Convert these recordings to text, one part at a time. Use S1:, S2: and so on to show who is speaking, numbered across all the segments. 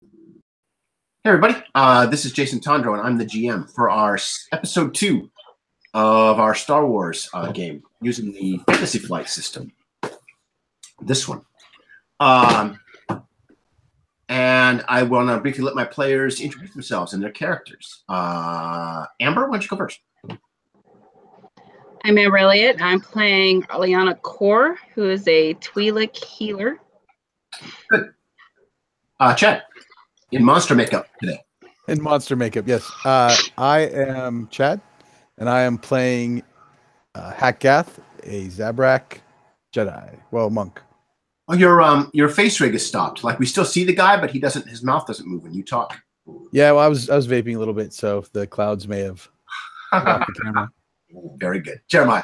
S1: Hey everybody, this is Jason Tondro, and I'm the GM for our episode 2 of our Star Wars game using the Fantasy Flight system. This one. And I want to briefly let my players introduce themselves and their characters. Amber, why don't you go first?
S2: I'm Amber Elliott. I'm playing Aliana Kaur, who is a Twi'lek healer.
S1: Good. Chad, in monster makeup today.
S3: In monster makeup, yes. I am Chad, and I am playing Hakgath, a Zabrak Jedi. Well, monk.
S1: Oh, your face rig is stopped. Like we still see the guy, but his mouth doesn't move when you talk.
S3: Yeah, well, I was vaping a little bit, so the clouds may have blocked the camera.
S1: Very good. Jeremiah.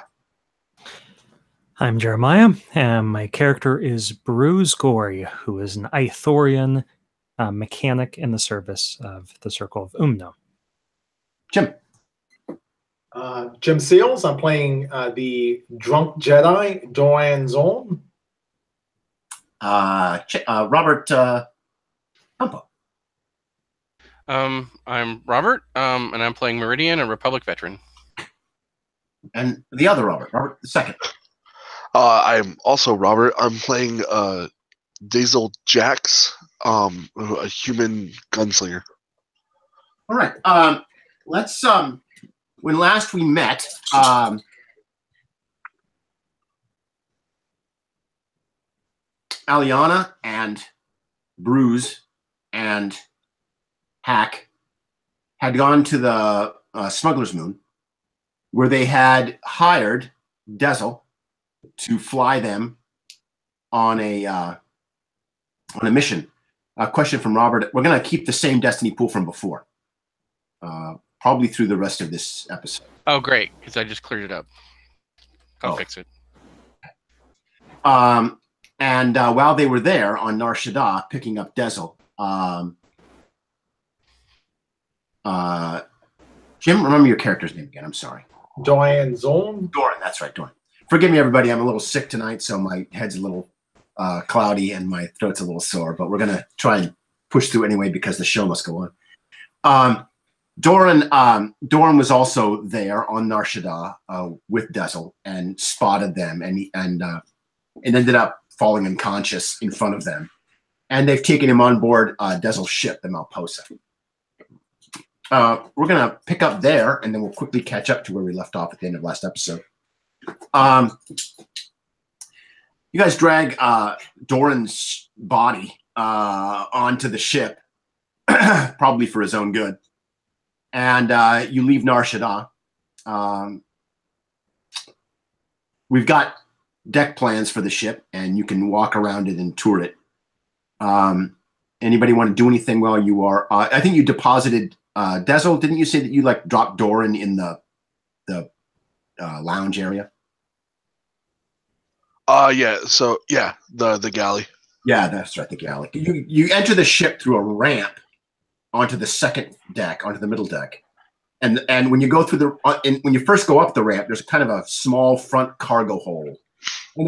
S4: I'm Jeremiah, and my character is Bruce Gory, who is an Ithorian mechanic in the service of the Circle of Umno.
S1: Jim.
S5: Jim Seals. I'm playing the drunk Jedi, Doran Zorn.
S1: Robert Campo.
S6: I'm Robert, and I'm playing Meridian, a Republic veteran.
S1: And the other Robert the second.
S7: I'm also Robert. I'm playing Dazel Jax, a human gunslinger.
S1: All right. Let's when last we met, Aliana and Bruce and Hack had gone to the Smuggler's Moon, where they had hired Dazzle to fly them on a mission. A question from Robert. We're going to keep the same destiny pool from before, probably through the rest of this episode.
S6: Oh, great, because I just cleared it up. I'll fix it.
S1: And while they were there on Nar Shaddaa picking up Dazzle, Jim, remember your character's name again. I'm sorry.
S5: Doran Zorn.
S1: Doran, that's right, Doran. Forgive me, everybody. I'm a little sick tonight, so my head's a little cloudy and my throat's a little sore. But we're gonna try and push through anyway because the show must go on. Doran was also there on Nar Shaddaa with Dazzle and spotted them and ended up falling unconscious in front of them. And they've taken him on board Dazzle's ship, the Malposa. We're going to pick up there, and then we'll quickly catch up to where we left off at the end of last episode. You guys drag Doran's body onto the ship, probably for his own good. And you leave Nar Shaddaa. We've got deck plans for the ship, and you can walk around it and tour it. Anybody want to do anything while you are? I think you deposited Dazzle. Didn't you say that you dropped Doran in the lounge area?
S7: Yeah. So yeah, the galley.
S1: Yeah, that's right, the galley. You enter the ship through a ramp onto the second deck, onto the middle deck, and when you go through when you first go up the ramp, there's kind of a small front cargo hold, and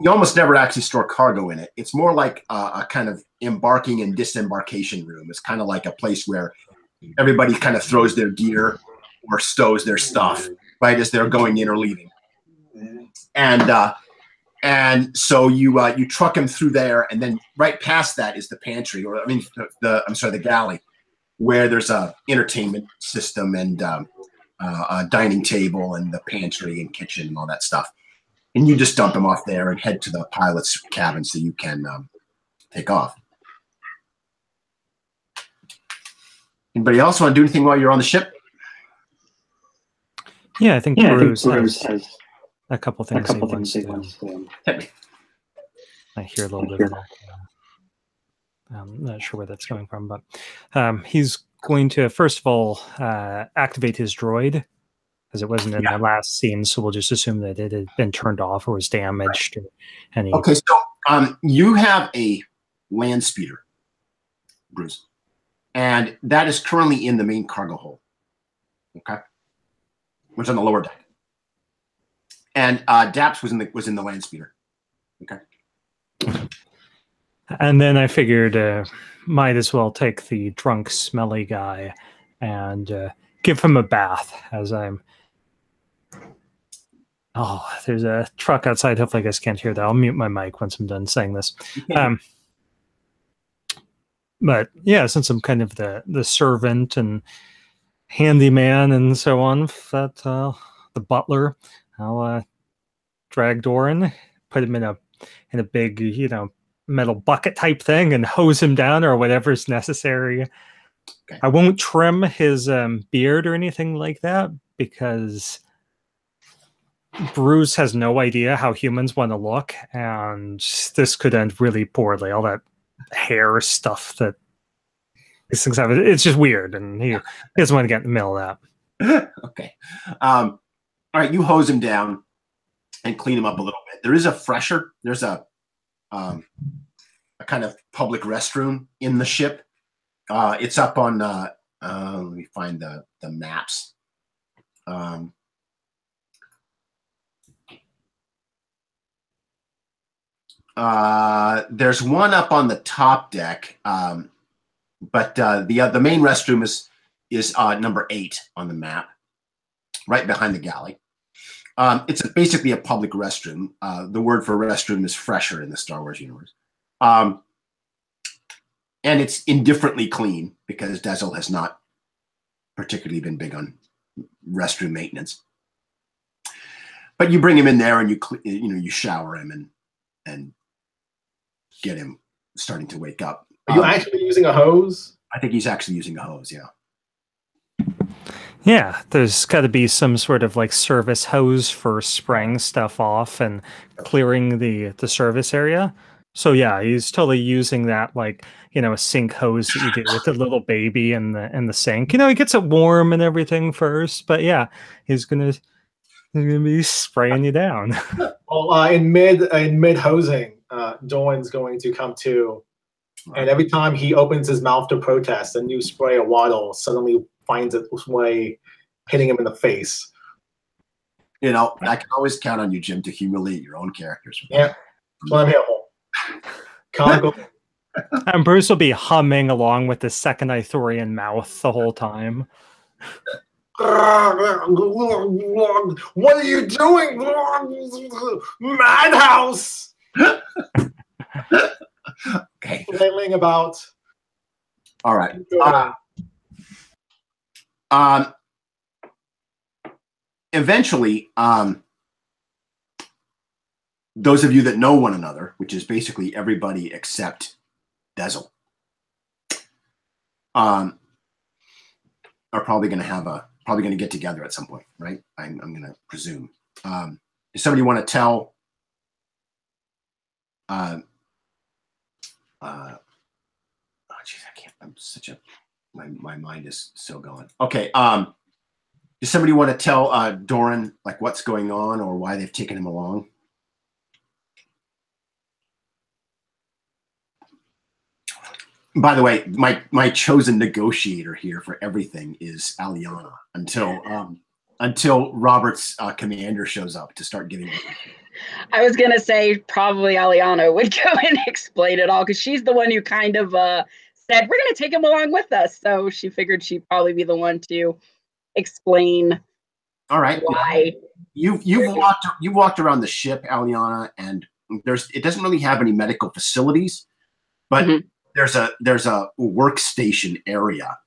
S1: you almost never actually store cargo in it. It's more like a kind of embarking and disembarkation room. It's kind of like a place where everybody kind of throws their or stows their stuff right as they're going in or leaving. And so you truck him through there, and then right past that is the pantry, the galley, where there's a entertainment system and a dining table and the pantry and kitchen and all that stuff. And you just dump him off there and head to the pilot's cabin so you can take off. Anybody else want to do anything while you're on the ship?
S4: Yeah, I think Bruce has a couple things he wants to. I hear a little bit of that. I'm not sure where that's coming from, but he's going to, first of all, activate his droid, because it wasn't in the last scene, so we'll just assume that it had been turned off or was damaged. Right.
S1: Okay, so you have a land speeder, Bruce, and that is currently in the main cargo hold, okay? Which is on the lower deck. And Daps was in the land speeder, okay?
S4: And then I figured might as well take the drunk, smelly guy and give him a bath as I'm. Oh, there's a truck outside. Hopefully, you guys can't hear that. I'll mute my mic once I'm done saying this. But yeah, since I'm kind of the servant and handyman and so on, that the butler, I'll drag Doran, put him in a big, metal bucket type thing and hose him down or whatever's necessary.
S1: Okay.
S4: I won't trim his beard or anything like that because Bruce has no idea how humans want to look, and this could end really poorly. All that hair stuff that these things have, it's just weird, and he doesn't want to get in the middle of
S1: that. Okay. All right, you hose him down and clean him up a little bit. There is a fresher. There's a kind of public restroom in the ship. It's up on, let me find the maps. There's one up on the top deck, but the main restroom is number 8 on the map, right behind the galley. It's basically a public restroom. The word for restroom is fresher in the Star Wars universe. And it's indifferently clean because Dazzle has not particularly been big on restroom maintenance. But you bring him in there and you shower him and get him starting to wake up.
S5: Are you actually using a hose?
S1: I think he's actually using a hose, yeah.
S4: Yeah, there's got to be some sort of like service hose for spraying stuff off and clearing the service area. So yeah, he's totally using that like, a sink hose that you do with the little baby in the sink. He gets it warm and everything first, but yeah, he's gonna be spraying you down.
S5: Well, in mid hosing, Doran's going to come to, and every time he opens his mouth to protest, a new spray of waddle suddenly finds its way hitting him in the face.
S1: I can always count on you, Jim, to humiliate your own characters.
S5: Yeah, let me help. Comical.
S4: And Bruce will be humming along with the second Ithorian mouth the whole time.
S5: What are you doing? Madhouse!
S1: Okay.
S5: Flailing about.
S1: All right. Eventually, those of you that know one another, which is basically everybody except Dazzle, are probably going to get together at some point, right? I'm going to presume. Does somebody want to tell? Oh, geez, I can't. I'm such a. My mind is so gone. Okay. Does somebody want to tell Doran like what's going on or why they've taken him along? By the way, my chosen negotiator here for everything is Aliana until Robert's commander shows up to start giving it.
S2: I was going to say probably Aliana would go and explain it all because she's the one who kind of said, we're going to take him along with us. So she figured she'd probably be the one to explain.
S1: All right.
S2: Why.
S1: You've walked around the ship, Aliana, and it doesn't really have any medical facilities, but there's a workstation area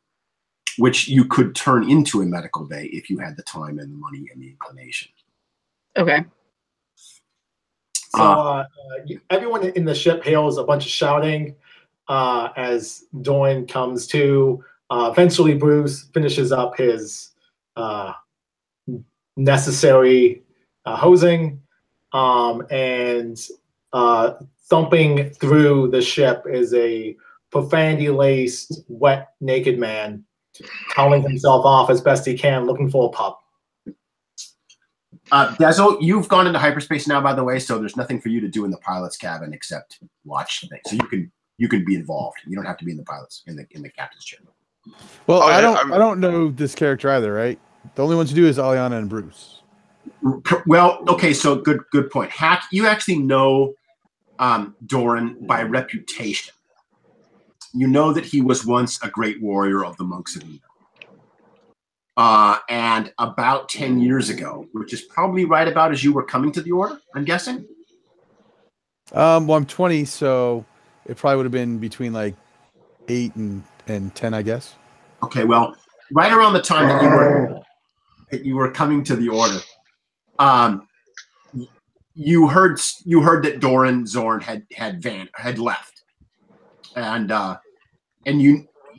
S1: which you could turn into a medical bay if you had the time and the money and the inclination.
S2: Okay.
S5: So everyone in the ship hails a bunch of shouting as Doran comes to. Eventually, Bruce finishes up his necessary hosing, and thumping through the ship is a profanity-laced, wet, naked man, toweling himself off as best he can, looking for a pup.
S1: Dazzle, you've gone into hyperspace now, by the way, so there's nothing for you to do in the pilot's cabin except watch things. So you can be involved. You don't have to be in the pilot's in the captain's chair.
S3: Well, I don't know this character either, right? The only ones to do is Aliana and Bruce.
S1: Well, okay, so good point. Hack, you actually know Doran by reputation. you know that he was once a great warrior of the monks of Eno. And about 10 years ago, which is probably right about as you were coming to the order, I'm guessing.
S3: Well, I'm 20, so it probably would have been between like 8 and 10, I guess.
S1: Okay, well, right around the time that you were coming to the order, you heard that Doran Zorn had left, and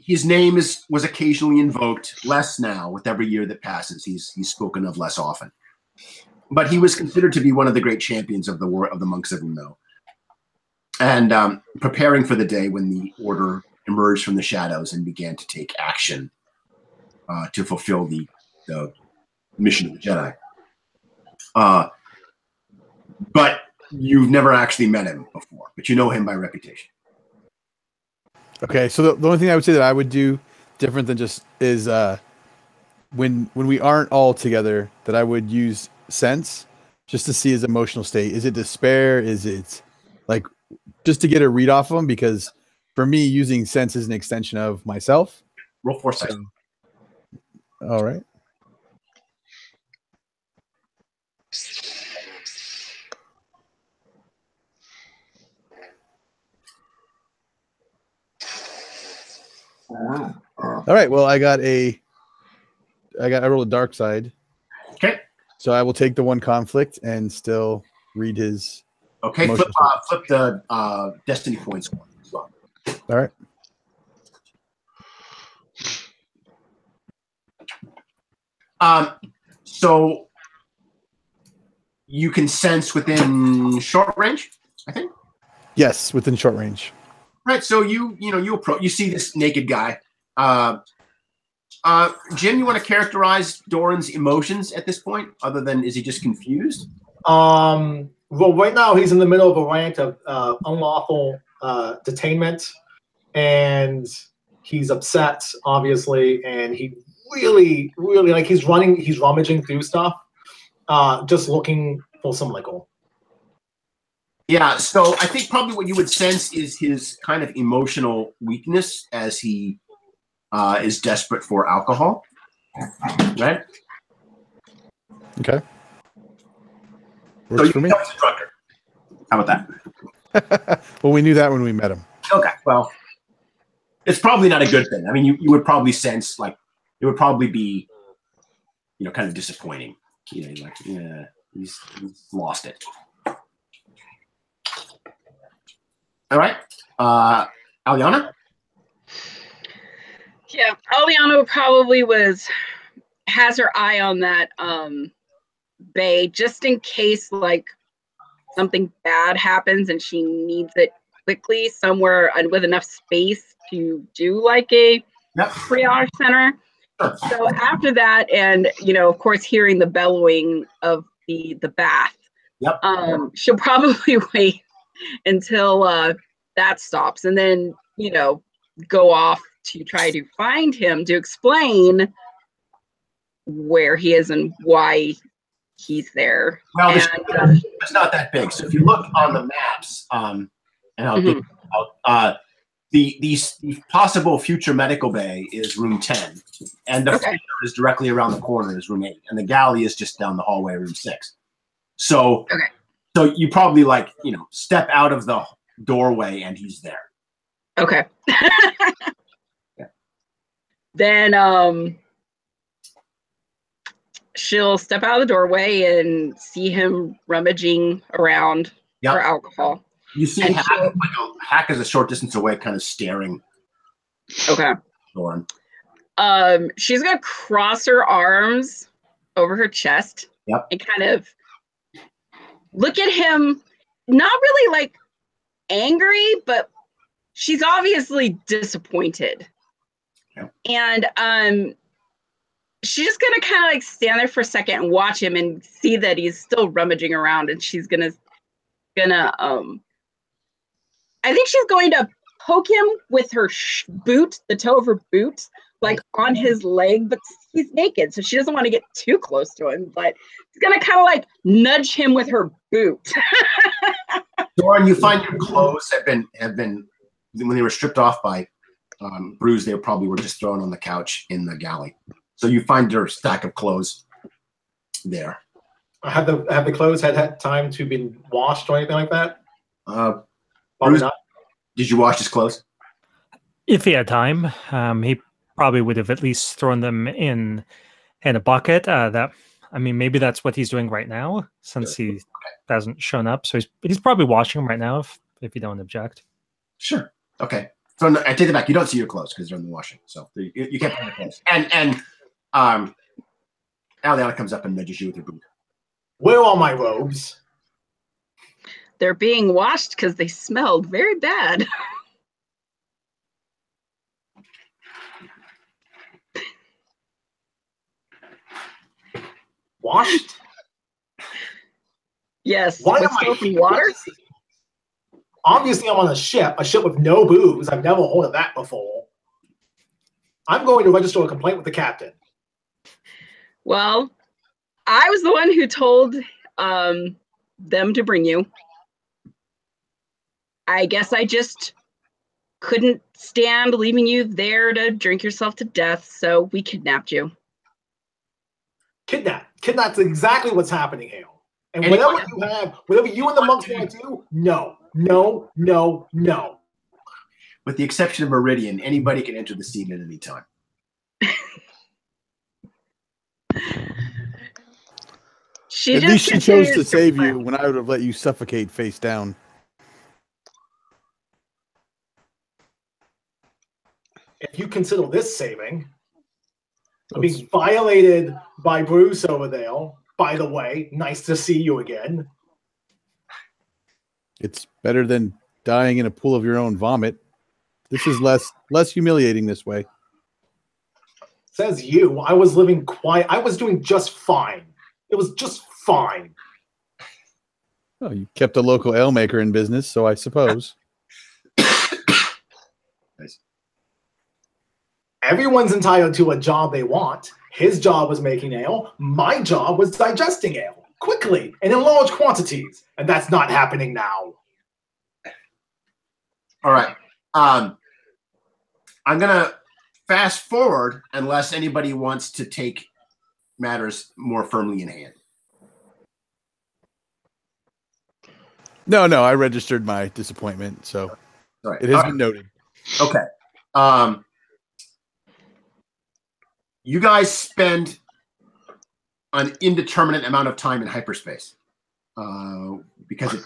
S1: his name was occasionally invoked, less now with every year that passes. He's spoken of less often, but he was considered to be one of the great champions of the monks of Uno, and preparing for the day when the order emerged from the shadows and began to take action to fulfill the mission of the Jedi. But you've never actually met him before, but you know him by reputation.
S3: Okay, so the only thing I would say that I would do different than just is when we aren't all together, that I would use sense just to see his emotional state. Is it despair? Is it like just to get a read off of him? Because for me, using sense is an extension of myself.
S1: Roll foresight.
S3: All right. All right. Well, I rolled a dark side.
S1: Okay.
S3: So I will take the one conflict and still read his.
S1: Okay. Flip the destiny points one as well.
S3: All right.
S1: So you can sense within short range, I think.
S3: Yes, within short range.
S1: Right. So you approach. You see this naked guy. Jim, you want to characterize Doran's emotions at this point, other than is he just confused?
S5: Well, right now he's in the middle of a rant of unlawful detainment, and he's upset, obviously, and he really, like he's rummaging through stuff, just looking for some liquor.
S1: Yeah, so I think probably what you would sense is his kind of emotional weakness as he is desperate for alcohol, right?
S3: Okay.
S1: Works so for me. He's a drunkard. How about that?
S3: Well, we knew that when we met him.
S1: Okay, well, it's probably not a good thing. I mean, you would probably sense like it would probably be, kind of disappointing. Like yeah, he's lost it. All right, Aliana.
S2: Yeah, Aliana probably has her eye on that bay just in case like something bad happens and she needs it quickly somewhere and with enough space to do like a triage center. So after that, and of course, hearing the bellowing of the bath, she'll probably wait until that stops, and then go off to try to find him to explain where he is and why he's there.
S1: Well, it's not that big. So if you look on the maps, and I'll get out, the possible future medical bay is room 10, and the freezer is directly around the corner is room 8, and the galley is just down the hallway, room 6. So, so you probably step out of the doorway and he's there.
S2: Okay. Then she'll step out of the doorway and see him rummaging around for alcohol.
S1: You see Hack is a short distance away, kind of staring.
S2: Okay.
S1: Doran.
S2: She's gonna cross her arms over her chest and kind of look at him, not really like angry, but she's obviously disappointed. And she's just gonna kind of like stand there for a second and watch him and see that he's still rummaging around, and she's gonna I think she's going to poke him with her boot, the toe of her boot, like on his leg, but he's naked, so she doesn't want to get too close to him, but she's gonna kind of like nudge him with her boot.
S1: Doran, you find your clothes have been when they were stripped off by Bruised, they probably were just thrown on the couch in the galley. So you find your stack of clothes there.
S5: Have the clothes had time to be washed or anything like that? Probably
S1: Bruce,
S5: not.
S1: did you wash his clothes?
S4: If he had time, he probably would have at least thrown them in a bucket. Maybe that's what he's doing right now, since he hasn't shown up. So he's probably washing them right now, if you don't object.
S1: Sure. Okay. So I take it back. You don't see your clothes because they're in the washing. So you can't find your clothes. And Aliana comes up and nudges you with her boot.
S5: Where are my robes?
S2: They're being washed because they smelled very bad.
S5: Washed?
S2: Yes.
S5: Why
S2: with
S5: am I
S2: soap and water?
S5: Obviously, I'm on a ship with no booze. I've never heard of that before. I'm going to register a complaint with the captain.
S2: Well, I was the one who told them to bring you. I guess I just couldn't stand leaving you there to drink yourself to death, so we kidnapped you.
S5: Kidnapp's exactly what's happening here. And whatever you and the monks want to do, no.
S1: With the exception of Meridian, anybody can enter the scene at any time.
S3: At least she chose to save you when I would have let you suffocate face down.
S5: If you consider this saving, being violated by Bruce over there. By the way, nice to see you again.
S3: It's better than dying in a pool of your own vomit. This is less humiliating this way.
S5: Says you. I was living quiet. I was doing just fine. It was just fine.
S3: Well, you kept a local ale maker in business, so I suppose.
S1: Nice.
S5: Everyone's entitled to a job they want. His job was making ale. My job was digesting ale quickly and in large quantities. And that's not happening now.
S1: All right. I'm going to fast forward unless anybody wants to take matters more firmly in hand.
S3: No, I registered my disappointment, so it has been noted.
S1: Okay. You guys spend an indeterminate amount of time in hyperspace because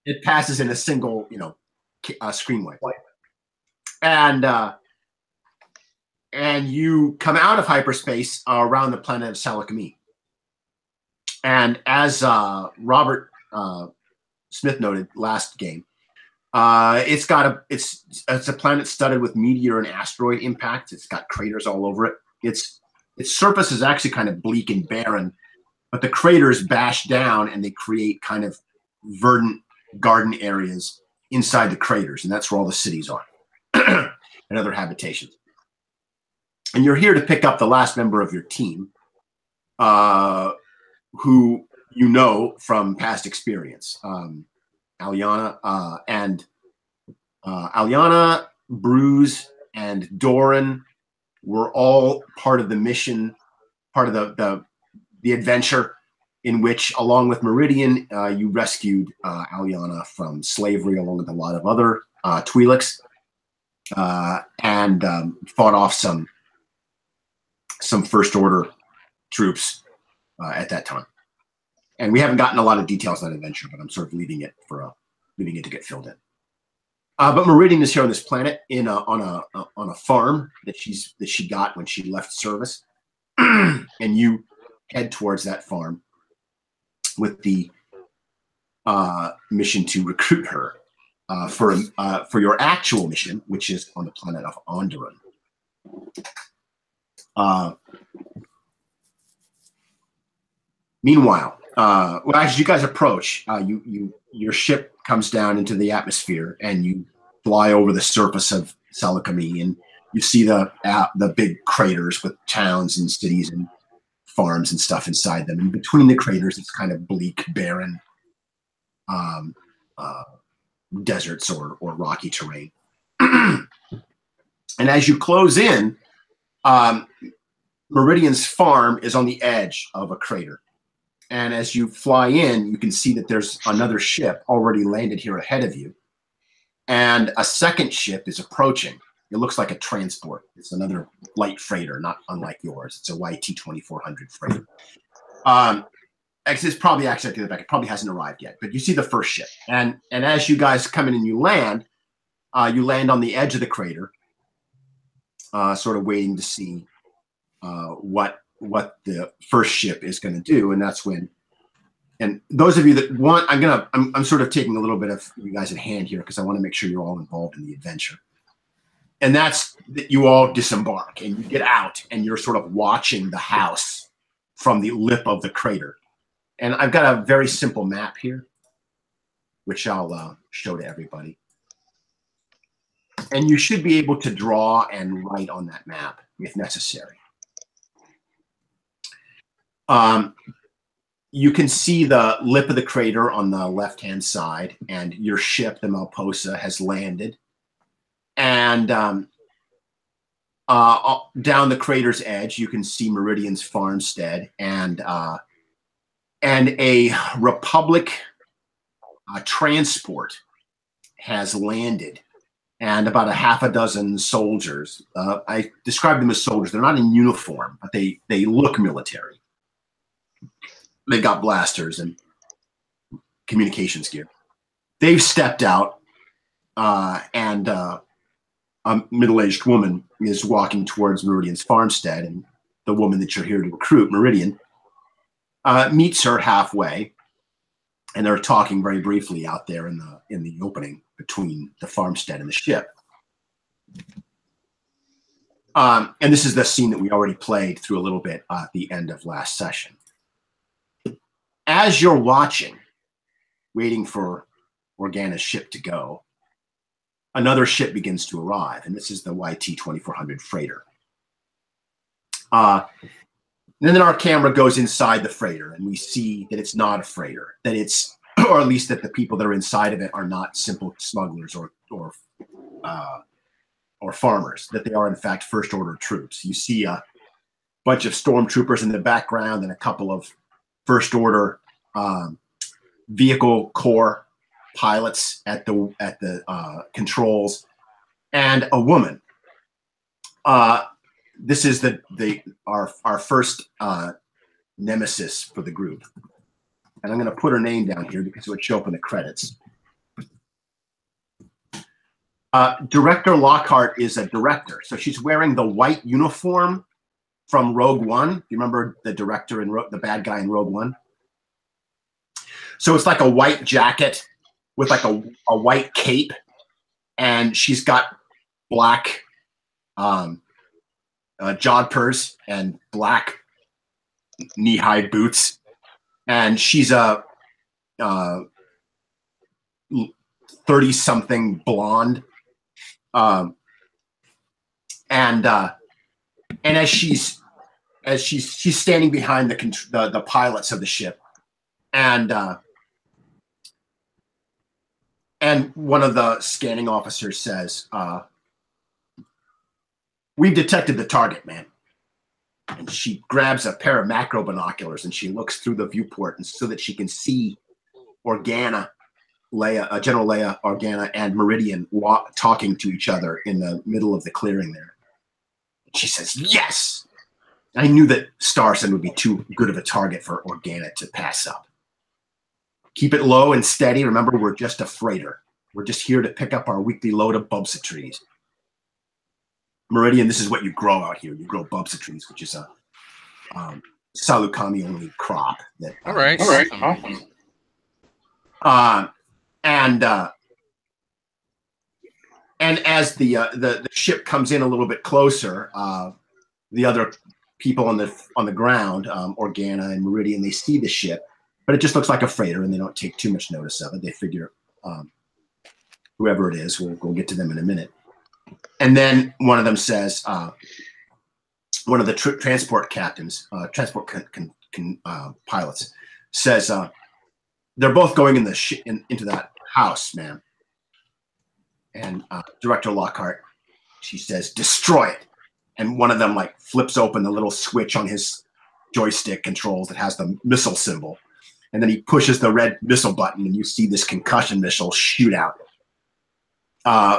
S1: it passes in a single, screenway. And you come out of hyperspace around the planet of Salakami. And as Robert Smith noted last game, it's a planet studded with meteor and asteroid impacts. It's got craters all over it. Its surface is actually kind of bleak and barren, but the craters bash down and they create kind of verdant garden areas inside the craters, and that's where all the cities are and other habitations. And you're here to pick up the last member of your team, who you know from past experience. Aliana, Bruce, and Doran were all part of the mission, part of the adventure in which, along with Meridian, you rescued Aliana from slavery along with a lot of other Twi'leks, and fought off some First Order troops at that time. And we haven't gotten a lot of details on that adventure, but I'm sort of leaving it to get filled in. But Meridian is here on this planet on a farm that she got when she left service, and you head towards that farm with the mission to recruit her for your actual mission, which is on the planet of Onderon. Meanwhile, as you guys approach, your ship comes down into the atmosphere, and you fly over the surface of Salakami, and you see the big craters with towns and cities and farms and stuff inside them. And between the craters, it's kind of bleak, barren deserts or rocky terrain. And as you close in, Meridian's farm is on the edge of a crater. And as you fly in, you can see that there's another ship already landed here ahead of you. And a second ship is approaching. It looks like a transport. It's another light freighter, not unlike yours. It's a YT-2400 freighter. It's probably actually to the back. It probably hasn't arrived yet, but you see the first ship. And as you guys come in and you land on the edge of the crater, sort of waiting to see what the first ship is going to do. And that's when, and those of you that want, I'm sort of taking a little bit of you guys in hand here because I want to make sure you're all involved in the adventure. And that's that you all disembark and you get out and you're sort of watching the house from the lip of the crater. And I've got a very simple map here, which I'll show to everybody. And you should be able to draw and write on that map if necessary. You can see the lip of the crater on the left-hand side, and your ship, the Malposa, has landed. And down the crater's edge, you can see Meridian's farmstead and a Republic transport has landed, and about a half a dozen soldiers. I describe them as soldiers. They're not in uniform, but they look military. They've got blasters and communications gear. They've stepped out, and a middle-aged woman is walking towards Meridian's farmstead, and the woman that you're here to recruit, Meridian, meets her halfway, and they're talking very briefly out there in the opening between the farmstead and the ship. And this is the scene that we already played through a little bit at the end of last session. As you're watching, waiting for Organa's ship to go, another ship begins to arrive, and this is the YT-2400 freighter. And then our camera goes inside the freighter, and we see that it's not a freighter, that it's, or at least that the people that are inside of it are not simple smugglers or farmers, that they are in fact first-order troops. You see a bunch of stormtroopers in the background and a couple of first-order vehicle corps pilots at the controls, and a woman. This is our first nemesis for the group, and I'm going to put her name down here because it would show up in the credits. Director Lockhart is a director, so she's wearing the white uniform from Rogue One. You remember the director and the bad guy in Rogue One? So it's like a white jacket with like a white cape, and she's got black jodhpurs and black knee-high boots, and she's a 30-something blonde, and as she's standing behind the pilots of the ship, and one of the scanning officers says, "We've detected the target, man." And she grabs a pair of macro binoculars and she looks through the viewport, and so that she can see Organa, General Leia, Organa, and Meridian talking to each other in the middle of the clearing there. And she says, "Yes!" I knew that Starson would be too good of a target for Organa to pass up. Keep it low and steady. Remember, we're just a freighter. We're just here to pick up our weekly load of bubsa trees. Meridian, this is what you grow out here. You grow bubsa trees, which is a Salukami only crop. That,
S6: all right.
S1: Awesome. And as the ship comes in a little bit closer, the other people on the ground, Organa and Meridian, they see the ship, but it just looks like a freighter, and they don't take too much notice of it. They figure whoever it is, we'll get to them in a minute. And then one of them says, one of the transport captains, pilots, says, "They're both going into that house, man." And Director Lockhart, she says, "Destroy it." And one of them like flips open the little switch on his joystick controls that has the missile symbol. And then he pushes the red missile button, and you see this concussion missile shoot out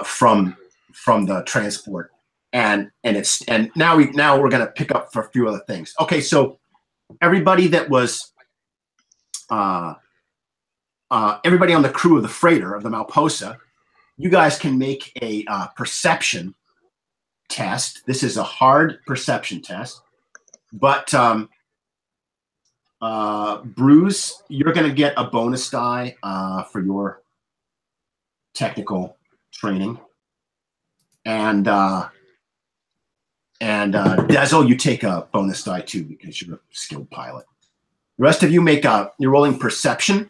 S1: from the transport. And now we're gonna pick up for a few other things. Okay, so everybody that was everybody on the crew of the freighter of the Malposa, you guys can make a perception test. This is a hard perception test, but Bruce, you're going to get a bonus die for your technical training, and Dezel, you take a bonus die too because you're a skilled pilot. The rest of you you're rolling perception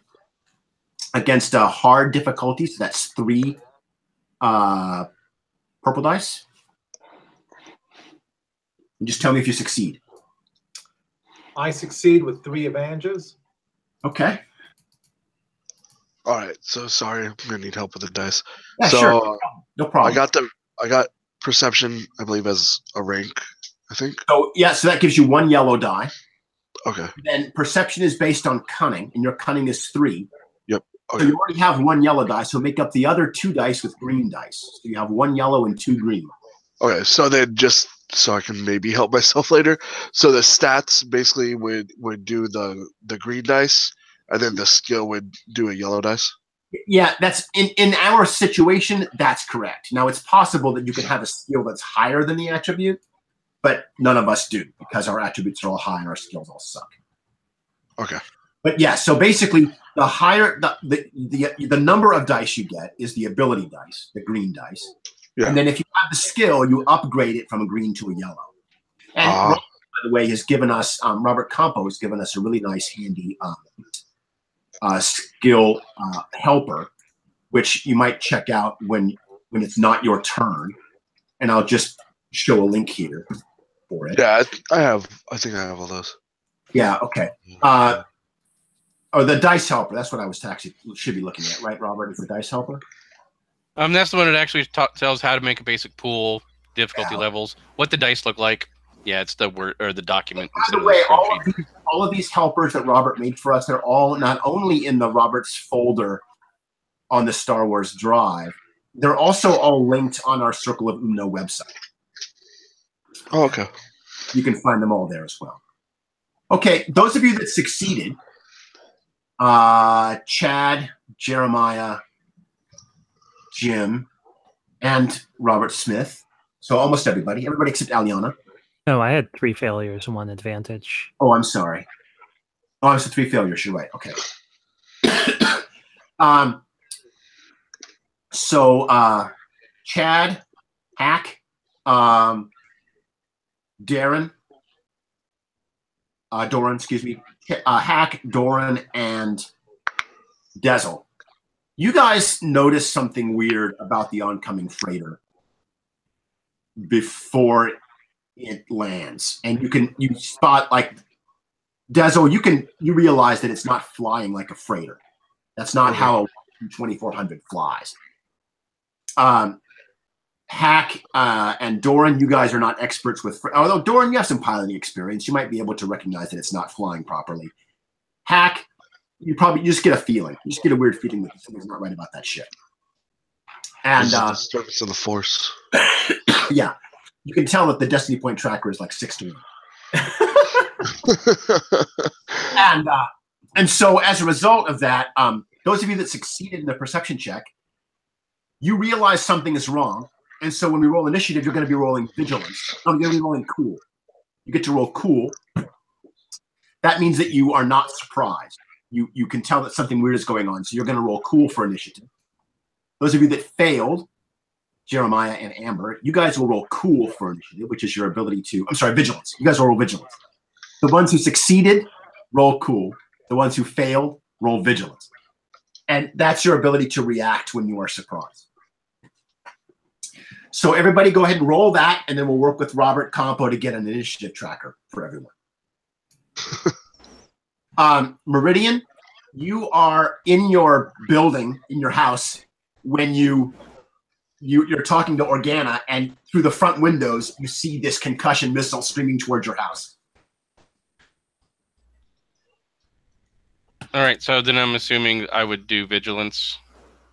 S1: against hard difficulty, so that's 3 purple dice. And just tell me if you succeed.
S5: I succeed with 3 advantages.
S1: Okay.
S7: All right. So sorry, I'm gonna need help with the dice.
S1: Yeah,
S7: so
S1: sure. No problem.
S7: I got perception, I believe, as a rank. I think.
S1: So yeah, so that gives you 1 yellow die.
S7: Okay.
S1: Then perception is based on cunning, and your cunning is 3.
S7: Yep. Okay.
S1: So you already have 1 yellow die, so make up the other 2 dice with green dice. So you have 1 yellow and 2 green.
S7: Okay, so then just so I can maybe help myself later. So the stats basically would do the green dice, and then the skill would do a yellow dice.
S1: Yeah, that's in our situation, that's correct. Now it's possible that you can have a skill that's higher than the attribute, but none of us do because our attributes are all high and our skills all suck.
S7: Okay.
S1: But yeah, so basically the higher the number of dice you get is the ability dice, the green dice. Yeah. And then if you have the skill, you upgrade it from a green to a yellow. And Robert, by the way, has given us Robert Campo has given us a really nice, handy skill helper, which you might check out when it's not your turn. And I'll just show a link here for it.
S7: Yeah, I think I have all those.
S1: Yeah. Okay. Or the dice helper. That's what I was actually should be looking at, right, Robert? Is the dice helper?
S6: That's the one that actually tells how to make a basic pool, difficulty levels, what the dice look like. Yeah, it's the word or the document.
S1: By the way, all of these helpers that Robert made for us, they're all not only in the Robert's folder on the Star Wars Drive, they're also all linked on our Circle of Umno website.
S7: Oh, okay.
S1: You can find them all there as well. Okay, those of you that succeeded, Chad, Jeremiah, Jim, and Robert Smith. So almost everybody except Aliana.
S4: No, I had 3 failures and 1 advantage.
S1: Oh, I'm sorry. Oh, I was 3 failures. You're right. Okay. So Chad, Hack, Doran, excuse me, Hack, Doran, and Dezel. You guys noticed something weird about the oncoming freighter before it lands, and you spot like Dezel. You realize that it's not flying like a freighter. That's not how a 2400 flies. Hack and Doran, you guys are not experts with. Although Doran, you have some piloting experience, you might be able to recognize that it's not flying properly. Hack, you just get a feeling. You just get a weird feeling that something's not right about that ship. And
S7: disturbance of the Force.
S1: Yeah, you can tell that the Destiny Point tracker is like 6 to 1. And so as a result of that, those of you that succeeded in the perception check, you realize something is wrong. And so when we roll initiative, you're going to be rolling vigilance. No, you're going to be rolling cool. You get to roll cool. That means that you are not surprised. You can tell that something weird is going on. So you're going to roll cool for initiative. Those of you that failed, Jeremiah and Amber, you guys will roll cool for initiative, which is your ability to, vigilance. You guys will roll vigilance. The ones who succeeded, roll cool. The ones who failed, roll vigilance. And that's your ability to react when you are surprised. So everybody go ahead and roll that, and then we'll work with Robert Campo to get an initiative tracker for everyone. Meridian, you are in your building, in your house, when you you're talking to Organa, and through the front windows, you see this concussion missile streaming towards your house.
S6: All right, so then I'm assuming I would do vigilance.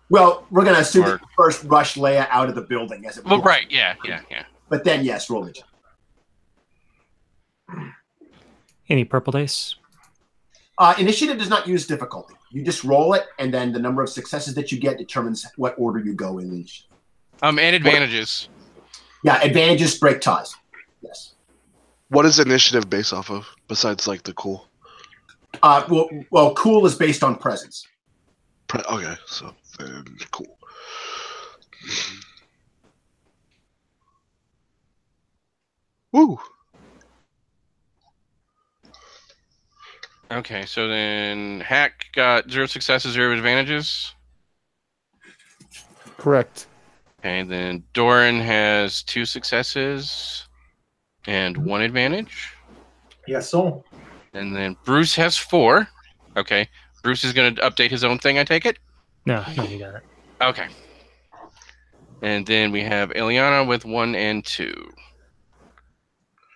S1: Well, we're going to assume that you first rush Leia out of the building.
S6: Well, right, yeah.
S1: But then, yes, roll it.
S4: Any purple dice?
S1: Initiative does not use difficulty. You just roll it, and then the number of successes that you get determines what order you go in each.
S6: And advantages.
S1: Yeah, advantages break ties. Yes.
S7: What is initiative based off of, besides like the cool?
S1: Well, cool is based on presence.
S7: Okay, so then cool. Woo!
S6: Okay, so then Hack got 0 successes, 0 advantages.
S3: Correct.
S6: Okay, then Doran has 2 successes and 1 advantage.
S5: Yes, so.
S6: And then Bruce has 4. Okay, Bruce is going to update his own thing, I take it?
S4: No, you got it.
S6: Okay. And then we have Ileana with 1 and 2.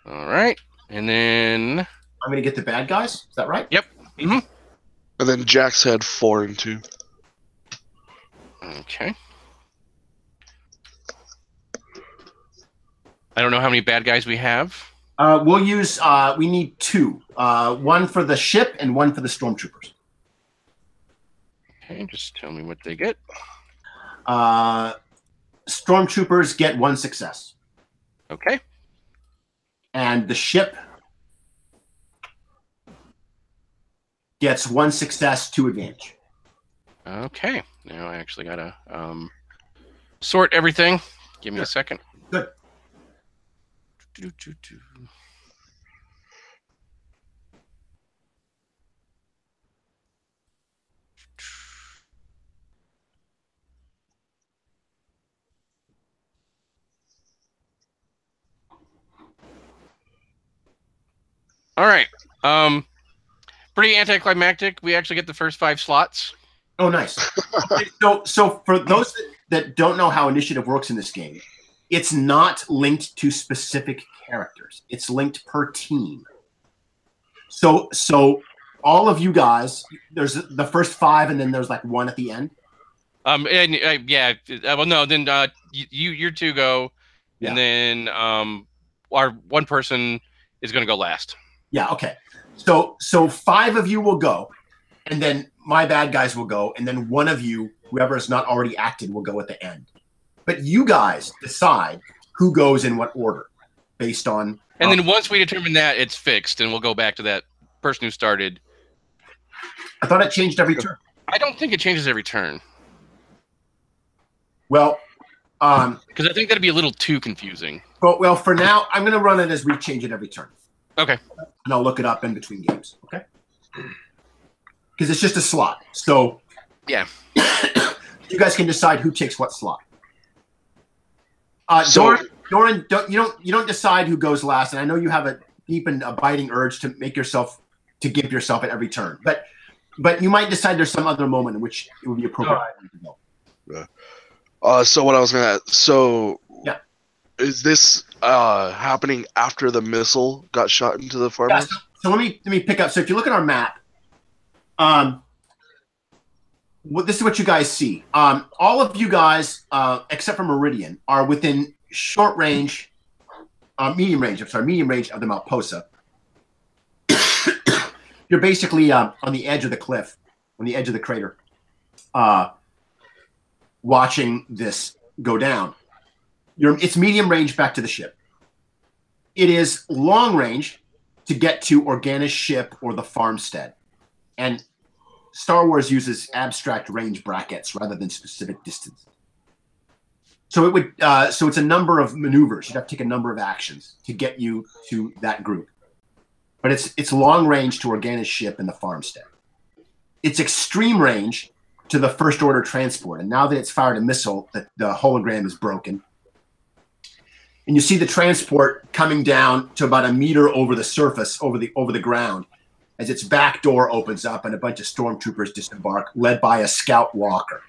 S6: All right, and then...
S1: I'm going to get the bad guys. Is that right?
S6: Yep. Mm-hmm.
S7: And then Jax had 4 and 2.
S6: Okay. I don't know how many bad guys we have.
S1: We'll use, we need 2. 1 for the ship and 1 for the stormtroopers.
S6: Okay, just tell me what they get.
S1: Stormtroopers get 1 success.
S6: Okay.
S1: And the ship gets 1 success, 2 advantage.
S6: Okay. Now I actually got to sort everything. Give me a second.
S1: Good.
S6: All right. Pretty anticlimactic. We actually get the first 5 slots.
S1: Oh, nice. Okay, so for those that don't know how initiative works in this game, it's not linked to specific characters. It's linked per team. So all of you guys, there's the first 5, and then there's like 1 at the end.
S6: Yeah. Well, no. Then you 2 go, and then our 1 person is going to go last.
S1: Yeah. Okay. So 5 of you will go, and then my bad guys will go, and then 1 of you, whoever has not already acted, will go at the end. But you guys decide who goes in what order, based on.
S6: And then once we determine that, it's fixed, and we'll go back to that person who started.
S1: I thought it changed every turn.
S6: I don't think it changes every turn.
S1: Well,
S6: because I think that'd be a little too confusing.
S1: Well, for now, I'm going to run it as we change it every turn.
S6: Okay.
S1: And I'll look it up in between games. Okay. Because it's just a slot. So
S6: yeah,
S1: you guys can decide who takes what slot. Doran, you don't decide who goes last, and I know you have a deep and abiding urge to gimp yourself at every turn, but you might decide there's some other moment in which it would be appropriate to go.
S7: Yeah. So what I was gonna add,
S1: yeah,
S7: is this happening after the missile got shot into the farmhouse?
S1: Yeah, so let me pick up. So if you look at our map, this is what you guys see. All of you guys, except for Meridian, are within medium range of the Mount Posa. You're basically on the edge of the cliff, on the edge of the crater, watching this go down. It's medium range back to the ship. It is long range to get to Organa's ship or the farmstead. And Star Wars uses abstract range brackets rather than specific distance. So it would so it's a number of maneuvers. You'd have to take a number of actions to get you to that group. But it's long range to Organa's ship and the farmstead. It's extreme range to the First Order transport. And now that it's fired a missile, the hologram is broken. And you see the transport coming down to about a meter over the surface, over the ground, as its back door opens up and a bunch of stormtroopers disembark, led by a scout walker.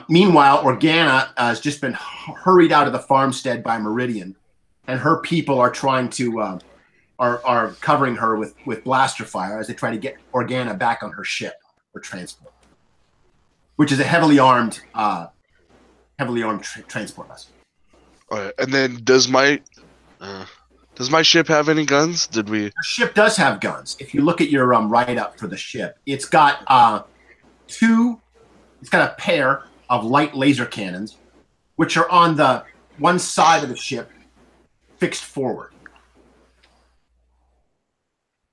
S1: Meanwhile, Organa has just been hurried out of the farmstead by Meridian, and her people are trying to are covering her with blaster fire as they try to get Organa back on her ship for transport, which is a heavily armed transport vessel.
S7: All right, and then does my ship have any guns? Did we?
S1: Your ship does have guns. If you look at your write-up for the ship, it's got It's got a pair of light laser cannons, which are on the one side of the ship, fixed forward.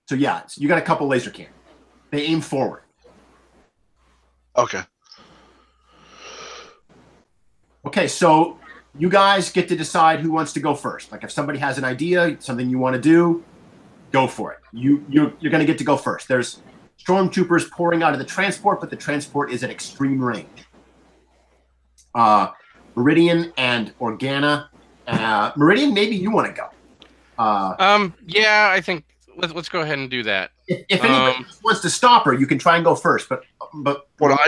S1: So yeah, you got a couple laser cannons. They aim forward.
S7: Okay.
S1: Okay, so you guys get to decide who wants to go first. Like if somebody has an idea, something you want to do, go for it. You're going to get to go first. There's stormtroopers pouring out of the transport, but the transport is at extreme range. Meridian and Organa. Meridian, maybe you want to go.
S6: Yeah, I think let's go ahead and do that.
S1: If anybody wants to stop her, you can try and go first. But
S7: well,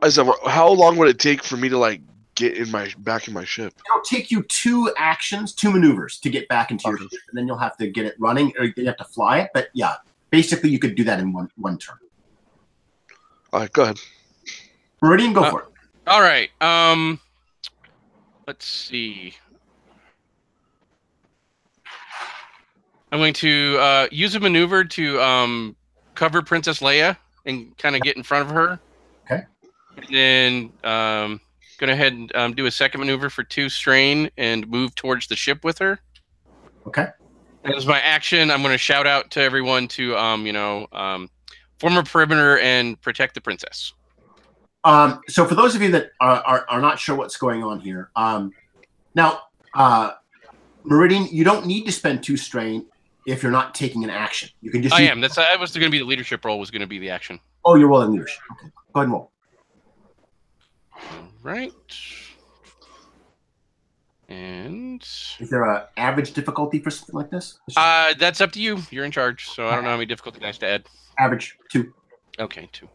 S7: I said, how long would it take for me to like get back in my ship?
S1: It'll take you 2 maneuvers to get back into your ship, and then you'll have to get it running, or you have to fly it. But yeah, basically you could do that in one turn.
S7: All right, go ahead.
S1: Meridian, go for it.
S6: All right. Let's see. I'm going to use a maneuver to cover Princess Leia and kind of get in front of her.
S1: Okay.
S6: And then go ahead and do a second maneuver for 2 strain and move towards the ship with her.
S1: Okay.
S6: And as my action, I'm going to shout out to everyone to form a perimeter and protect the princess.
S1: So for those of you that are not sure what's going on here, now Meridian, you don't need to spend 2 strain if you're not taking an action. You can just.
S6: I am. That was going to be the leadership role. Was going to be the action.
S1: Oh, you're rolling leadership. Okay, go ahead and roll.
S6: All right. And
S1: is there an average difficulty for something like this?
S6: That's up to you. You're in charge, so I don't know how many difficulty dice to add.
S1: Average 2.
S6: Okay, 2.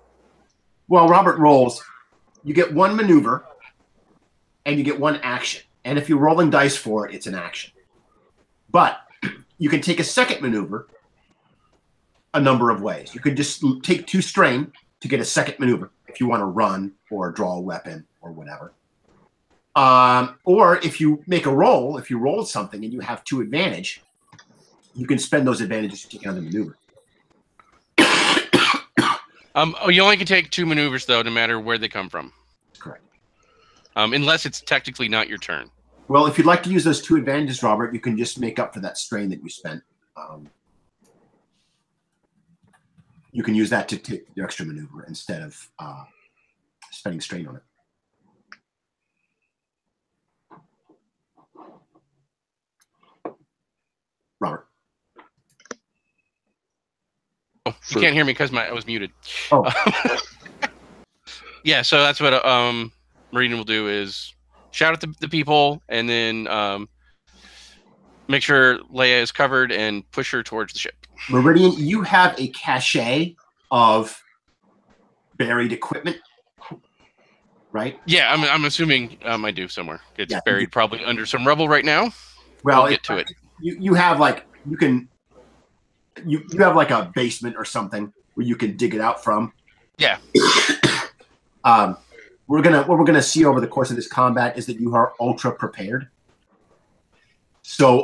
S1: Well, Robert rolls. You get 1 maneuver, and you get 1 action. And if you're rolling dice for it, it's an action. But you can take a second maneuver a number of ways. You could just take 2 strain to get a second maneuver if you want to run or draw a weapon or whatever. Or if you make a roll, if you roll something and you have 2 advantage, you can spend those advantages to take another maneuver.
S6: You only can take 2 maneuvers, though, no matter where they come from.
S1: Correct.
S6: Unless it's technically not your turn.
S1: Well, if you'd like to use those 2 advantages, Robert, you can just make up for that strain that you spent. You can use that to take your extra maneuver instead of spending strain on it. Robert.
S6: Oh, you can't hear me because I was muted.
S1: Oh.
S6: Yeah, so that's what Meridian will do is shout at the people and then make sure Leia is covered and push her towards the ship.
S1: Meridian, you have a cache of buried equipment, right?
S6: Yeah, I'm assuming I do somewhere. It's buried probably under some rubble right now.
S1: Well,
S6: we'll get to it.
S1: You have like you have like a basement or something where you can dig it out from.
S6: Yeah.
S1: What we're gonna see over the course of this combat is that you are ultra prepared. So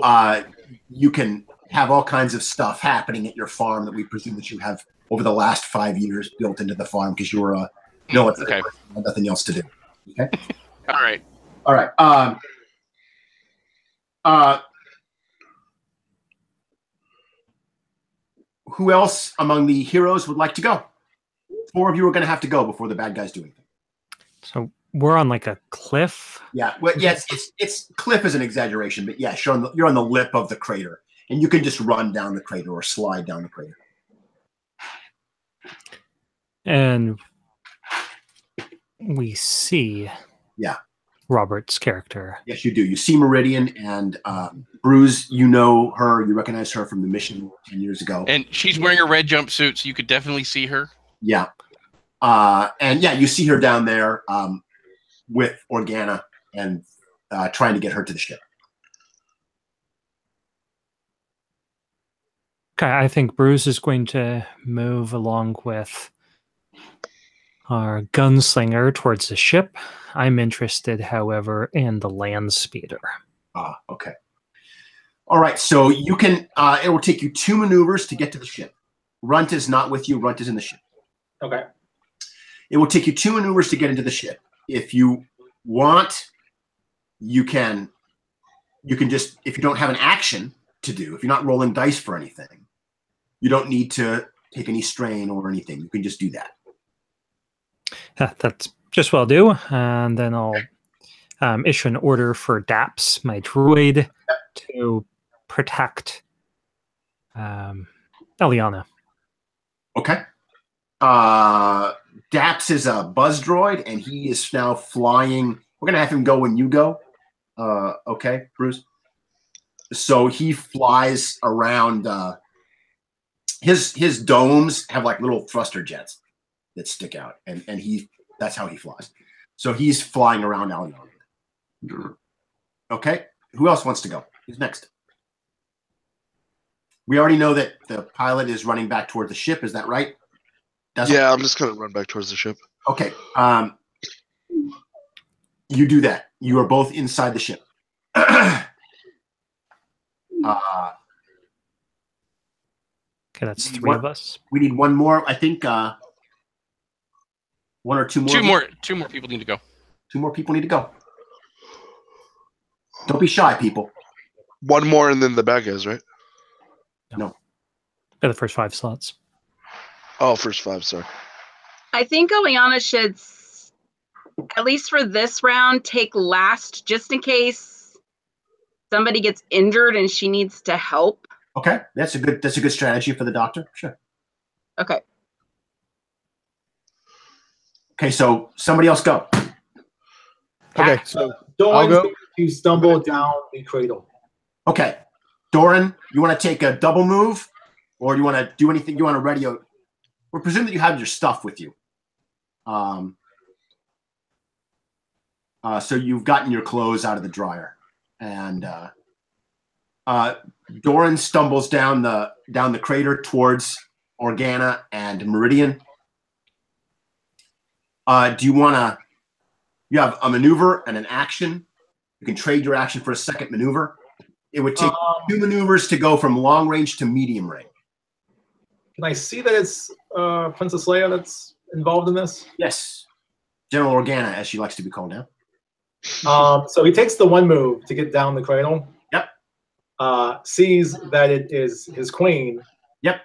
S1: you can have all kinds of stuff happening at your farm that we presume that you have over the last 5 years built into the farm because you were a military person, had nothing else to do. Okay.
S6: All right.
S1: All right. Who else among the heroes would like to go? 4 of you are going to have to go before the bad guys do anything.
S4: So we're on like a cliff.
S1: Yeah. Well, yes. It's cliff is an exaggeration, but yeah, you're on the lip of the crater, and you can just run down the crater or slide down the crater.
S4: And we see.
S1: Yeah.
S4: Robert's character.
S1: Yes, you do. You see Meridian and Bruce. You know her. You recognize her from the mission 10 years ago.
S6: And she's wearing a red jumpsuit, so you could definitely see her.
S1: Yeah. And yeah, you see her down there with Organa and trying to get her to the ship.
S4: Okay, I think Bruce is going to move along with our gunslinger towards the ship. I'm interested, however, in the land speeder.
S1: Okay. All right, so you can, it will take you 2 maneuvers to get to the ship. Runt is not with you, Runt is in the ship.
S5: Okay.
S1: It will take you 2 maneuvers to get into the ship. If you want, you can just, if you don't have an action to do, if you're not rolling dice for anything, you don't need to take any strain or anything. You can just do that.
S4: That's just what I'll do. And then I'll issue an order for Daps, my druid, to protect Eliana.
S1: Okay. Daps is a buzz droid, and he is now flying. We're going to have him go when you go. Okay, Bruce? So he flies around. His domes have like little thruster jets that stick out, and that's how he flies. So he's flying around Eliana. Okay, who else wants to go? Who's next? We already know that the pilot is running back toward the ship. Is that right?
S7: Yeah, I'm just gonna run back towards the ship.
S1: Okay. You do that. You are both inside the ship.
S4: Okay, that's 3 of us.
S1: We need one more. I think 1 or 2 more.
S6: 2 more people need to go.
S1: 2 more people need to go. Don't be shy, people.
S7: 1 more and then the bad guys, right?
S1: No.
S4: For the first 5 slots.
S7: Oh, first 5, sorry.
S2: I think Eliana should, at least for this round, take last just in case somebody gets injured and she needs to help.
S1: Okay, that's a good strategy for the doctor. Sure.
S2: Okay.
S1: Okay, so somebody else go.
S3: Okay, so
S5: Doran's going to stumble down the cradle.
S1: Okay, Doran, you want to take a double move, or do you want to do anything? You want to radio? We're presuming that you have your stuff with you. So you've gotten your clothes out of the dryer, and Doran stumbles down the crater towards Organa and Meridian. Do you want to? You have a maneuver and an action. You can trade your action for a second maneuver. It would take 2 maneuvers to go from long range to medium range.
S5: Can I see that it's Princess Leia that's involved in this?
S1: Yes. General Organa, as she likes to be called now.
S5: So he takes the 1 move to get down the cradle.
S1: Yep.
S5: Sees that it is his queen.
S1: Yep.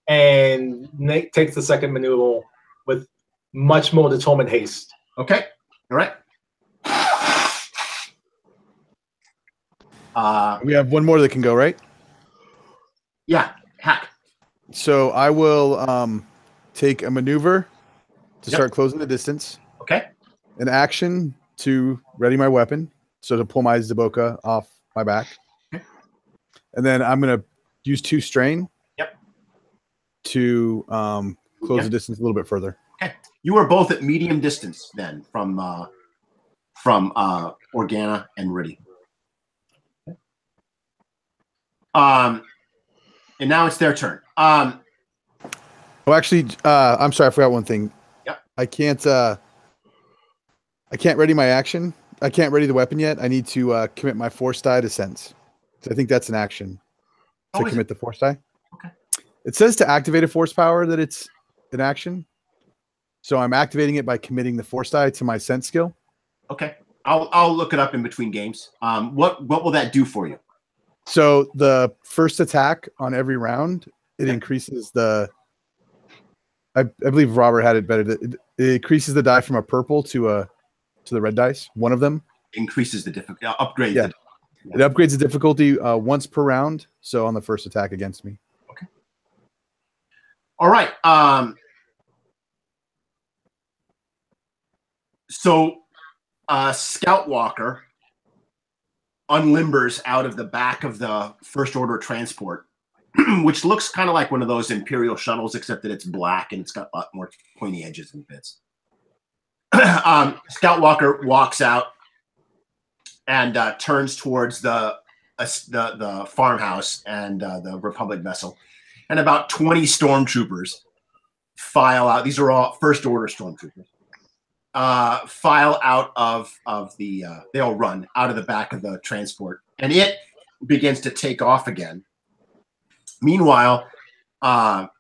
S5: And takes the second maneuver with much more determined haste.
S1: Okay. All right.
S3: We have 1 more that can go, right?
S1: Yeah. Hack.
S3: So I will take a maneuver to start closing the distance.
S1: Okay.
S3: An action to ready my weapon, so to pull my Zaboka off my back.
S1: Okay.
S3: And then I'm going to use 2 strain.
S1: Yep.
S3: To close the distance a little bit further.
S1: Okay. You are both at medium distance then from Organa and Meridian. Okay. And now it's their turn.
S3: Oh, actually, I'm sorry, I forgot one thing.
S1: Yep.
S3: I can't ready my action. I can't ready the weapon yet. I need to commit my force die to sense. So I think that's an action to commit the force die.
S1: Okay.
S3: It says to activate a force power that it's an action. So I'm activating it by committing the force die to my sense skill.
S1: Okay. I'll look it up in between games. What will that do for you?
S3: So the first attack on every round, it increases the. I believe Robert had it better. It increases the die from a purple to the red dice. One of them
S1: increases the difficulty. Upgrade.
S3: Yeah. It upgrades the difficulty once per round. So on the first attack against me.
S1: Okay. All right. So Scout Walker unlimbers out of the back of the First Order transport which looks kind of like one of those Imperial shuttles, except that it's black and it's got a lot more pointy edges and bits. Scout Walker walks out and turns towards the farmhouse and the Republic vessel, and about 20 stormtroopers file out. These are all first order stormtroopers. File out of the. They all run out of the back of the transport, and it begins to take off again. Meanwhile, the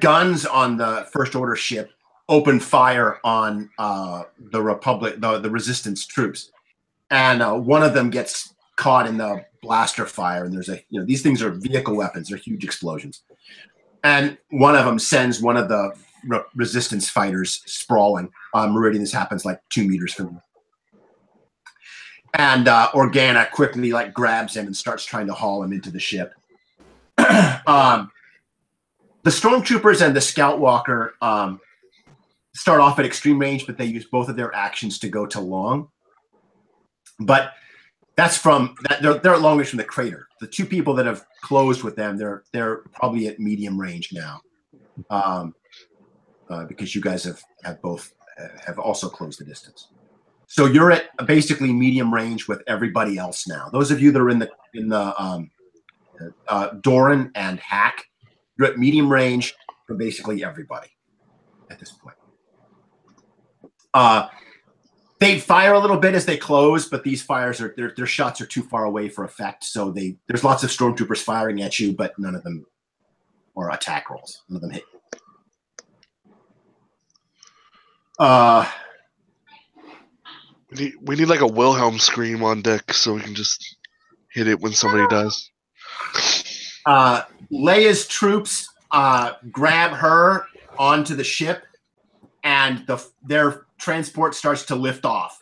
S1: guns on the first order ship open fire on the Republic, the Resistance troops, and one of them gets caught in the blaster fire. And there's these things are vehicle weapons; they're huge explosions. And one of them sends one of the Resistance fighters sprawling. Meridian, this happens like 2 meters from them. And Organa quickly grabs him and starts trying to haul him into the ship. The stormtroopers and the Scout Walker start off at extreme range, but they use both of their actions to go to long. But that's from that they're at long range from the crater. The 2 people that have closed with them, they're probably at medium range now, because you guys have also closed the distance. So you're at basically medium range with everybody else now. Those of you that are in the Doran and Hack, you're at medium range for basically everybody at this point. They fire a little bit as they close, but these fires their shots are too far away for effect. So there's lots of stormtroopers firing at you, but none of them are attack rolls. None of them hit you.
S7: We need like a Wilhelm scream on deck so we can just hit it when somebody dies.
S1: Leia's troops grab her onto the ship, and their transport starts to lift off.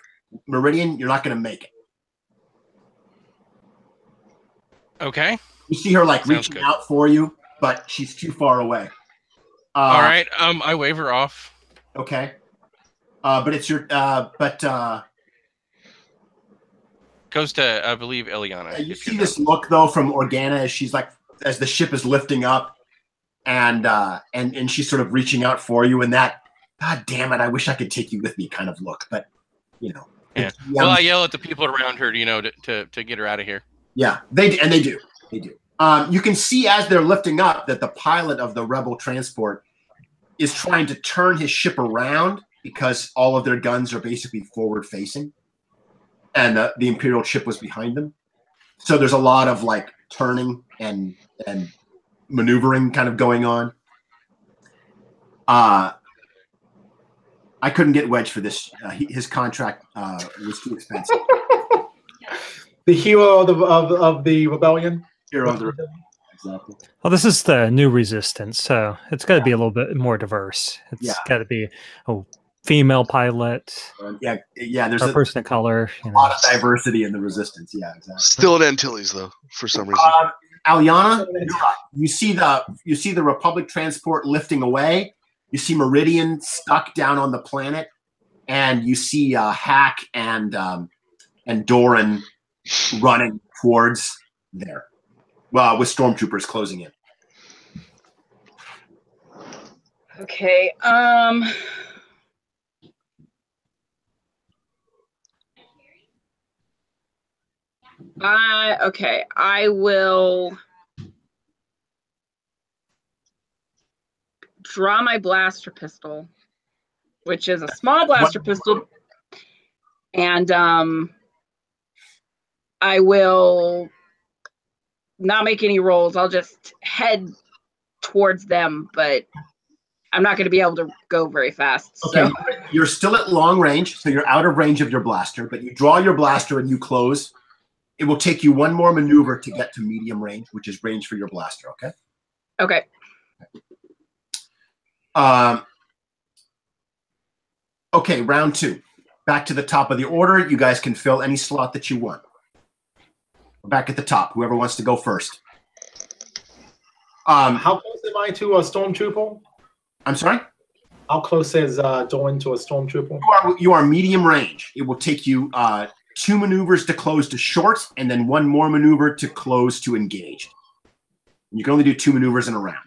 S1: Meridian, you're not going to make it.
S6: Okay.
S1: You see her
S6: Sounds
S1: reaching
S6: good.
S1: out for you, but she's too far away.
S6: All right. I wave her off.
S1: Okay. But it's your
S6: Goes to, I believe, Eliana.
S1: you see this look though from Organa as she's as the ship is lifting up, and she's sort of reaching out for you, and that, God damn it, I wish I could take you with me kind of look, but
S6: Yeah. Well, I yell at the people around her, to get her out of here.
S1: Yeah, they do. You can see as they're lifting up that the pilot of the Rebel transport is trying to turn his ship around because all of their guns are basically forward facing, and the Imperial ship was behind them. So there's a lot of turning and maneuvering kind of going on. I couldn't get Wedge for this. His contract was too expensive.
S5: The hero of the rebellion.
S1: Hero of the rebellion. Exactly.
S4: Well, this is the new Resistance, so it's got to be a little bit more diverse. It's got to be a female pilot.
S1: Yeah. There's
S4: a person of color.
S1: A lot of diversity in the Resistance. Yeah, exactly.
S7: Still at Antilles though, for some reason.
S1: Aliana, you see the Republic transport lifting away. You see Meridian stuck down on the planet, and you see Hack and Doran running towards there, with stormtroopers closing in.
S2: Okay. Okay. I will draw my blaster pistol, which is a small blaster pistol, and I will not make any rolls. I'll just head towards them, but I'm not going to be able to go very fast.
S1: Okay,
S2: so.
S1: You're still at long range, so you're out of range of your blaster, but you draw your blaster and you close. It will take you one more maneuver to get to medium range, which is range for your blaster, okay?
S2: Okay.
S1: Okay, round 2. Back to the top of the order. You guys can fill any slot that you want. Back at the top. Whoever wants to go first.
S5: How close am I to a stormtrooper?
S1: I'm sorry?
S5: How close is Doran to a stormtrooper?
S1: You are medium range. It will take you 2 maneuvers to close to short, and then 1 more maneuver to close to engage. You can only do 2 maneuvers in a round.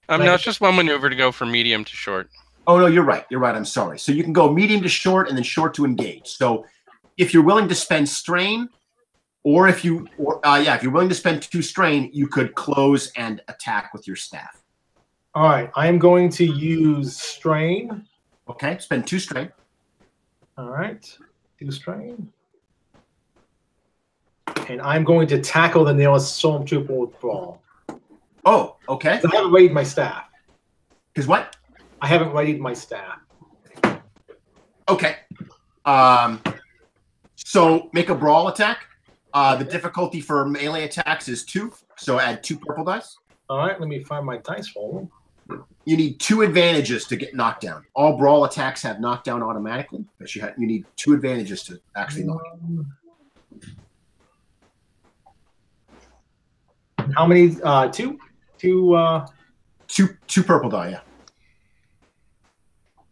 S6: No, it's just 1 maneuver to go from medium to short.
S1: Oh no, you're right. You're right. I'm sorry. So you can go medium to short, and then short to engage. So if you're willing to spend strain, or if you're willing to spend 2 strain, you could close and attack with your staff.
S5: All right, I am going to use strain.
S1: Okay, spend 2 strain.
S5: All right, 2 strain. And I'm going to tackle the nearest stormtrooper with brawl.
S1: Oh, okay.
S5: I haven't readied my staff.
S1: Because what?
S5: I haven't readied my staff.
S1: Okay. So make a brawl attack. The difficulty for melee attacks is 2, so add 2 purple dice.
S5: All right, let me find my dice roll.
S1: You need 2 advantages to get knocked down. All brawl attacks have knockdown automatically, but you need 2 advantages to actually knock down.
S5: How many? 2? 2.
S1: 2 purple die, yeah.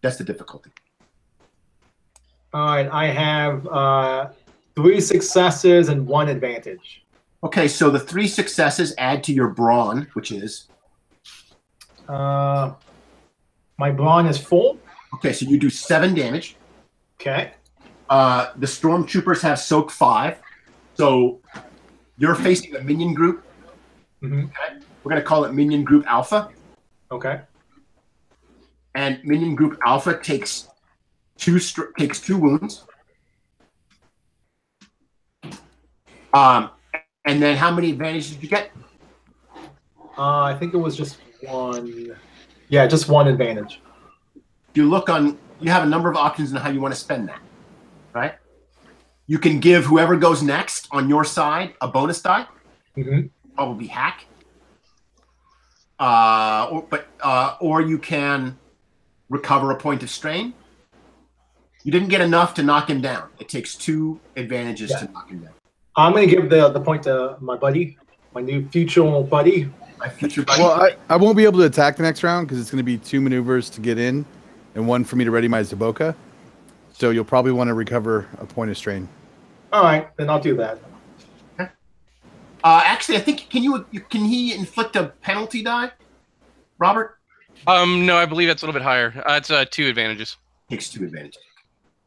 S1: That's the difficulty.
S5: All right, I have 3 successes and 1 advantage.
S1: Okay, so the 3 successes add to your brawn, which is?
S5: My brawn is full.
S1: Okay, so you do 7 damage.
S5: Okay.
S1: The stormtroopers have soak 5, so you're facing a minion group.
S5: Mm-hmm.
S1: Okay? We're going to call it Minion Group Alpha.
S5: Okay.
S1: And Minion Group Alpha takes 2 wounds. And then how many advantages did you get?
S5: I think it was just 1. Yeah, just 1 advantage.
S1: If you look on, you have a number of options on how you want to spend that, right? You can give whoever goes next on your side a bonus die.
S5: Mm-hmm.
S1: Probably hack. Or you can recover a point of strain. You didn't get enough to knock him down. It takes 2 advantages to knock him down.
S5: I'm going to give the point to my buddy, my new future buddy.
S1: My future buddy.
S3: Well, I won't be able to attack the next round because it's going to be 2 maneuvers to get in and 1 for me to ready my Zaboka. So you'll probably want to recover a point of strain.
S5: All right, then I'll do that.
S1: Okay. Actually, I think can he inflict a penalty die, Robert?
S6: No, I believe it's a little bit higher. It's 2 advantages.
S1: Takes 2 advantages.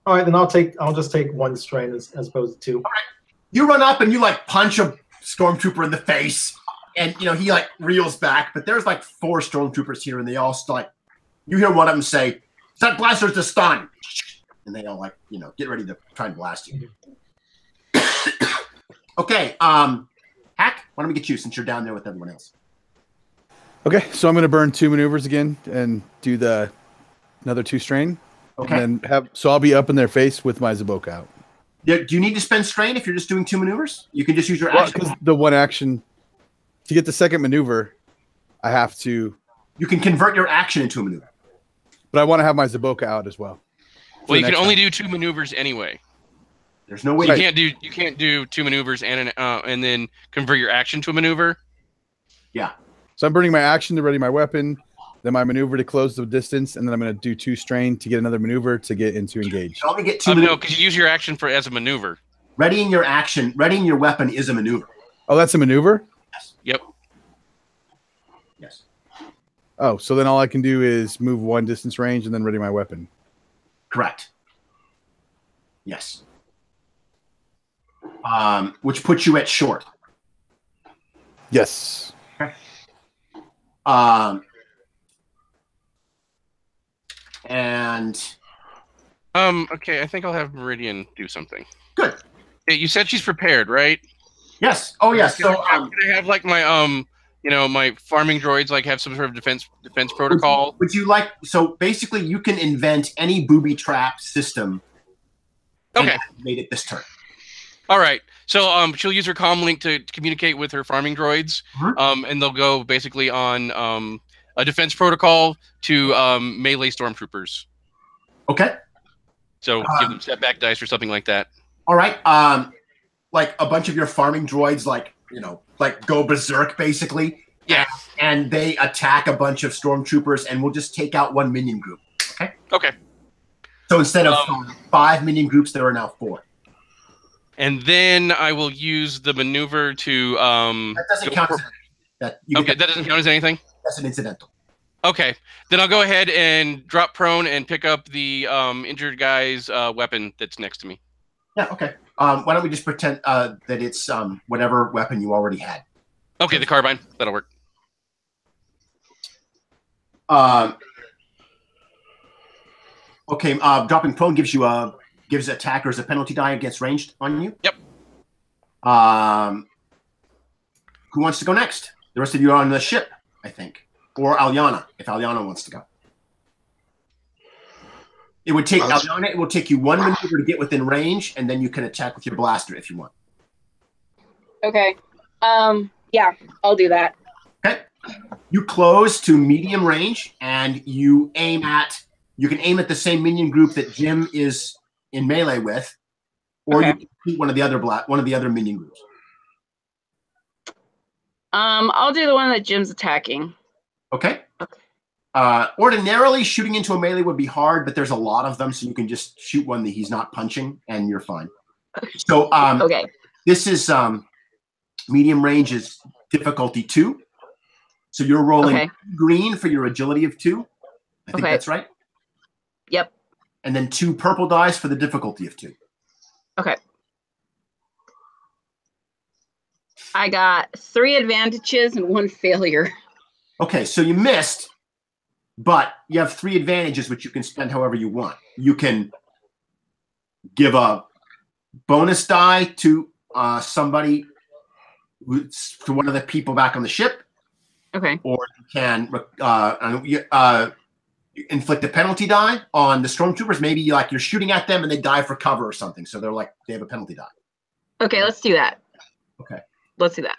S5: All right, then I'll just take 1 strain as opposed to 2.
S1: All right. You run up and you punch a stormtrooper in the face, and he reels back. But there's 4 stormtroopers here, and they all you hear one of them say, "Set blasters to stun," and they all get ready to try and blast you. Okay, Hack, why don't we get you since you're down there with everyone else?
S3: Okay, so I'm going to burn 2 maneuvers again and do another 2 strain.
S1: Okay.
S3: And then I'll be up in their face with my Zaboka out.
S1: Do you need to spend strain if you're just doing 2 maneuvers? You can just use your action.
S3: Because the 1 action to get the second maneuver, I have to.
S1: You can convert your action into a maneuver.
S3: But I want to have my Zaboka out as well.
S6: Well, you can only do 2 maneuvers anyway.
S1: There's no way
S6: you can't do 2 maneuvers and then convert your action to a maneuver.
S1: Yeah.
S3: So I'm burning my action to ready my weapon, then my maneuver to close the distance, and then I'm going to do 2 strain to get another maneuver to get into engage.
S1: You only get 2
S6: no, because you use your action as a maneuver.
S1: Readying your weapon is a maneuver.
S3: Oh, that's a maneuver?
S1: Yes.
S6: Yep.
S1: Yes.
S3: Oh, so then all I can do is move 1 distance range and then ready my weapon.
S1: Correct. Yes. Which puts you at short.
S3: Yes.
S1: Okay.
S6: Okay, I think I'll have Meridian do something.
S1: Good.
S6: Hey, you said she's prepared, right?
S1: Yes. Oh, yes. So
S6: can I have my my farming droids have some sort of defense protocol?
S1: Would you like? So basically, you can invent any booby trap system.
S6: Okay.
S1: Made it this turn.
S6: All right. So she'll use her comm link to communicate with her farming droids, and they'll go basically on a defense protocol to melee stormtroopers.
S1: Okay.
S6: So give them setback dice or something like that.
S1: All right. Like a bunch of your farming droids, go berserk basically,
S6: Yeah.
S1: And they attack a bunch of stormtroopers, and we'll just take out one minion group. Okay.
S6: Okay.
S1: So instead of 5 minion groups, there are now 4.
S6: And then I will use the maneuver to.
S1: That doesn't count.
S6: That doesn't count as anything.
S1: That's an incidental.
S6: Okay, then I'll go ahead and drop prone and pick up the injured guy's weapon that's next to me.
S1: Yeah. Okay. Why don't we just pretend that it's whatever weapon you already had?
S6: Okay, the carbine. That'll work.
S1: Okay. Dropping prone gives attackers a penalty die against ranged on you.
S6: Yep.
S1: Who wants to go next? The rest of you are on the ship, I think, or Aliana, if Aliana wants to go. It would take Aliana. It will take you 1 maneuver to get within range, and then you can attack with your blaster if you want.
S2: Okay. Yeah, I'll do that.
S1: Okay. You close to medium range, and you aim at. You can aim at the same minion group that Jim is in melee with, or you can shoot one of the other minion groups.
S2: I'll do the one that Jim's attacking.
S1: Okay. Ordinarily, shooting into a melee would be hard, but there's a lot of them, so you can just shoot one that he's not punching, and you're fine. So,
S2: okay.
S1: This is medium range is difficulty 2. So you're rolling green for your agility of 2. I think that's right.
S2: Yep.
S1: And then 2 purple dice for the difficulty of 2.
S2: Okay. I got 3 advantages and 1 failure.
S1: Okay, so you missed, but you have 3 advantages which you can spend however you want. You can give a bonus die to somebody, to one of the people back on the ship.
S2: Okay.
S1: Or you can inflict a penalty die on the stormtroopers. Maybe you're shooting at them and they die for cover or something. So they have a penalty die.
S2: Okay, let's do that.
S1: Okay.
S2: Let's do that.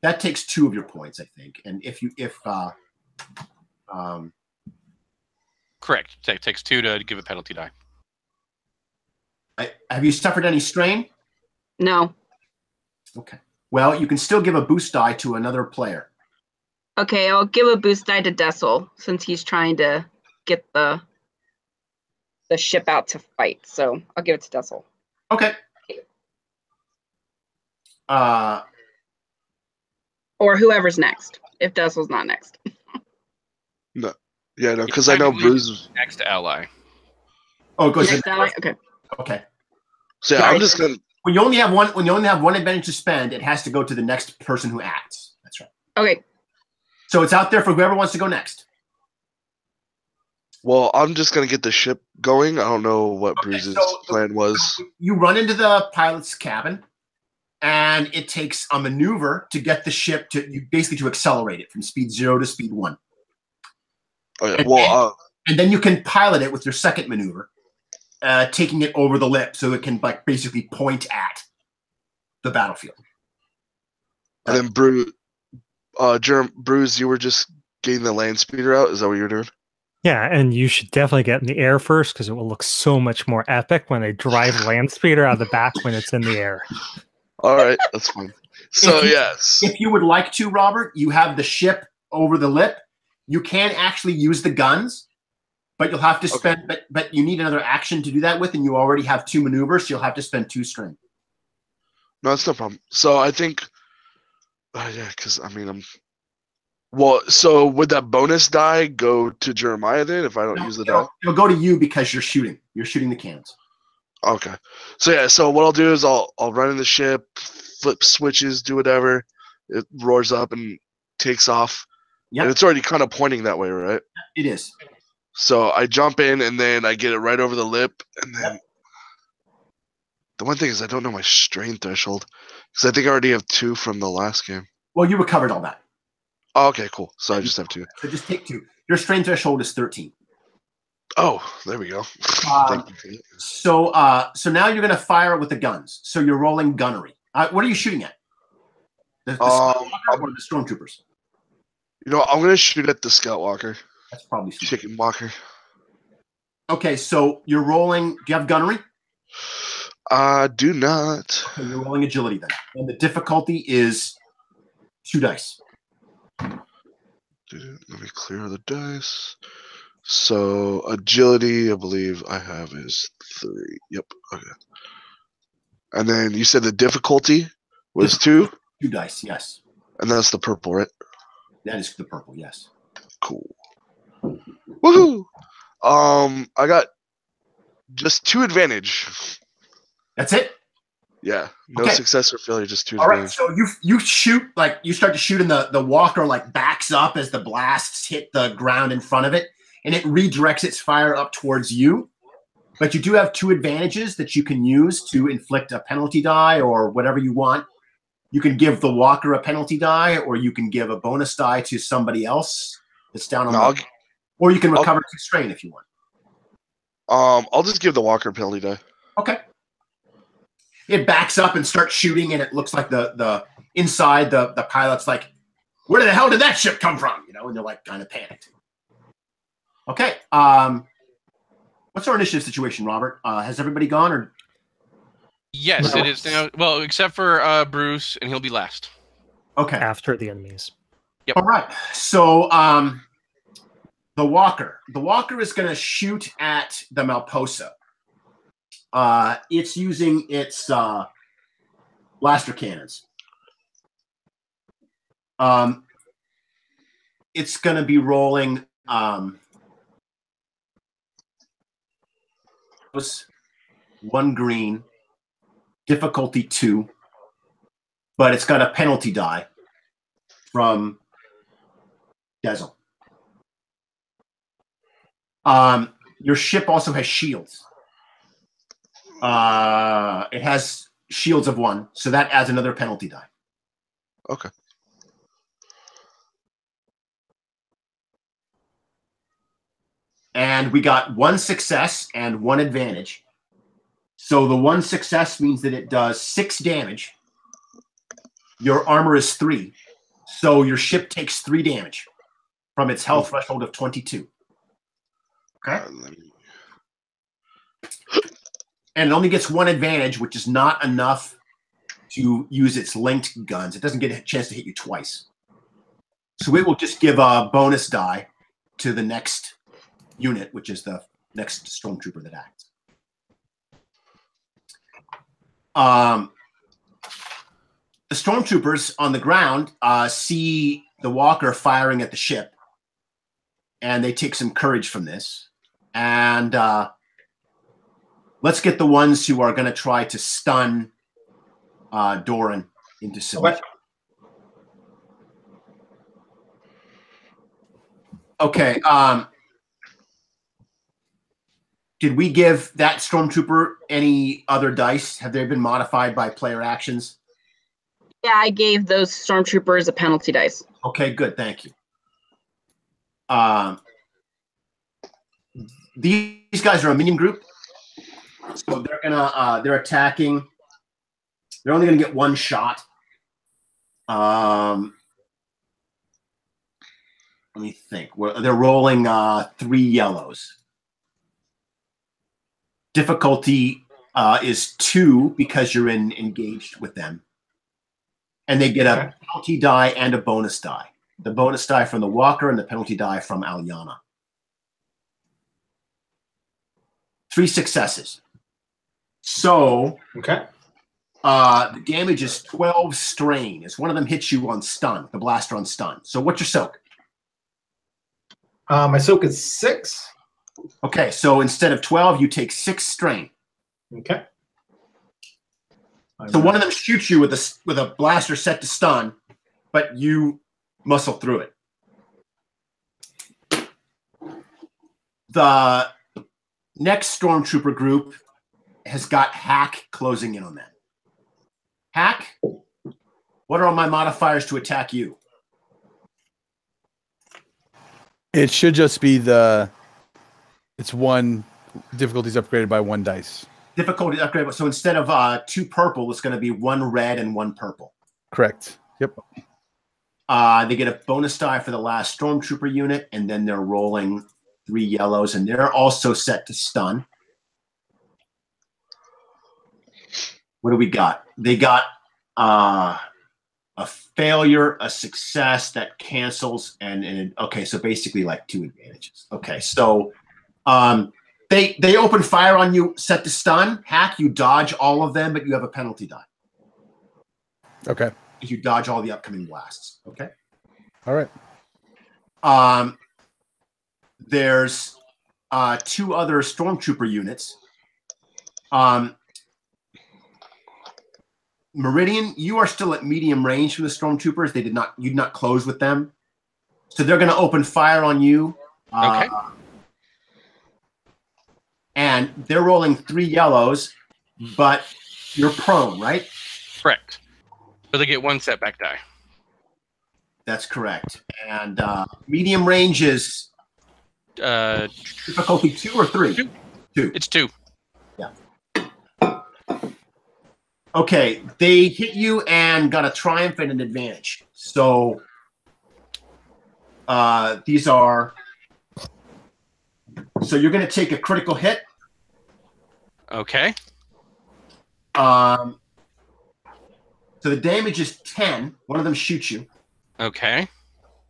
S1: That takes 2 of your points, I think. And
S6: correct. It takes 2 to give a penalty die.
S1: Have you suffered any strain?
S2: No.
S1: Okay. Well, you can still give a boost die to another player.
S2: Okay, I'll give a boost die to Dessel since he's trying to get the ship out to fight. So I'll give it to Dessel.
S1: Okay.
S2: Or whoever's next, if Dessel's not next.
S7: No. Yeah, no, because I know Bruce
S6: next ally.
S1: Oh, it goes
S2: next ally? Okay.
S1: Okay.
S7: So yeah, I'm just gonna.
S1: When you only have one advantage to spend, it has to go to the next person who acts. That's right.
S2: Okay.
S1: So it's out there for whoever wants to go next.
S7: Well, I'm just gonna get the ship going. I don't know what Bruce's plan was.
S1: You run into the pilot's cabin, and it takes a maneuver to get the ship to accelerate it from speed 0 to speed 1.
S7: Okay.
S1: And then you can pilot it with your second maneuver, taking it over the lip so it can basically point at the battlefield.
S7: And then Bruce, you were just getting the land speeder out. Is that what you were doing?
S4: Yeah, and you should definitely get in the air first because it will look so much more epic when they drive land speeder out of the back when it's in the air.
S7: All right, that's fine. So yes,
S1: if you would like to, Robert, you have the ship over the lip. You can actually use the guns, but you'll have to spend. But you need another action to do that with, and you already have 2 maneuvers, so you'll have to spend 2 strength.
S7: No, that's no problem. So I think, yeah, because I mean, so would that bonus die go to Jeremiah then if I don't use the die?
S1: It'll go to you because you're shooting. You're shooting the cannons.
S7: Okay. So yeah, so what I'll do is I'll run in the ship, flip switches, do whatever. It roars up and takes off. Yeah. And it's already kind of pointing that way, right?
S1: It is.
S7: So I jump in and then I get it right over the lip, and then the one thing is I don't know my strain threshold because I think I already have 2 from the last game.
S1: Well, you recovered all that.
S7: Oh, okay, cool. So I just have 2.
S1: So just take 2. Your strain threshold is 13.
S7: Oh, there we go.
S1: So now you're going to fire with the guns. So you're rolling gunnery. What are you shooting at? The stormtroopers.
S7: You know, I'm going to shoot at the scout walker.
S1: That's probably
S7: chicken walker.
S1: Okay, so you're rolling. Do you have gunnery?
S7: Do not.
S1: Okay, you're rolling agility then, and the difficulty is 2 dice.
S7: Let me clear the dice. So agility, I believe I have is 3. Yep. Okay. And then you said the difficulty was 2?
S1: 2 dice, yes.
S7: And that's the purple, right?
S1: That is the purple, yes.
S7: Cool. Woohoo! I got just 2 advantage.
S1: That's it?
S7: Yeah. No
S1: Okay.
S7: success or failure, just 2
S1: All
S7: advantage.
S1: right, so you shoot, like you start to shoot, and the walker like backs up as the blasts hit the ground in front of it, and it redirects its fire up towards you. But you do have 2 advantages that you can use to inflict a penalty die or whatever you want. You can give the walker a penalty die, or you can give a bonus die to somebody else that's down on or you can recover 2 strain if you want.
S7: I'll just give the walker a penalty die.
S1: Okay. It backs up and starts shooting, and it looks like the inside the pilot's like, where the hell did that ship come from? You know, and they're like kind of panicked. Okay. What's our initiative situation, Robert? Has everybody gone or?
S6: Yes,
S4: No.
S6: it is now. Well, except for Bruce, and he'll be last.
S1: Okay.
S4: After the enemies.
S6: Yep.
S1: All right. So the walker is going to shoot at the Malposa. It's using its blaster cannons. It's going to be rolling 1 green, difficulty 2, but it's got a penalty die from Dezel. Your ship also has shields. It has shields of 1, so that adds another penalty die.
S7: Okay.
S1: And we got 1 success and 1 advantage. So the 1 success means that it does 6 damage. Your armor is 3. So your ship takes 3 damage from its health threshold of 22. Okay. And it only gets 1 advantage, which is not enough to use its linked guns. It doesn't get a chance to hit you twice. So it will just give a bonus die to the next unit, which is the next stormtrooper that acts. The stormtroopers on the ground see the walker firing at the ship, and they take some courage from this. And let's get the ones who are going to try to stun Doran into submission. Okay. Did we give that stormtrooper any other dice? Have they been modified by player actions?
S2: Yeah, I gave those stormtroopers a penalty dice.
S1: Okay, good. Thank you. These guys are a minion group, so they're attacking. They're only gonna get 1 shot. Let me think. They're rolling 3 yellows. Difficulty is 2 because you're engaged with them. And they get a penalty die and a bonus die. The bonus die from the walker and the penalty die from Aliana. 3 successes. So the damage is 12 strain. As one of them hits you on stun, the blaster on stun. So what's your soak?
S5: My soak is 6.
S1: Okay, so instead of 12, you take 6 strain.
S5: Okay.
S1: So one of them shoots you with a blaster set to stun, but you muscle through it. The next stormtrooper group has got Hack closing in on them. Hack, what are all my modifiers to attack you?
S3: It should just be it's 1 difficulties upgraded by 1 dice.
S1: Difficulty upgrade. So instead of 2 purple, it's going to be 1 red and 1 purple.
S3: Correct. Yep.
S1: They get a bonus die for the last stormtrooper unit, and then they're rolling 3 yellows, and they're also set to stun. What do we got? They got a a failure, a success that cancels, and okay, so basically like 2 advantages. Okay, so they open fire on you, set to stun. Hack, you dodge all of them, but you have a penalty die.
S3: Okay.
S1: You dodge all the upcoming blasts. Okay.
S3: All right.
S1: There's 2 other stormtrooper units. Meridian, you are still at medium range from the stormtroopers. You did not close with them, so they're going to open fire on you.
S6: Okay.
S1: And they're rolling 3 yellows, but you're prone, right?
S6: Correct. So they get 1 setback die.
S1: That's correct. And medium range is difficulty 2 or 3?
S6: 2.
S1: 2.
S6: It's 2.
S1: Yeah. Okay, they hit you and got a triumph and an advantage. So these are. So you're going to take a critical hit.
S6: Okay.
S1: So the damage is 10. One of them shoots you.
S6: Okay.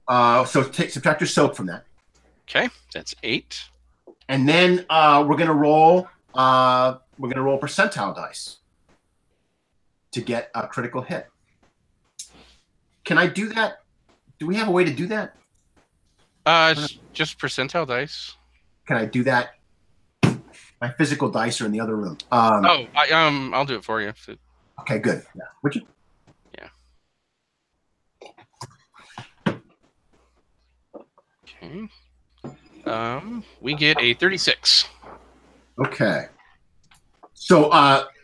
S1: So subtract your soak from that.
S6: Okay, that's 8.
S1: And then we're gonna roll percentile dice to get a critical hit. Can I do that? Do we have a way to do that?
S6: It's just percentile dice.
S1: Can I do that? My physical dice are in the other room.
S6: I'll do it for you.
S1: Okay, good. Yeah. Would you?
S6: Okay. We get a 36.
S1: Okay. So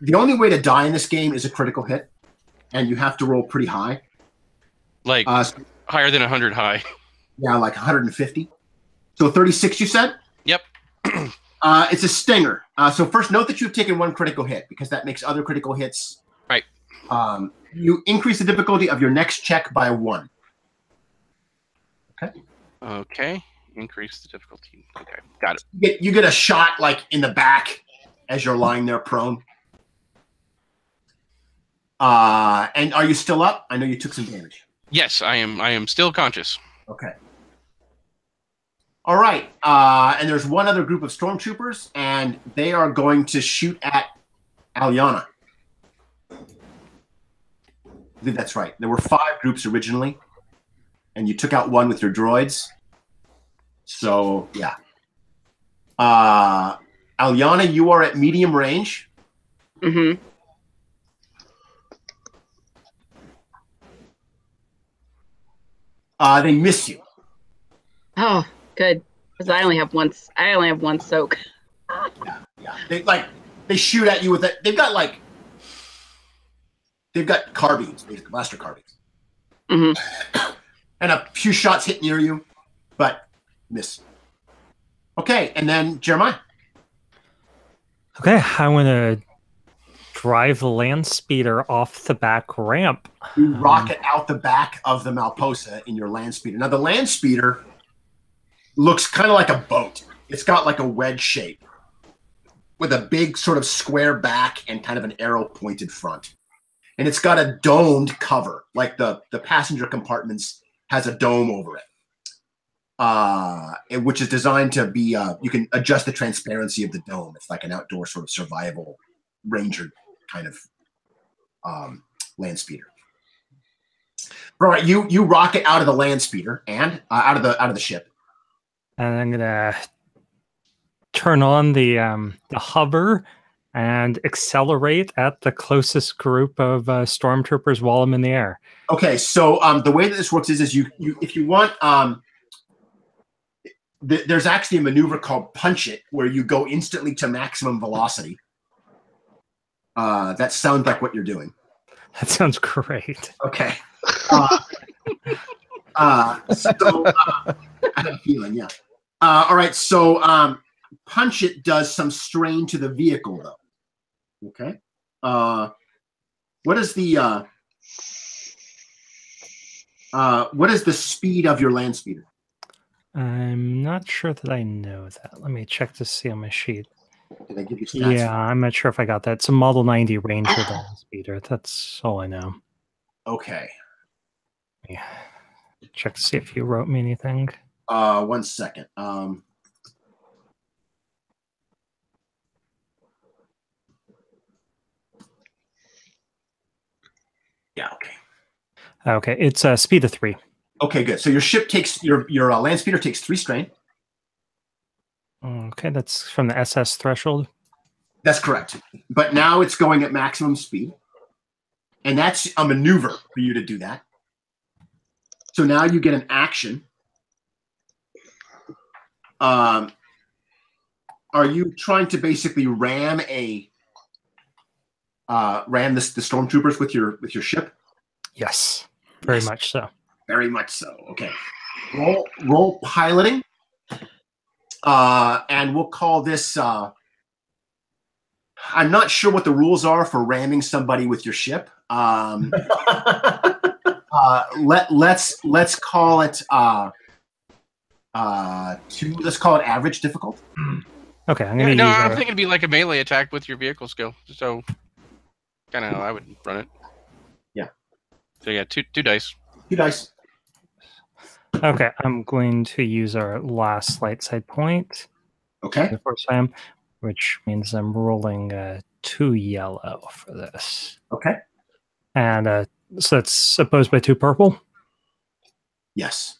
S1: the only way to die in this game is a critical hit, and you have to roll pretty high.
S6: Like higher than 100 high.
S1: Yeah, like 150. So 36, you said?
S6: Yep.
S1: It's a stinger. So first, note that you've taken 1 critical hit because that makes other critical hits.
S6: Right.
S1: You increase the difficulty of your next check by 1. Okay.
S6: Okay. Increase the difficulty. Okay. Got it.
S1: You get a shot like in the back as you're lying there prone. And are you still up? I know you took some damage.
S6: Yes, I am still conscious.
S1: Okay. All right. And there's one other group of stormtroopers, and they are going to shoot at Aliana. I believe that's right. There were 5 groups originally, and you took out 1 with your droids. So, yeah. Aliana, you are at medium range.
S2: Mm-hmm.
S1: They miss you.
S2: Oh, good. Because I only have one soak.
S1: Yeah. They shoot at you with it. They've got carbines, basically blaster carbines.
S2: Mm-hmm.
S1: And a few shots hit near you, but miss. Okay, and then Jeremiah.
S4: Okay, I want to drive the land speeder off the back ramp.
S1: You rocket out the back of the Malposa in your land speeder. Now, the land speeder looks kind of like a boat. It's got like a wedge shape with a big sort of square back and kind of an arrow-pointed front. And it's got a domed cover, like the passenger compartments has a dome over it, which is designed to be, you can adjust the transparency of the dome. It's like an outdoor sort of survival ranger kind of land speeder. All right, you rocket out of the land speeder and out of the ship.
S4: And I'm gonna turn on the hover and accelerate at the closest group of stormtroopers while I'm in the air.
S1: Okay, so the way that this works is you if you want, there's actually a maneuver called Punch It, where you go instantly to maximum velocity. That sounds like what you're doing.
S4: That sounds great.
S1: Okay. So I have a feeling, yeah. All right, so Punch It does some strain to the vehicle, though. Okay. What is the speed of your land speeder?
S4: I'm not sure that I know that. Let me check to see on my sheet.
S1: Did I give you stats?
S4: Yeah, I'm not sure if I got that. It's a Model 90 Ranger land speeder. That's all I know.
S1: Okay.
S4: Yeah. Check to see if you wrote me anything.
S1: 1 second. Yeah. Okay.
S4: Okay, it's speed of 3.
S1: Okay, good. So your ship takes your land speeder takes 3 strain.
S4: Okay, that's from the SS threshold.
S1: That's correct. But now it's going at maximum speed, and that's a maneuver for you to do that. So now you get an action. Are you trying to basically ram the stormtroopers with your ship?
S4: Yes, very much so.
S1: Very much so. Okay. Roll piloting. And we'll call this. I'm not sure what the rules are for ramming somebody with your ship. Let's call it 2. Let's call it average difficult.
S4: Okay, I'm gonna use.
S6: I'm thinking it'd be like a melee attack with your vehicle skill. So, kind of how I would run it.
S1: Yeah.
S6: So yeah, two dice.
S1: 2 dice.
S4: Okay, I'm going to use our last light side point.
S1: Okay.
S4: The first time, which means I'm rolling 2 yellow for this.
S1: Okay.
S4: And so that's opposed by 2 purple.
S1: Yes.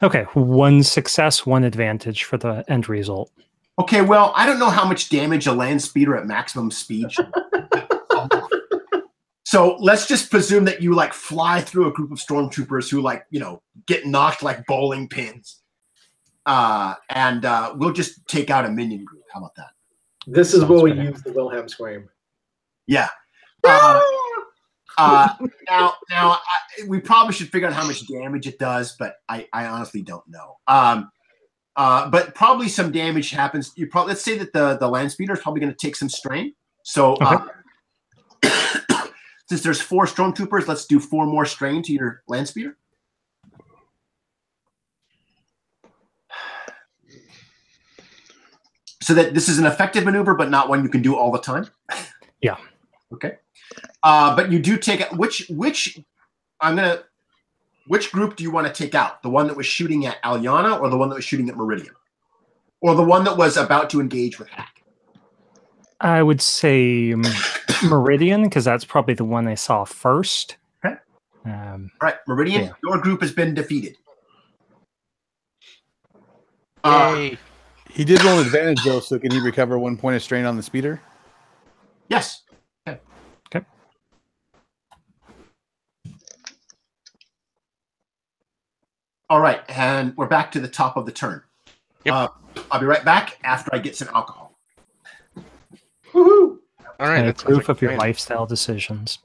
S4: Okay, 1 success, 1 advantage for the end result.
S1: Okay, well, I don't know how much damage a land speeder at maximum speed should So let's just presume that you like fly through a group of stormtroopers who get knocked like bowling pins. And we'll just take out a minion group. How about that?
S5: This is where we use the Wilhelm scream.
S1: Yeah. Now, we probably should figure out how much damage it does, but I honestly don't know. But probably some damage happens. Let's say that the land speeder is probably going to take some strain. So since there's 4 stormtroopers, let's do 4 more strain to your land speeder. So that this is an effective maneuver, but not one you can do all the time.
S4: Yeah.
S1: Okay. But you do take which group do you want to take out? The one that was shooting at Aliana, or the one that was shooting at Meridian, or the one that was about to engage with Hack?
S4: I would say Meridian, because that's probably the one I saw first.
S1: Okay. All right, Meridian,
S4: yeah.
S1: Your group has been defeated.
S6: Yay.
S3: He did roll an advantage though, so can he recover 1 point of strain on the speeder?
S1: Yes. Okay.
S4: Okay.
S1: All right, and we're back to the top of the turn.
S6: Yep.
S1: I'll be right back after I get some alcohol.
S5: Woohoo!
S6: All right.
S4: That's proof of your lifestyle decisions.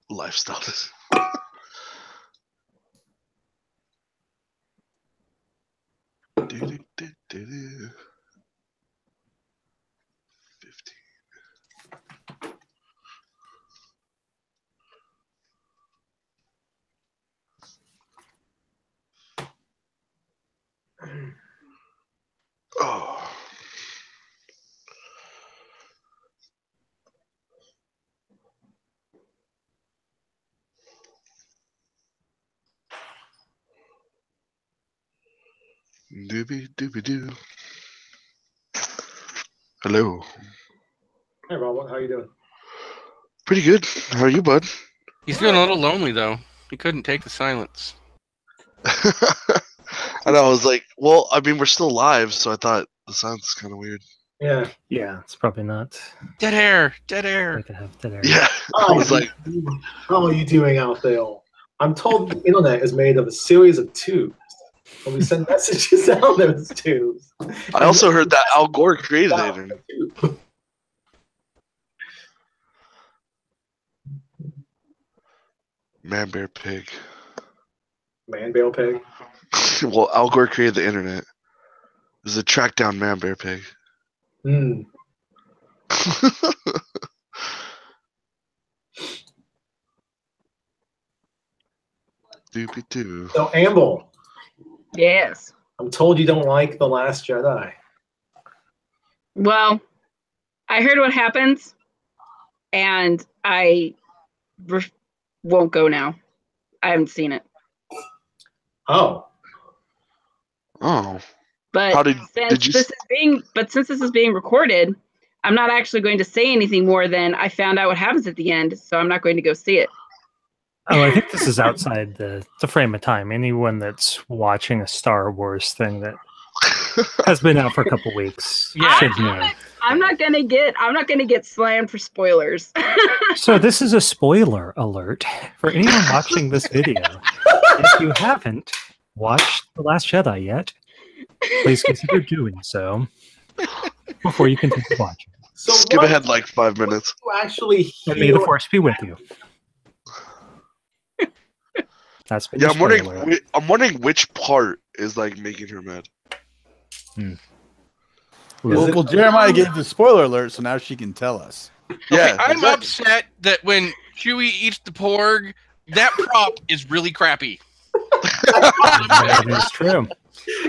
S7: Lifestyle. Do, do, do, do. 15. Oh. Doobie doobie doo. Hello.
S5: Hey, Rob, how you doing?
S7: Pretty good. How are you, bud?
S6: He's feeling a little lonely though. He couldn't take the silence.
S7: And I was like, well, I mean, we're still live, so I thought the sound's kind of weird.
S5: Yeah.
S4: Yeah, it's probably not.
S6: Dead air. Dead air.
S4: I could have dead air.
S7: Yeah. I was like,
S5: How are you doing out there? I'm told the internet is made of a series of tubes. When we send messages down those tubes.
S7: I also heard that Al Gore created the internet. Man, bear, pig.
S5: Man, bear, pig.
S7: Well, Al Gore created the internet. There's a track down man, bear, pig.
S5: Hmm.
S7: Doopy doo.
S5: So, Amble,
S2: Yes.
S5: I'm told you don't like The Last Jedi.
S2: Well, I heard what happens, and I won't go now. I haven't seen it.
S5: Oh.
S7: Oh.
S2: But since this is being recorded, I'm not actually going to say anything more than I found out what happens at the end, so I'm not going to go see it.
S4: Oh, I think this is outside the frame of time. Anyone that's watching a Star Wars thing that has been out for a couple weeks should know.
S2: I'm not gonna get slammed for spoilers.
S4: So this is a spoiler alert for anyone watching this video. If you haven't watched The Last Jedi yet, please consider doing so before you continue watching.
S5: So
S7: skip ahead like 5 minutes.
S5: Actually,
S4: And may the force be with you. That's been
S7: Yeah, I'm wondering which part is like making her mad.
S3: Well, Jeremiah gave the spoiler alert, so now she can tell us.
S7: Yeah,
S6: Okay, I'm upset that when Chewie eats the porg, that prop is really crappy.
S4: That is true.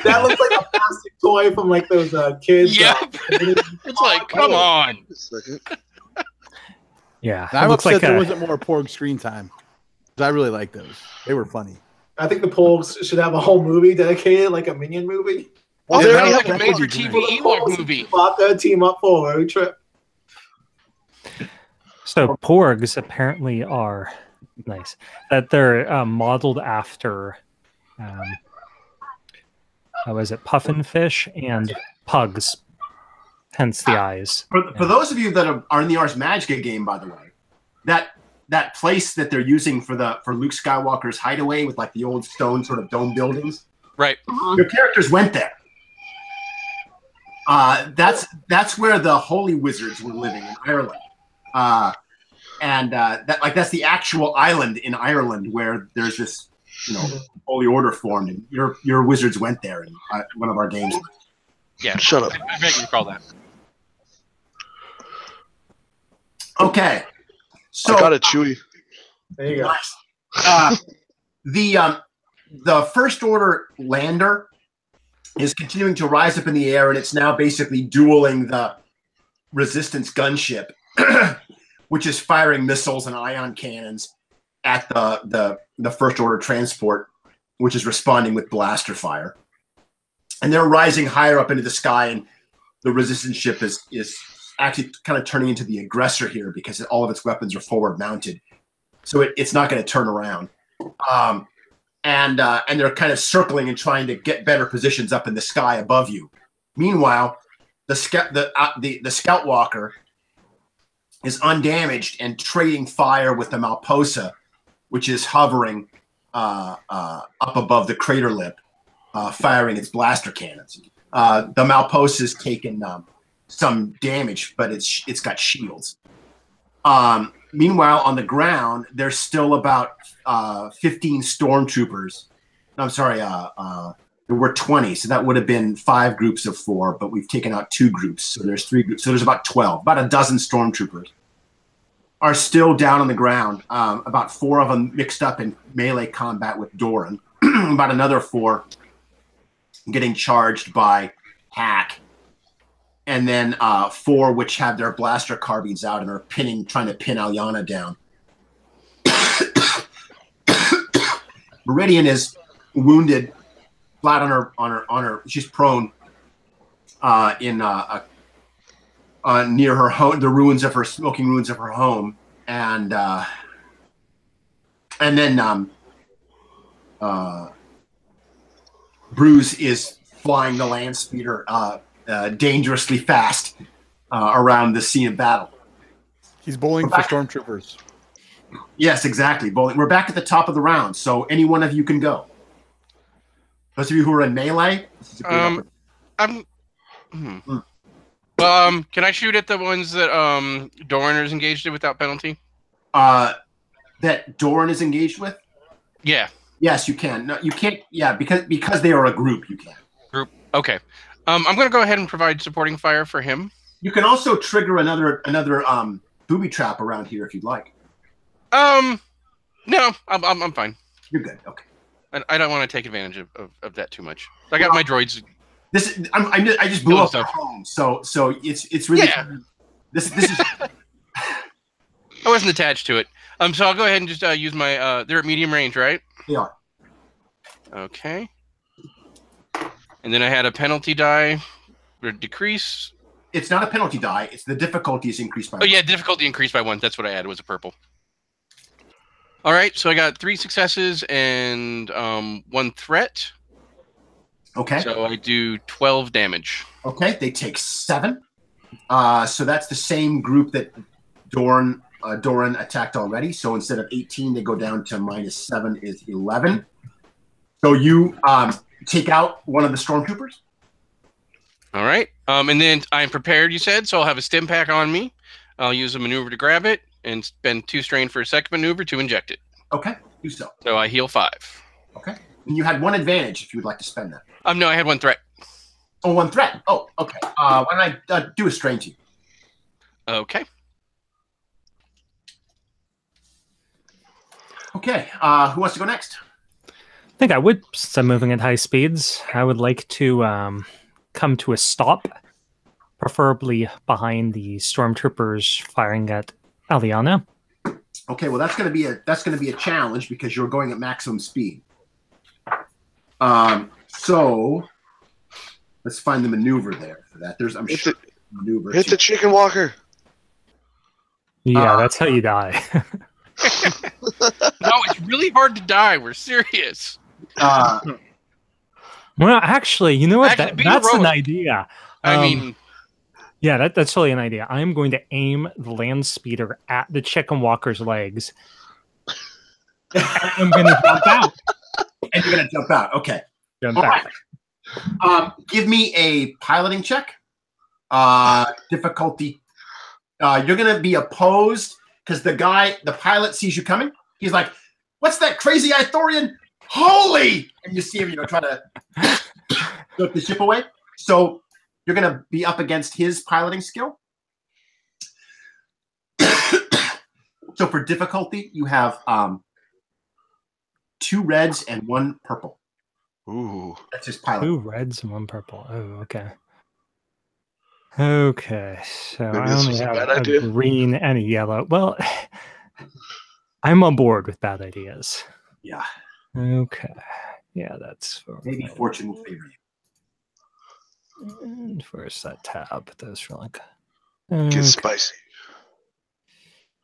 S5: That looks like a plastic toy from like those kids.
S6: Yep. It's like, come on.
S7: A second.
S4: Yeah.
S3: And I'm
S4: looks
S3: upset
S4: like
S3: there wasn't more Porg screen time. 'Cause I really like those. They were funny.
S5: I think the Pogues should have a whole movie dedicated, like a Minion movie.
S6: Well,
S3: Yeah,
S6: they
S3: that
S6: already
S3: would-
S6: have a
S3: that would be
S6: made-for-TV
S3: great.
S6: Ewok movie.
S5: Chewbacca team up for a road trip.
S4: So porgs apparently are nice. That they're modeled after, how is it, puffinfish and pugs, hence the eyes.
S1: For those of you that are in the Ars Magica game, by the way, that place that they're using for Luke Skywalker's hideaway with like the old stone sort of dome buildings,
S6: Right.
S1: your characters went there. That's where the holy wizards were living in Ireland, that's the actual island in Ireland where there's this holy order formed, and your wizards went there in one of our games.
S6: Yeah.
S7: Shut up.
S6: I vaguely recall that.
S1: Okay, so
S7: I got it, Chewie.
S5: There you go.
S1: The First Order lander is continuing to rise up in the air, and it's now basically dueling the Resistance gunship, which is firing missiles and ion cannons at the First Order transport, which is responding with blaster fire. And they're rising higher up into the sky, and the Resistance ship is actually kind of turning into the aggressor here because all of its weapons are forward mounted, so it's not going to turn around. And they're kind of circling and trying to get better positions up in the sky above you. Meanwhile, the Scout Walker is undamaged and trading fire with the Malposa, which is hovering up above the crater lip, firing its blaster cannons. The Malposa has taken some damage, but it's got shields. Meanwhile, on the ground, there's still about 15 stormtroopers. I'm sorry, there were 20, so that would have been 5 groups of 4, but we've taken out 2 groups, so there's 3 groups. So there's about 12, about a dozen stormtroopers are still down on the ground. About 4 of them mixed up in melee combat with Doran. About another 4 getting charged by Hack. And then 4 which have their blaster carbines out and are trying to pin Alyana down. Meridian is wounded, flat on her. She's prone near her home, the smoking ruins of her home, and then Bruce is flying the land speeder dangerously fast around the scene of battle.
S3: He's bowling for stormtroopers.
S1: Yes, exactly. Bowling. We're back at the top of the round, so any one of you can go. Those of you who are in melee, this is a great
S6: can I shoot at the ones that Doran is engaged in without penalty?
S1: That Doran is engaged with?
S6: Yeah.
S1: Yes, you can. No, you can't. Yeah, because they are a group, you can.
S6: Group. Okay. I'm going to go ahead and provide supporting fire for him.
S1: You can also trigger another booby trap around here if you'd like.
S6: No, I'm fine.
S1: You're good. Okay.
S6: I don't want to take advantage of that too much. I got my droids.
S1: I just blew up their home, so it's really.
S6: Yeah.
S1: This is.
S6: I wasn't attached to it. So I'll go ahead and just use my. They're at medium range, right?
S1: They are.
S6: Okay. And then I had a penalty die or decrease.
S1: It's not a penalty die. It's the difficulty is increased by.
S6: Oh yeah, difficulty increased by 1. That's what I had. Was a purple. All right, so I got 3 successes and 1 threat.
S1: Okay.
S6: So I do 12 damage.
S1: Okay, they take 7. So that's the same group that Doran attacked already. So instead of 18, they go down to -7 is 11. So you take out one of the stormtroopers.
S6: All right, and then I'm prepared. You said so. I'll have a stim pack on me. I'll use a maneuver to grab it and spend 2 strain for a second maneuver to inject it.
S1: Okay, do so.
S6: So I heal 5.
S1: Okay, and you had 1 advantage if you would like to spend that.
S6: No, I had 1 threat.
S1: Oh, 1 threat. Oh, okay. Why don't I do a strain to you?
S6: Okay.
S1: Okay. Who wants to go next?
S4: I think I would, since I'm moving at high speeds, I would like to come to a stop, preferably behind the stormtroopers firing at Aliana.
S1: Okay, well that's going to be a challenge because you're going at maximum speed. So let's find the maneuver there for that. There's maneuver.
S7: Hit the chicken walker.
S4: Yeah, that's how you die.
S6: No, it's really hard to die. We're serious.
S4: Well, actually, you know what?
S6: Actually,
S4: That's
S6: heroic.
S4: an idea.
S6: I mean,
S4: yeah, that's totally an idea. I'm going to aim the land speeder at the chicken walker's legs. And I'm going to jump out.
S1: And you're going to jump out. Okay.
S4: Jump
S1: All
S4: out.
S1: right. Give me a piloting check. Difficulty. You're going to be opposed because the pilot sees you coming. He's like, "What's that crazy Ithorian? Holy!" And you see him, try to flip the ship away. So you're going to be up against his piloting skill. So for difficulty, you have 2 reds and 1 purple.
S7: Ooh.
S1: That's his pilot.
S4: 2 reds and 1 purple. Oh, okay. Okay, so
S7: Maybe
S4: I
S7: this
S4: only
S7: was a
S4: have
S7: bad
S4: a
S7: idea.
S4: green and a yellow. Well, I'm on board with bad ideas.
S1: Yeah.
S4: Okay. Yeah, that's
S1: Maybe fortune will favor you.
S4: And where's that tab? Those for like.
S7: Get
S4: Okay.
S7: spicy.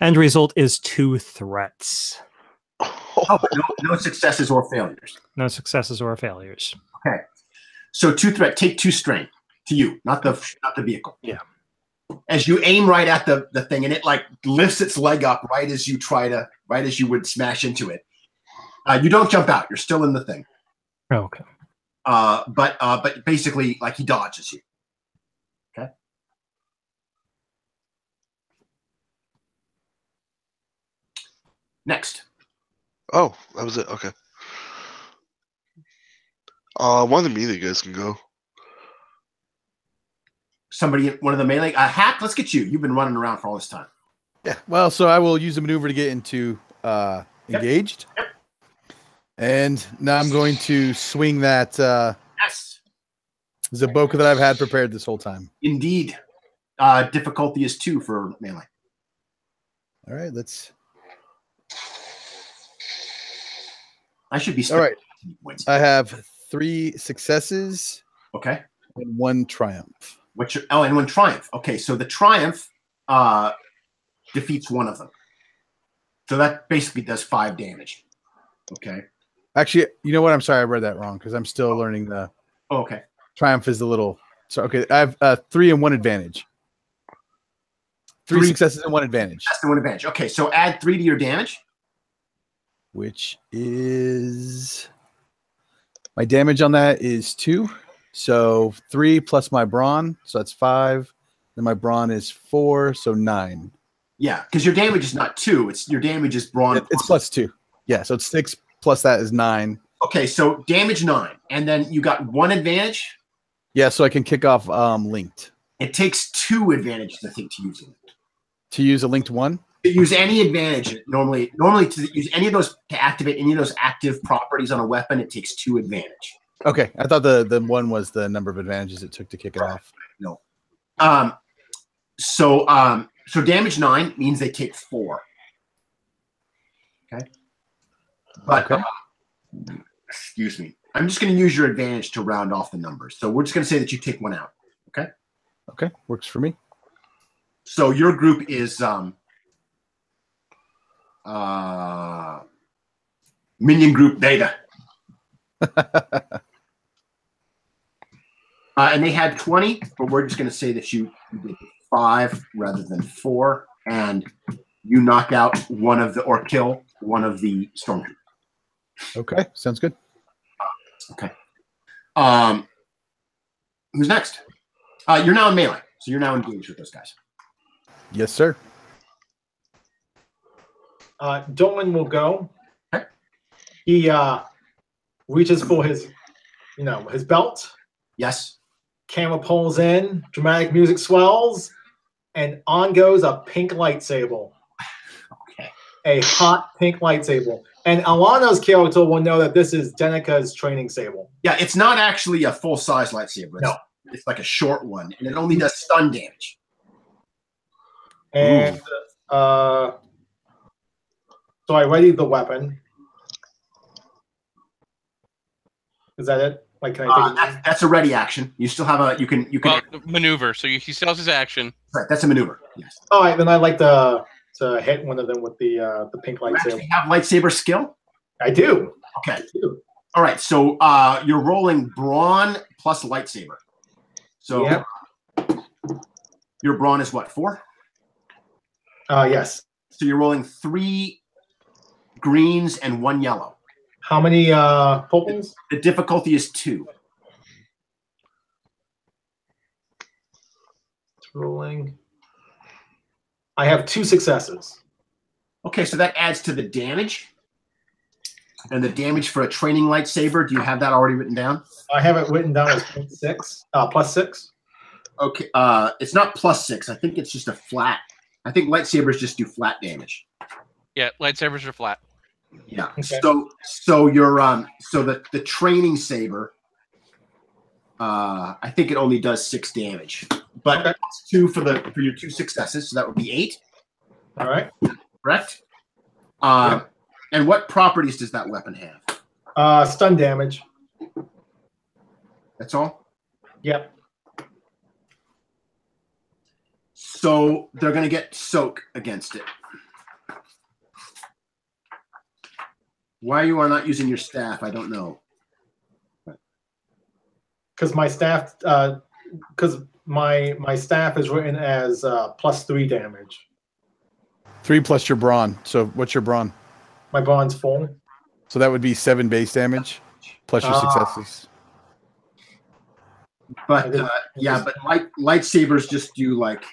S4: End result is 2 threats.
S1: Oh, no successes or failures.
S4: No successes or failures.
S1: Okay. So 2 threat. Take 2 strain to you, not the vehicle.
S4: Yeah.
S1: As you aim right at the thing, and it like lifts its leg up right as you would smash into it. You don't jump out. You're still in the thing.
S4: Oh, okay.
S1: But basically, like he dodges you. Okay. Next.
S7: Oh, that was it. Okay. One of the melee guys can go.
S1: Somebody, one of the melee. Hack, let's get you. You've been running around for all this time.
S3: Yeah. Well, so I will use a maneuver to get into engaged.
S1: Yep.
S3: And now I'm going to swing that
S1: Yes.
S3: Zaboka that I've had prepared this whole time.
S1: Indeed. Difficulty is 2 for melee.
S3: All right, let's.
S1: I should be.
S3: All right.
S1: Points.
S3: I have 3 successes
S1: Okay.
S3: and 1 triumph.
S1: And 1 triumph. Okay, so the triumph defeats one of them. So that basically does 5 damage. Okay.
S3: Actually, you know what? I'm sorry, I read that wrong because I'm still learning the
S1: Oh, okay.
S3: triumph is the little. So okay, I have 3 and 1 advantage. 3 successes and 1 advantage,
S1: That's the 1 advantage. Okay, so add 3 to your damage.
S3: which is my damage on that is 2. So 3 plus my brawn, so that's 5. Then my brawn is 4, so 9.
S1: Yeah, because your damage is not 2. It's your damage is brawn.
S3: It's plus 2. Yeah, so it's 6 plus that is 9.
S1: Okay, so damage 9, and then you got 1 advantage.
S3: Yeah, so I can kick off linked.
S1: It takes 2 advantages, I think, to use it.
S3: To use a linked one?
S1: To use any advantage, normally to use any of those, to activate any of those active properties on a weapon, it takes 2 advantage.
S3: Okay, I thought the 1 was the number of advantages it took to kick it off.
S1: No. So damage 9 means they take 4. Okay. But excuse me. I'm just going to use your advantage to round off the numbers. So we're just going to say that you take 1 out. Okay.
S3: Okay, works for me.
S1: So your group is Minion Group Beta. And they had 20, but we're just going to say that you did 5 rather than 4, and you knock out one of the, or kill one of the stormtroopers.
S3: Okay, sounds good.
S1: Okay. Who's next? You're now in melee, so you're now engaged with those guys.
S3: Yes, sir.
S5: Dolan will go.
S1: Okay.
S5: He reaches for his, his belt.
S1: Yes.
S5: Camera pulls in, dramatic music swells, and on goes a pink lightsaber.
S1: Okay.
S5: A hot pink lightsaber. And Alana's character will know that this is Denica's training saber.
S1: Yeah, it's not actually a full-size lightsaber.
S5: No.
S1: It's like a short one, and it only does stun damage.
S5: And so I readied the weapon. Is that it? Like, can I take it?
S1: That's a ready action. You still have a you can
S6: maneuver. So he still has his action.
S1: Right, that's a maneuver. Yes.
S5: All right, then I'd like to hit one of them with the pink lightsaber.
S1: You actually have lightsaber skill?
S5: I do.
S1: Okay.
S5: I do.
S1: All right. So you're rolling brawn plus lightsaber. So your brawn is what, 4?
S5: Yes.
S1: So you're rolling 3 greens and 1 yellow.
S5: How many tokens?
S1: The difficulty is 2.
S5: Rolling. I have 2 successes.
S1: Okay, so that adds to the damage. And the damage for a training lightsaber, do you have that already written down?
S5: I have it written down as plus 6.
S1: Okay, it's not plus 6. I think it's just a flat. I think lightsabers just do flat damage.
S6: Yeah, lightsabers are flat.
S1: Yeah.
S5: Okay.
S1: So you're so the training saber, I think it only does 6 damage, but
S5: Okay.
S1: it's 2 for your 2 successes, so that would be 8.
S5: All right.
S1: Correct. And what properties does that weapon have?
S5: Stun damage.
S1: That's all.
S5: Yep.
S1: So they're going to get soak against it. Why you are not using your staff, I don't know.
S5: Because my staff, my staff is written as plus 3 damage.
S3: 3 plus your brawn. So what's your brawn?
S5: My brawn's full.
S3: So that would be 7 base damage plus your successes.
S1: But yeah, but lightsabers just do like.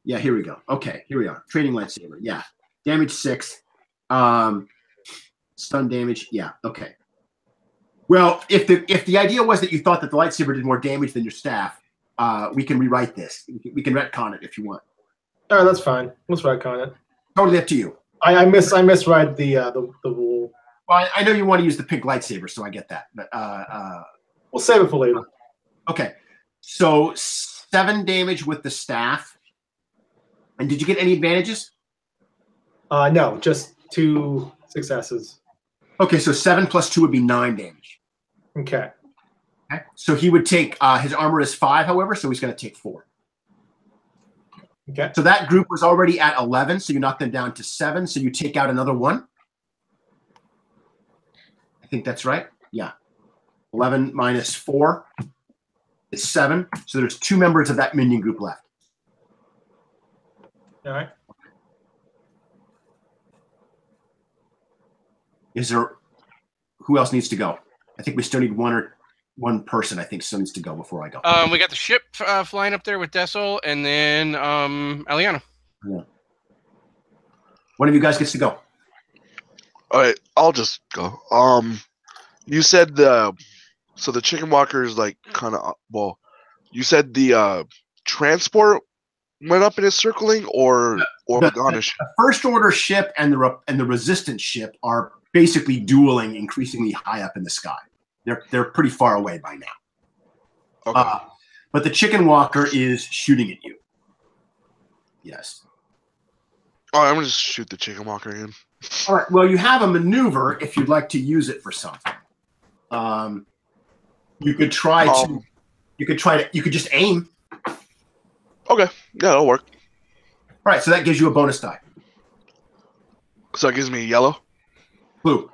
S1: Yeah, here we go. Okay, here we are. Training lightsaber. Yeah, damage 6. Stun damage. Yeah. Okay. Well, if the idea was that you thought that the lightsaber did more damage than your staff, we can rewrite this. We can retcon it if you want.
S5: All right, that's fine. Let's retcon it.
S1: Totally up to you.
S5: I misread the rule.
S1: Well, I know you want to use the pink lightsaber, so I get that. But
S5: we'll save it for later.
S1: Okay. So 7 damage with the staff. And did you get any advantages?
S5: No, just 2 successes.
S1: Okay, so 7 plus 2 would be 9 damage.
S5: Okay.
S1: Okay. So he would take his armor is 5, however, so he's going to take 4.
S5: Okay.
S1: So that group was already at 11, so you knock them down to 7, so you take out another 1. I think that's right. Yeah. 11 minus 4 is 7. So there's 2 members of that minion group left.
S5: All right.
S1: Is there who else needs to go? I think we still need one person. I think still needs to go before I go.
S6: We got the ship flying up there with Dessel, and then Aliana.
S1: Yeah. One of you guys gets to go.
S7: All right, I'll just go. You said the chicken walker is like kind of you said the transport went up in his circling, or
S1: the first order ship and the resistance ship are basically dueling increasingly high up in the sky. They're pretty far away by now.
S7: Okay.
S1: But the chicken walker is shooting at you. Yes.
S7: Oh, I'm gonna just shoot the chicken walker again.
S1: All right. Well, you have a maneuver if you'd like to use it for something. You could try to. You could try to. You could just aim.
S7: Okay. Yeah, that'll work.
S1: All right. So that gives you a bonus die.
S7: So it gives me yellow.
S1: Blue.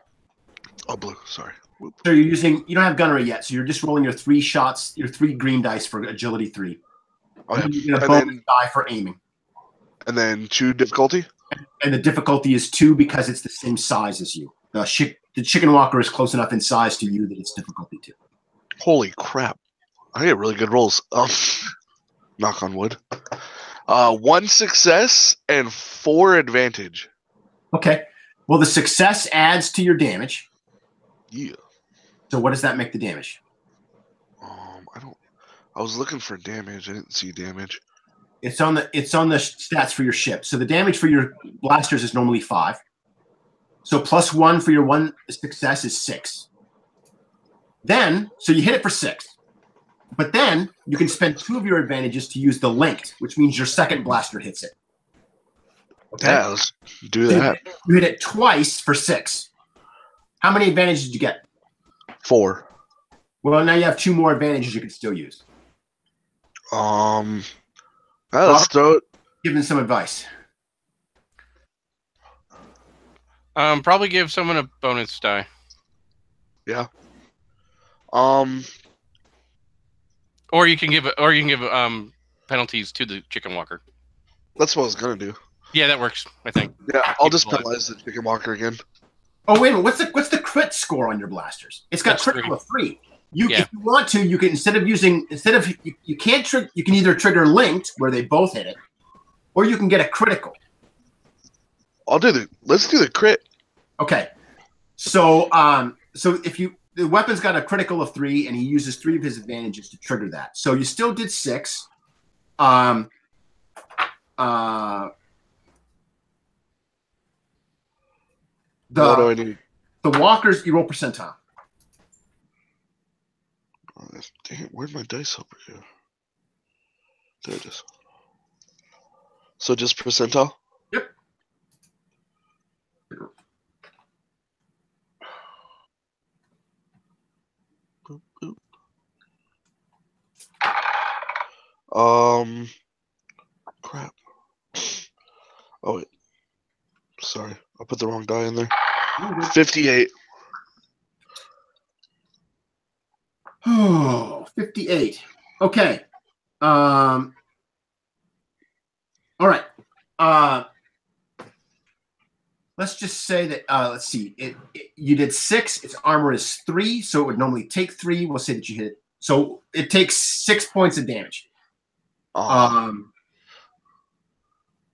S7: Oh, blue. Sorry. Whoop.
S1: So you're using. You don't have gunnery yet, so you're just rolling your 3 shots. Your 3 green dice for agility 3.
S7: Oh, yeah.
S1: And you get a
S7: And
S1: bonus
S7: then-
S1: die for aiming.
S7: And then 2 difficulty.
S1: And the difficulty is 2 because it's the same size as you. The chicken walker is close enough in size to you that it's difficulty 2.
S7: Holy crap! I get really good rolls. Knock on wood. 1 success and 4 advantage.
S1: Okay. Well, the success adds to your damage.
S7: Yeah.
S1: So what does that make the damage?
S7: I don't. I was looking for damage. I didn't see damage.
S1: It's on the stats for your ship. So the damage for your blasters is normally 5. So +1 for your 1 success is 6. Then, so you hit it for 6. But then you can spend 2 of your advantages to use the linked, which means your second blaster hits it. Okay.
S7: Yeah, let's do
S1: So
S7: that.
S1: you hit it twice for 6. How many advantages did you get?
S7: 4.
S1: Well, now you have 2 more advantages you can still use.
S7: Let's throw it.
S1: Give them some advice.
S6: Probably give someone a bonus die.
S7: Yeah.
S6: Or you can give penalties to the chicken walker.
S7: That's what I was gonna do.
S6: Yeah, that works. I think.
S7: Yeah, I'll
S6: Keep
S7: just
S6: it alive.
S7: penalize the chicken walker again.
S1: Oh wait a minute, what's the crit score on your blasters? It's got
S6: That's
S1: critical
S6: 3.
S1: of 3. You
S6: Yeah.
S1: if you want to, you can you can't trigger. You can either trigger linked where they both hit it, or you can get a critical.
S7: Let's do the crit.
S1: Okay, so if the weapon's got a critical of 3 and he uses 3 of his advantages to trigger that. So you still did 6. The
S7: What do I need?
S1: the walkers you roll percentile.
S7: Dang it, where'd my dice over here? There it is. So just percentile?
S1: Yep.
S7: Boop, boop. Crap. Oh wait. Sorry, I put the wrong die in there. 58.
S1: Oh, 58. Okay. All right. Let's just say that. Let's see. You did 6. Its armor is 3, so it would normally take 3. We'll say that you hit it. So it takes 6 points of damage.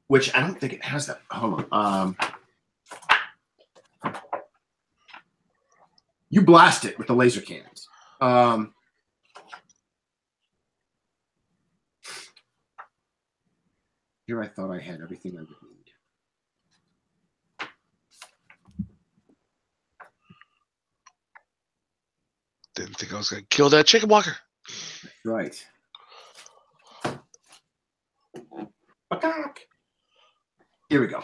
S1: Which I don't think it has that. Hold on. You blast it with the laser cannons. Here I thought I had everything I would need.
S7: Didn't think I was gonna kill that chicken walker.
S1: Right. Attack. Here we go.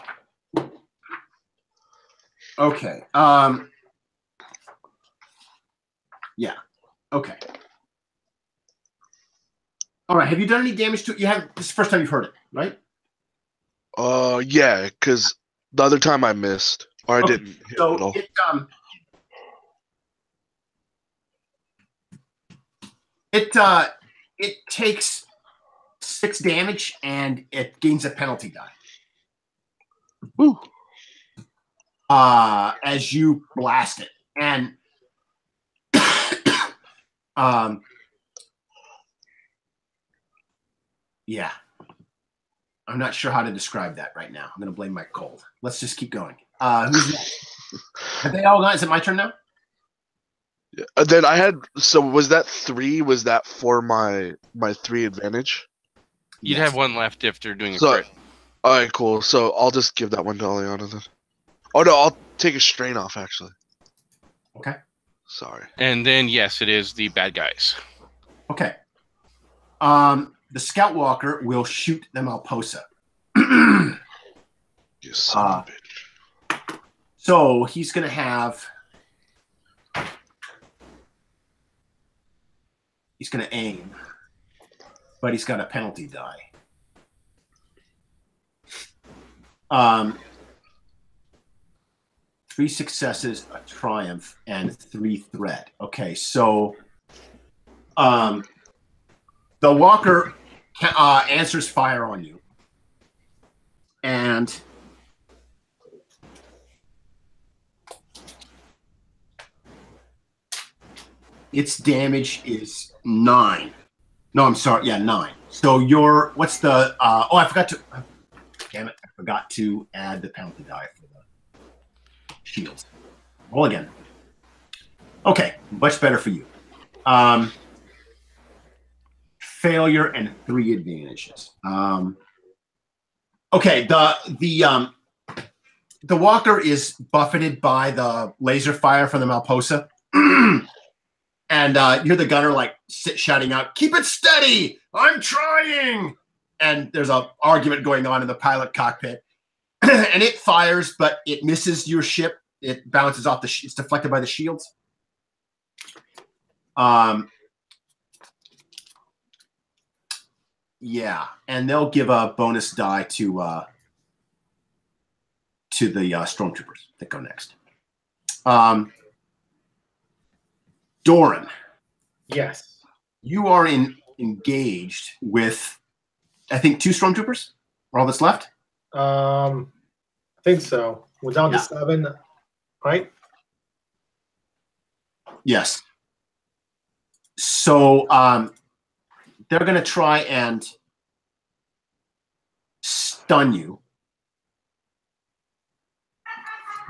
S1: Okay. Yeah. Okay. All right. Have you done any damage to it? This is the first time you've heard it, right?
S7: Yeah, because the other time I missed, or I
S1: Okay,
S7: didn't hit it at all.
S1: It takes 6 damage and it gains a penalty die.
S7: Woo.
S1: As you blast it. And yeah. I'm not sure how to describe that right now. I'm going to blame my cold. Let's just keep going. Who's next? Have they all gone? Is it my turn now?
S7: Yeah. Then I had. So was that 3? Was that for my 3 advantage?
S6: You'd
S1: Yes.
S6: have 1 left if they're doing a
S7: So,
S6: crit.
S7: all right, cool. So I'll just give that one to Aliana then. Oh no, I'll take a strain off actually.
S1: Okay.
S7: Sorry.
S6: And then yes, it is the bad guys.
S1: Okay. The Scout Walker will shoot the Malposa.
S7: You son of a bitch.
S1: So he's going to have. He's going to aim, but he's got a penalty die. 3 successes, a triumph, and 3 threat. Okay, so the Walker answers fire on you, and its damage is 9. No, I'm sorry. Yeah, 9. So what's the? Oh, I forgot to. Damn it! I forgot to add the penalty die for the shields. Roll again. Okay, much better for you. Failure and 3 advantages. Okay, the Walker is buffeted by the laser fire from the Malposa. And you're the gunner, like shouting out, "Keep it steady! I'm trying!" And there's an argument going on in the pilot cockpit, and it fires, but it misses your ship. It bounces off it's deflected by the shields. Yeah, and they'll give a bonus die to the stormtroopers that go next. Doran.
S5: Yes.
S1: You are engaged with, I think, 2 stormtroopers? Are all that's left?
S5: I think so. We're down to 7, right?
S1: Yes. So they're going to try and stun you.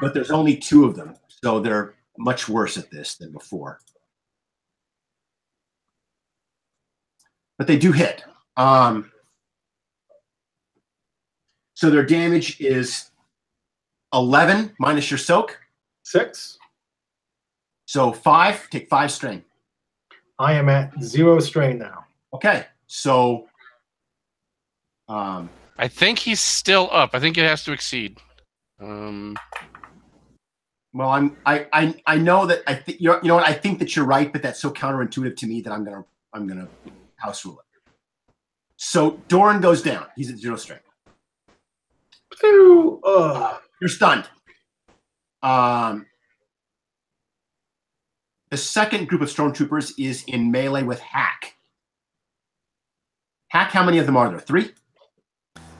S1: But there's only 2 of them, so they're much worse at this than before. But they do hit. So their damage is 11 minus your soak.
S5: 6.
S1: So 5. Take 5 strain.
S5: I am at 0 strain now.
S1: Okay. So
S6: I think he's still up. I think it has to exceed.
S1: Well, I know that I think you know what, I think that you're right, but that's so counterintuitive to me that I'm gonna house rule it. So Doran goes down. He's at 0 strength. You're stunned. The second group of stormtroopers is in melee with Hack. Hack, how many of them are there? 3?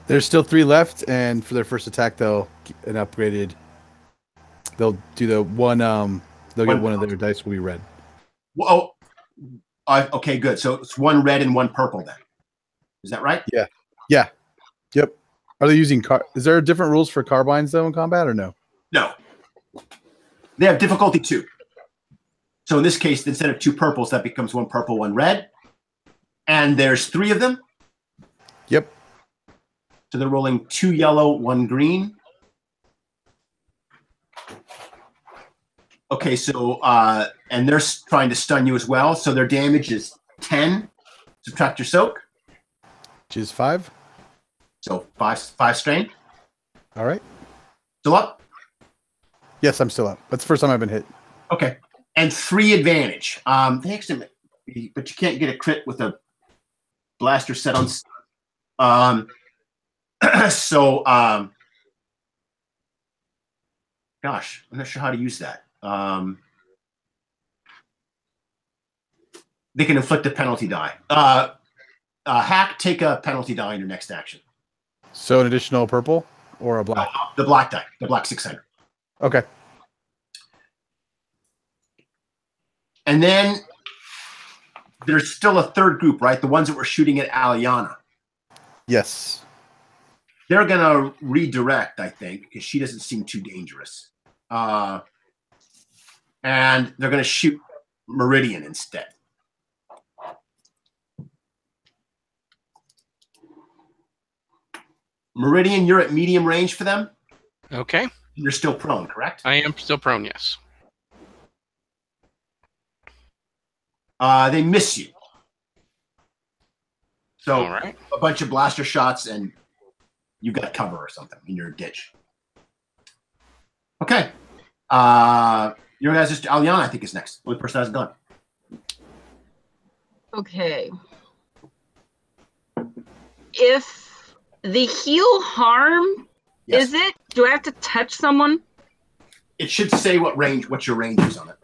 S3: There's still 3 left, and for their first attack, they'll get an upgraded. They'll do the one. They'll get one of their dice will be red.
S1: Well, okay, good. So it's 1 red and 1 purple then. Is that right?
S3: Yeah. Yeah. Yep. Are they using is there different rules for carbines though in combat or no?
S1: No. They have difficulty 2. So in this case, instead of 2 purples, that becomes 1 purple, 1 red. And there's 3 of them.
S3: Yep.
S1: So they're rolling 2 yellow, 1 green. Okay, so and they're trying to stun you as well. So their damage is 10. Subtract your soak.
S3: Which is 5.
S1: So 5 strain.
S3: All right.
S1: Still up?
S3: Yes, I'm still up. That's the first time I've been hit.
S1: Okay. And 3 advantage. But you can't get a crit with a blaster set on. Gosh, I'm not sure how to use that. They can inflict a penalty die. Hack, take a penalty die in your next action.
S3: So an additional purple or a black?
S1: The black die. The black 600.
S3: Okay.
S1: And then there's still a third group, right? The ones that were shooting at Aliana.
S3: Yes.
S1: They're going to redirect, I think, because she doesn't seem too dangerous. And they're going to shoot Meridian instead. Meridian, you're at medium range for them?
S6: Okay.
S1: You're still prone, correct?
S6: I am still prone, yes.
S1: They miss you. So
S6: All right.
S1: a bunch of blaster shots and you got cover or something in your ditch. Okay. Your guys just Aliana, I think, is next. Only person that has a gun.
S2: Okay. If the heal harm,
S1: Yes.
S2: is it? Do I have to touch someone?
S1: It should say what your range is on it.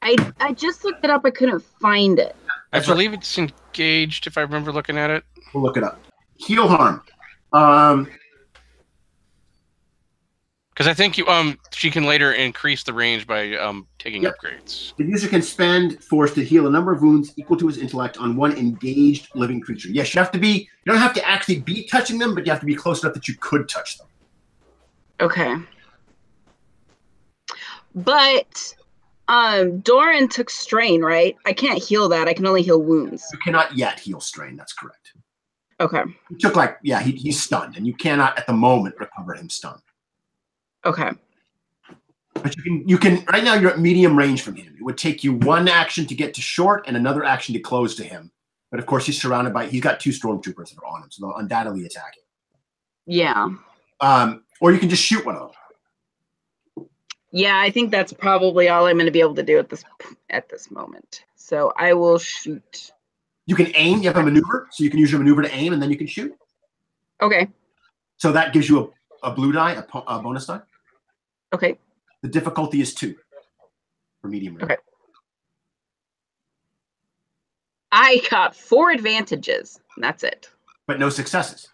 S2: I just looked it up. I couldn't find it.
S6: I believe it's engaged, if I remember looking at it.
S1: We'll look it up. Heal harm.
S6: Because I think she can later increase the range by taking upgrades.
S1: The user can spend force to heal a number of wounds equal to his intellect on one engaged living creature. Yes, you don't have to actually be touching them, but you have to be close enough that you could touch them.
S2: Okay. But Doran took strain, right? I can't heal that. I can only heal wounds.
S1: You cannot yet heal strain. That's correct.
S2: Okay.
S1: He took he's stunned, and you cannot at the moment recover him stunned.
S2: Okay.
S1: But you can right now you're at medium range from him. It would take you one action to get to short and another action to close to him. But of course he's got 2 stormtroopers that are on him, so they'll undoubtedly attack him.
S2: Yeah.
S1: Or you can just shoot one of them.
S2: Yeah, I think that's probably all I'm going to be able to do at this moment. So I will shoot.
S1: You can aim. You have a maneuver, so you can use your maneuver to aim, and then you can shoot.
S2: Okay.
S1: So that gives you a blue die, a bonus die.
S2: Okay.
S1: The difficulty is 2 for medium range.
S2: Okay. I got 4 advantages. And that's it.
S1: But no successes.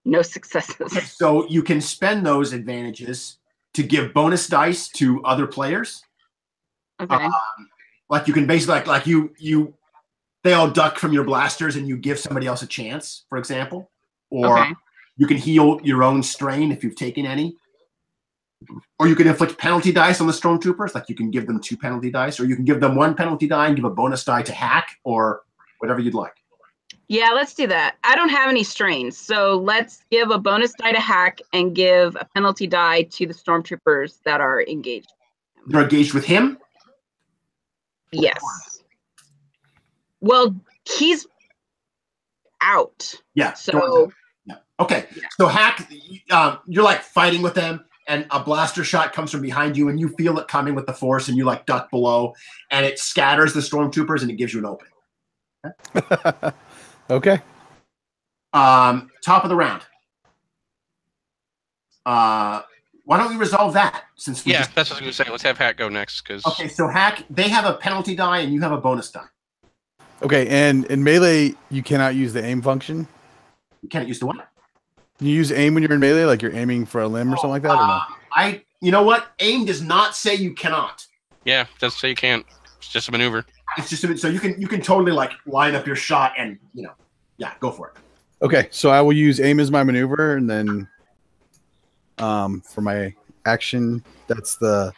S2: No successes.
S1: So you can spend those advantages to give bonus dice to other players.
S2: Okay.
S1: Like you can basically like they all duck from your blasters and you give somebody else a chance, for example. Or you can heal your own strain if you've taken any. Or you can inflict penalty dice on the stormtroopers, like you can give them 2 penalty dice, or you can give them 1 penalty die and give a bonus die to hack, or whatever you'd like.
S2: Yeah, let's do that. I don't have any strains, so let's give a bonus die to hack and give a penalty die to the stormtroopers that are engaged.
S1: They're engaged with him?
S2: Yes. Well, he's out.
S1: Yeah.
S2: So.
S1: Yeah. Okay. Yeah. So hack, you're like fighting with them, and a blaster shot comes from behind you, and you feel it coming with the force, and you like duck below, and it scatters the stormtroopers, and it gives you an opening.
S3: Okay. Okay.
S1: Top of the round. Why don't we resolve that? Since
S6: that's what I was going to say. Let's have Hack go next.
S1: Okay, so Hack, they have a penalty die, and you have a bonus die.
S3: Okay, and in melee, you cannot use the aim function.
S1: You can't use the what?
S3: Can you use aim when you're in melee, like you're aiming for a limb or something like that, or no?
S1: You know what? Aim does not say you cannot.
S6: Yeah, it doesn't say you can't. It's just a maneuver.
S1: It's just so you can totally like line up your shot and go for it.
S3: Okay, so I will use aim as my maneuver, and then for my action, that's the.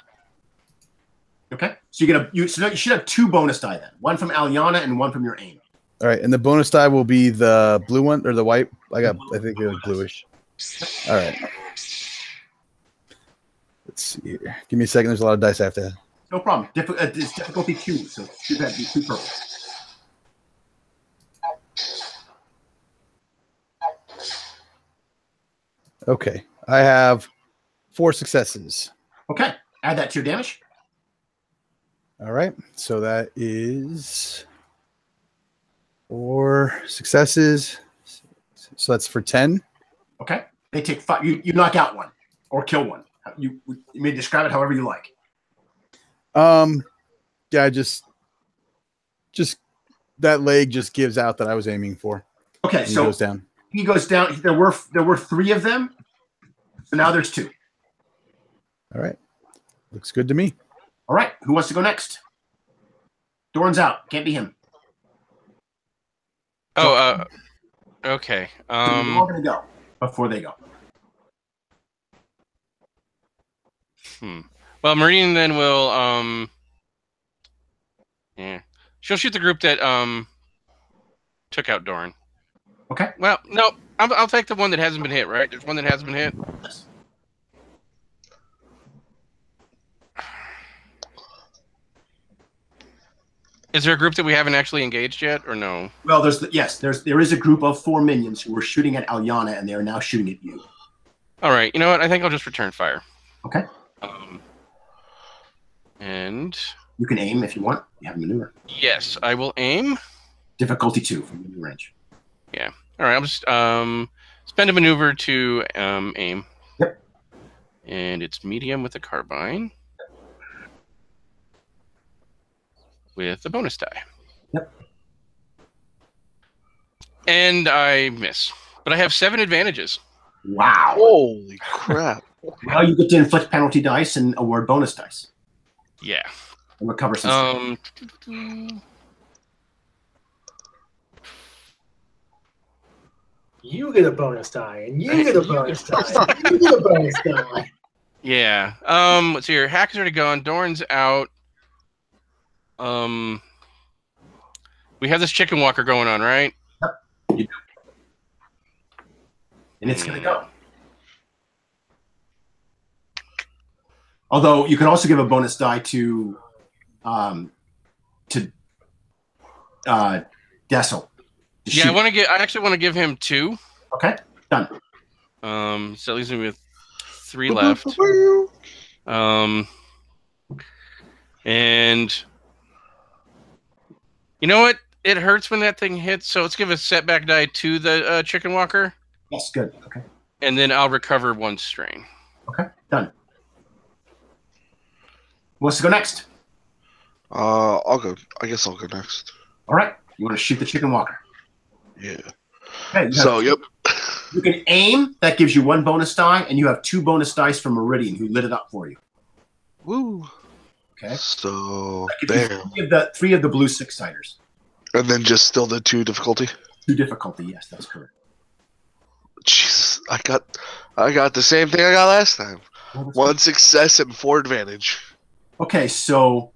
S1: Okay, so you should have 2 bonus die then, 1 from Aliana and 1 from your aim.
S3: All right, and the bonus die will be the blue one or the white. I think it was bluish. All right. Let's see here. Give me a second. There's a lot of dice I have to.
S1: No problem. It's difficulty 2, so should have be 2 purple.
S3: Okay, I have 4 successes.
S1: Okay, add that to your damage.
S3: All right, so that is 4 successes. So that's for 10.
S1: Okay, they take 5. You knock out 1 or kill 1. You may describe it however you like.
S3: Yeah, just that leg just gives out that I was aiming for.
S1: Okay, so
S3: goes down.
S1: He goes down. There were 3 of them, so now there's 2.
S3: All right, looks good to me.
S1: All right, who wants to go next? Doran's out. Can't be him.
S6: Oh, okay.
S1: We're all gonna go before they go.
S6: Well, Meridian then will she'll shoot the group that took out Doran.
S1: Okay.
S6: Well, no, I'll take the one that hasn't been hit. Right? There's one that hasn't been hit.
S1: Yes.
S6: Is there a group that we haven't actually engaged yet, or no?
S1: Well, there is a group of 4 minions who were shooting at Alyana, and they are now shooting at you.
S6: All right. You know what? I think I'll just return fire.
S1: Okay.
S6: And
S1: you can aim if you want. You have a maneuver.
S6: Yes, I will aim.
S1: Difficulty 2 from medium range.
S6: Yeah. All right. I'll just spend a maneuver to aim.
S1: Yep.
S6: And it's medium with a carbine. With a bonus die.
S1: Yep.
S6: And I miss. But I have 7 advantages.
S1: Wow.
S7: Holy crap.
S1: Now you get to inflict penalty dice and award bonus dice.
S6: Yeah.
S1: And recover some.
S5: You get a bonus die, and you get a bonus die. You get a bonus die.
S6: Yeah. Let's see here. Hack is already gone. Dorn's out. We have this chicken walker going on, right?
S1: Yep. You do. And it's gonna go. Although you can also give a bonus die to Dessel.
S6: Yeah, I actually want to give him 2.
S1: Okay, done.
S6: So that leaves me with 3 left. And you know what? It hurts when that thing hits, so let's give a setback die to the chicken walker.
S1: Yes, good. Okay.
S6: And then I'll recover 1 strain.
S1: Okay, done. Who wants to go next?
S7: I'll go. I guess I'll go next.
S1: All right. You want to shoot the chicken walker?
S7: Yeah.
S1: Okay,
S7: Yep.
S1: You can aim. That gives you 1 bonus die, and you have 2 bonus dice from Meridian, who lit it up for you.
S7: Woo.
S1: Okay.
S7: So, bam.
S1: 3 of the blue 6-siders.
S7: And then just still the 2 difficulty?
S1: 2 difficulty, yes, that's correct.
S7: Jesus, I got the same thing I got last time. 1 success and 4 advantage.
S1: Okay, so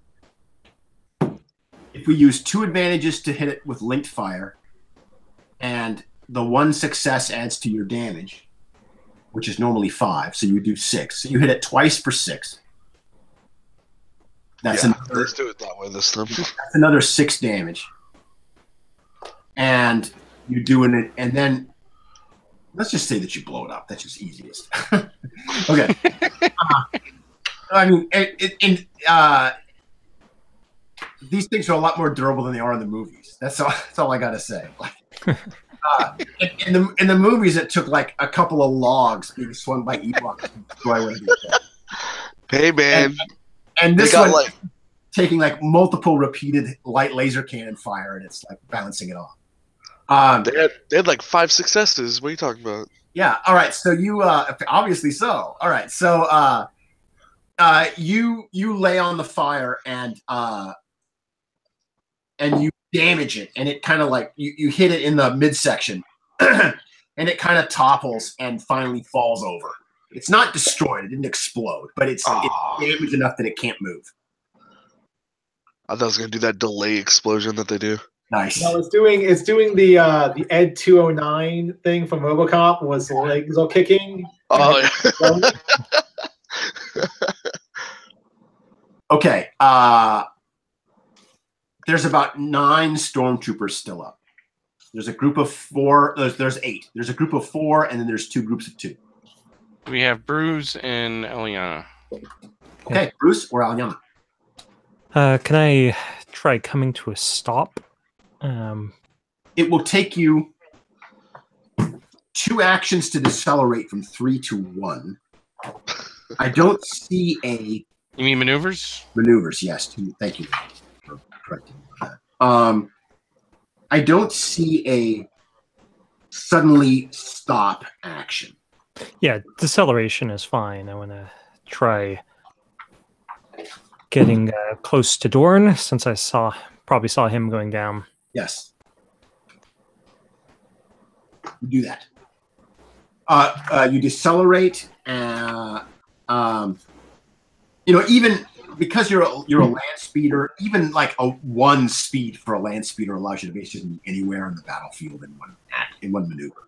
S1: if we use 2 advantages to hit it with linked fire, and the 1 success adds to your damage, which is normally 5, so you would do 6. So you hit it twice for 6. That's
S7: let's do it that way this time.
S1: That's another 6 damage. And you doing it, and then let's just say that you blow it up. That's just easiest. Okay. I mean, these things are a lot more durable than they are in the movies. That's all I gotta say. Like, in the movies, it took like a couple of logs being swung by Ewoks to destroy one of these things.
S7: Hey man,
S1: and this one taking like multiple repeated light laser cannon fire, and it's like bouncing it off.
S7: They had like 5 successes. What are you talking about?
S1: Yeah. All right. So you obviously so. All right. So you lay on the fire and you damage it, and it kind of like you hit it in the midsection, and it kind of topples and finally falls over. It's not destroyed; it didn't explode, but it's damaged enough that it can't move.
S7: I thought I was gonna do that delay explosion that they do.
S1: Nice.
S5: No, it's doing the Ed 209 thing from RoboCop. Was the legs all kicking?
S7: Oh yeah.
S1: Okay. There's about 9 stormtroopers still up. There's a group of 4. There's 8. There's a group of 4, and then there's 2 groups of 2.
S6: We have Bruce and Eliana.
S1: Okay, Bruce or Eliana?
S4: Can I try coming to a stop?
S1: It will take you 2 actions to decelerate from 3 to 1. I don't see a...
S6: You mean maneuvers?
S1: Maneuvers, yes. Thank you for correcting that. I don't see a suddenly stop action.
S4: Yeah, deceleration is fine. I want to try getting close to Dorn, since I probably saw him going down.
S1: Yes. You do that. You decelerate. Even because you're a land speeder, even like a 1 speed for a land speeder allows you to basically be anywhere in the battlefield in one maneuver.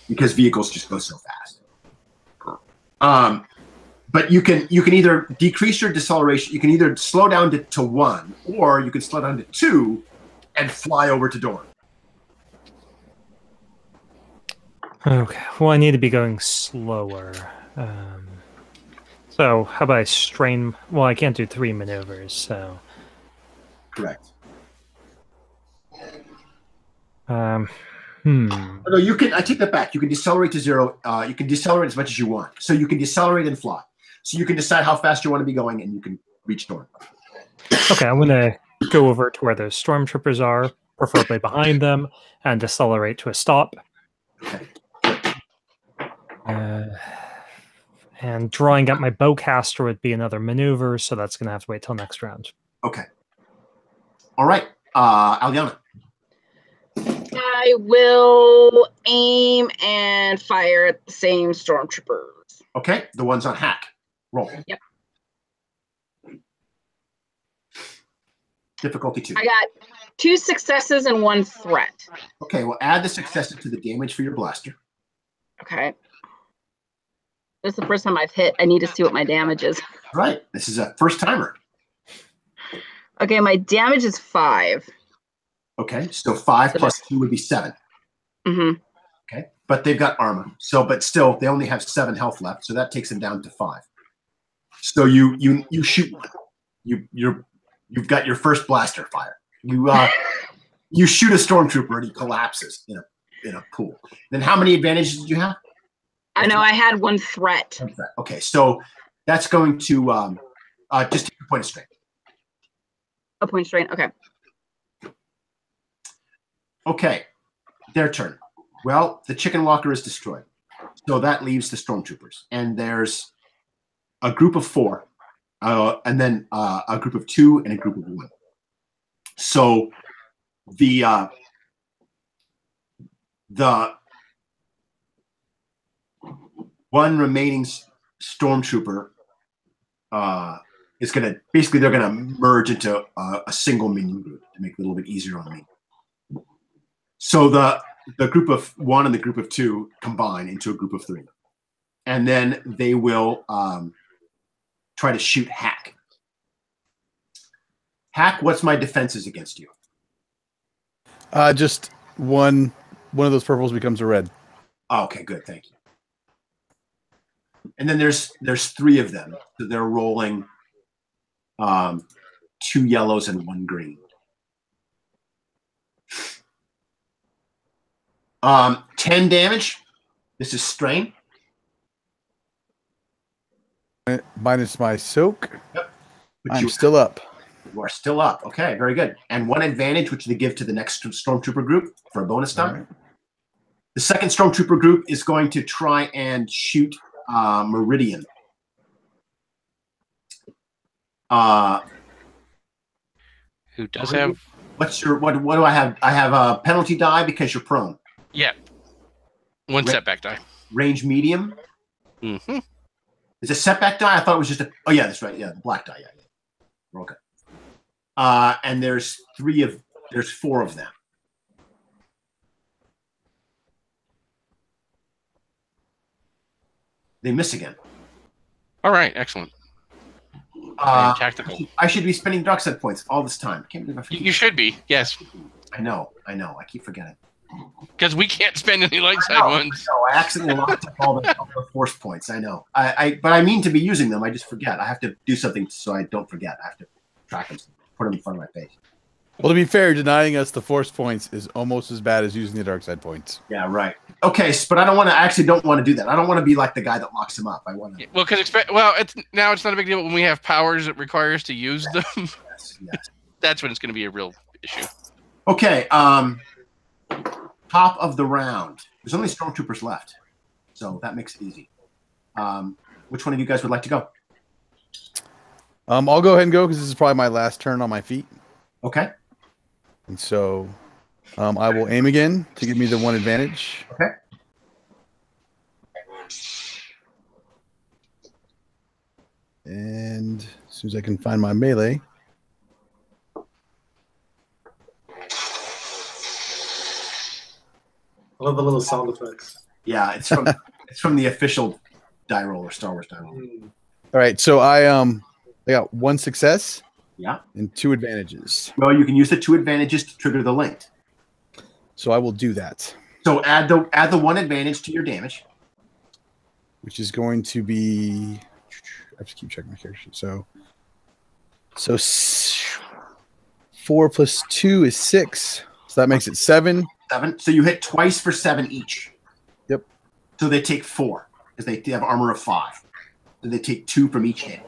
S1: Because vehicles just go so fast. But you can either decrease your deceleration. You can either slow down to 1, or you can slow down to 2 and fly over to Dorn.
S4: Okay. Well, I need to be going slower. So how about I strain? Well, I can't do 3 maneuvers, so.
S1: Correct.
S4: Hmm.
S1: No, you can. I take that back. You can decelerate to 0. You can decelerate as much as you want. So you can decelerate and fly. So you can decide how fast you want to be going, and you can reach Dorn.
S4: Okay, I'm gonna go over to where those stormtroopers are, preferably behind them, and decelerate to a stop.
S1: Okay.
S4: And drawing up my bowcaster would be another maneuver, so that's gonna have to wait till next round.
S1: Okay. All right, Aliana.
S2: I will aim and fire at the same stormtroopers.
S1: Okay, the ones on hack. Roll.
S2: Yep.
S1: Difficulty 2.
S2: I got 2 successes and 1 threat.
S1: Okay, well, add the successes to the damage for your blaster.
S2: Okay. This is the first time I've hit. I need to see what my damage is.
S1: Right. This is a first timer.
S2: Okay, my damage is 5.
S1: Okay, so 5 plus 2 would be 7.
S2: Mm-hmm.
S1: Okay, but they've got armor. So, but still, they only have 7 health left, so that takes them down to 5. So you shoot one. You've got your first blaster fire. You shoot a stormtrooper and he collapses in a pool. Then how many advantages did you have?
S2: I know I had 1 threat.
S1: Okay, so that's going to just take a point of strength.
S2: A point of strength. Okay.
S1: Okay, their turn. Well, the chicken walker is destroyed. So that leaves the stormtroopers. And there's a group of 4, and then a group of 2 and a group of 1. So the one remaining stormtrooper is going to, basically they're going to merge into a single minion group to make it a little bit easier on me. So the group of 1 and the group of 2 combine into a group of 3. And then they will try to shoot Hack. Hack, what's my defenses against you?
S3: Just one of those purples becomes a red.
S1: Oh, okay, good, thank you. And then there's 3 of them. So they're rolling 2 yellows and 1 green. 10 damage. This is strain.
S3: Minus my soak.
S1: Yep.
S3: I'm still up.
S1: You are still up. Okay, very good. And 1 advantage, which they give to the next stormtrooper group for a bonus die. Right. The second stormtrooper group is going to try and shoot Meridian.
S6: Who does have?
S1: What's your what do I have? I have a penalty die because you're prone.
S6: Yeah. 1 setback die.
S1: Range medium.
S6: Mm-hmm.
S1: Is a setback die? I thought it was just a. Oh yeah, that's right. Yeah, the black die. Yeah. Okay. And there's 4 of them. They miss again.
S6: All right, excellent. Tactical.
S1: I should be spending dark side points all this time. I can't believe I forget.
S6: You should be, yes.
S1: I know. I keep forgetting.
S6: Because we can't spend any light side ones.
S1: No, I accidentally locked up all the force points. I know. But I mean to be using them. I just forget. I have to do something so I don't forget. I have to track them, put them in front of my face.
S3: Well, to be fair, denying us the force points is almost as bad as using the dark side points.
S1: Yeah, right. Okay, but I don't want to. I actually don't want to do that. I don't want to be like the guy that locks him up. I want to.
S6: Well, because it's not a big deal when we have powers that require us to use them.
S1: Yes.
S6: That's when it's going to be a real issue.
S1: Okay. Top of the round. There's only stormtroopers left, so that makes it easy. Which one of you guys would like to go?
S3: I'll go ahead and go because this is probably my last turn on my feet.
S1: Okay.
S3: And so I will aim again to give me the 1 advantage.
S1: Okay.
S3: And as soon as I can find my melee.
S5: I love the little sound effects.
S1: Yeah, it's from the official die roller, Star Wars die roller.
S3: All right, so I got 1 success.
S1: Yeah.
S3: And 2 advantages.
S1: Well, you can use the 2 advantages to trigger the link.
S3: So I will do that.
S1: So add the 1 advantage to your damage,
S3: which is going to be. I have to keep checking my character sheet. So 4 plus 2 is 6. So that makes it 7.
S1: 7. So you hit twice for 7 each.
S3: Yep.
S1: So they take 4 because they have armor of 5. So they take 2 from each hit.